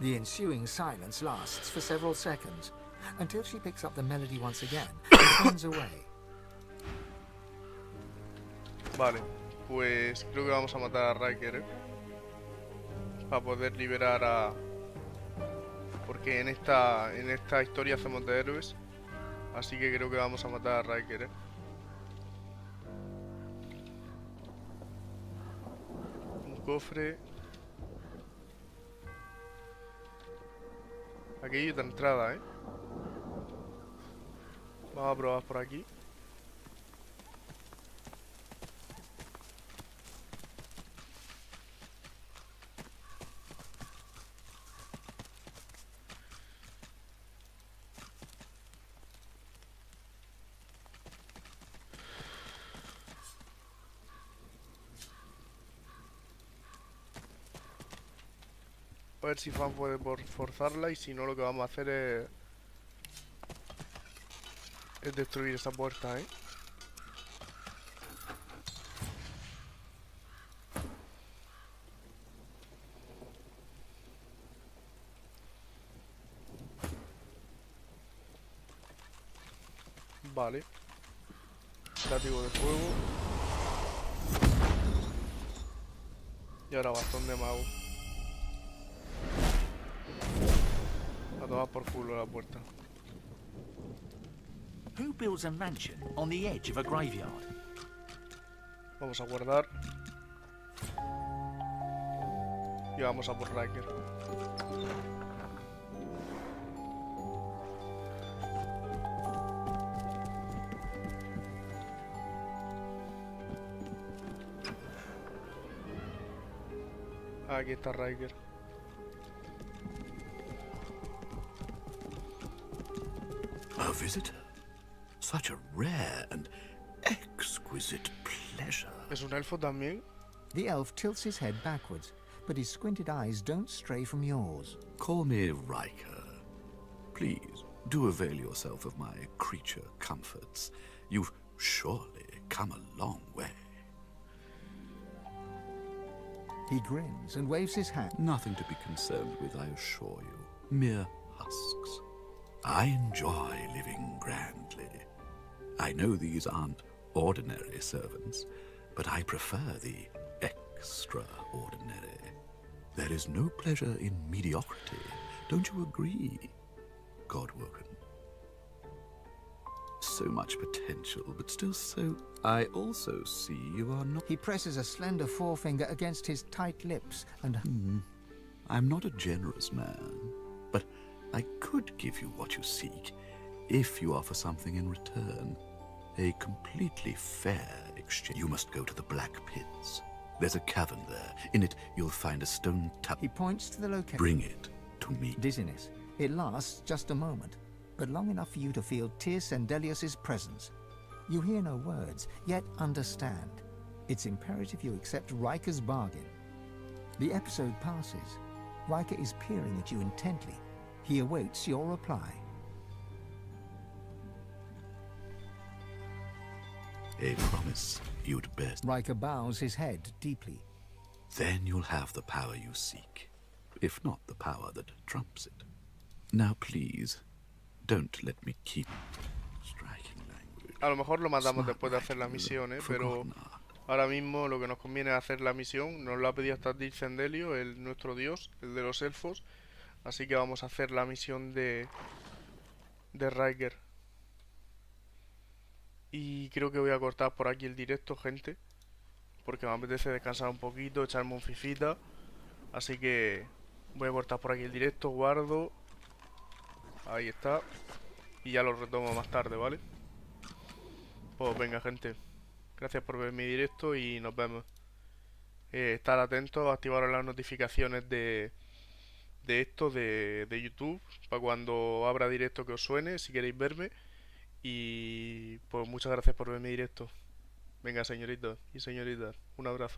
The ensuing silence lasts for several seconds, until she picks up the melody once again and turns away. Vale, pues creo que vamos a matar a Riker, para poder liberar a... Porque en esta historia hacemos de héroes, así que creo que vamos a matar a Riker, Un cofre. Aquí hay otra entrada, Vamos a probar por aquí. A ver si Fan puede forzarla, y si no, lo que vamos a hacer es destruir esta puerta, Vale. Látigo de fuego. Y ahora bastón de mago. A tomar por culo la puerta. Who builds a mansion on the edge of a graveyard? Vamos a guardar. Y vamos a por Riker. Aquí está Riker. A visitor? Such a rare and exquisite pleasure. ¿Es un elfo también? The elf tilts his head backwards, but his squinted eyes don't stray from yours. Call me Riker. Please, do avail yourself of my creature comforts. You've surely come a long way. He grins and waves his hand. Nothing to be concerned with, I assure you. Mere husks. I enjoy living grandly. I know these aren't ordinary servants, but I prefer the extraordinary. There is no pleasure in mediocrity. Don't you agree, Godwoken? So much potential, but still so... I also see you are not... He presses a slender forefinger against his tight lips and... I'm not a generous man, but I could give you what you seek, if you offer something in return. A completely fair exchange. You must go to the Black Pits. There's a cavern there. In it, you'll find a stone tap. He points to the location. Bring it to me. Dizziness. It lasts just a moment, but long enough for you to feel Tis Sendelius's presence. You hear no words, yet understand. It's imperative you accept Riker's bargain. The episode passes. Riker is peering at you intently. He awaits your reply. A promise you'd best. Riker bows his head deeply. Then you'll have the power you seek, if not the power that trumps it. Now please, don't let me keep striking language. A lo mejor lo matamos después de hacer la misión, pero ahora mismo lo que nos conviene es hacer la misión. Nos lo ha pedido hasta Sendelio, nuestro dios, el de los elfos. Así que vamos a hacer la misión de Riker. Y creo que voy a cortar por aquí el directo, gente, porque me apetece descansar un poquito, echarme un fifita. Así que Voy a cortar por aquí el directo, guardo. Ahí está. Y ya lo retomo más tarde, ¿vale? Pues venga, gente. Gracias por ver mi directo y nos vemos. Estar atentos, activar las notificaciones de esto de YouTube para cuando abra directo que os suene, si queréis verme. Y pues muchas gracias por ver mi directo. Venga, señoritos y señoritas, un abrazo.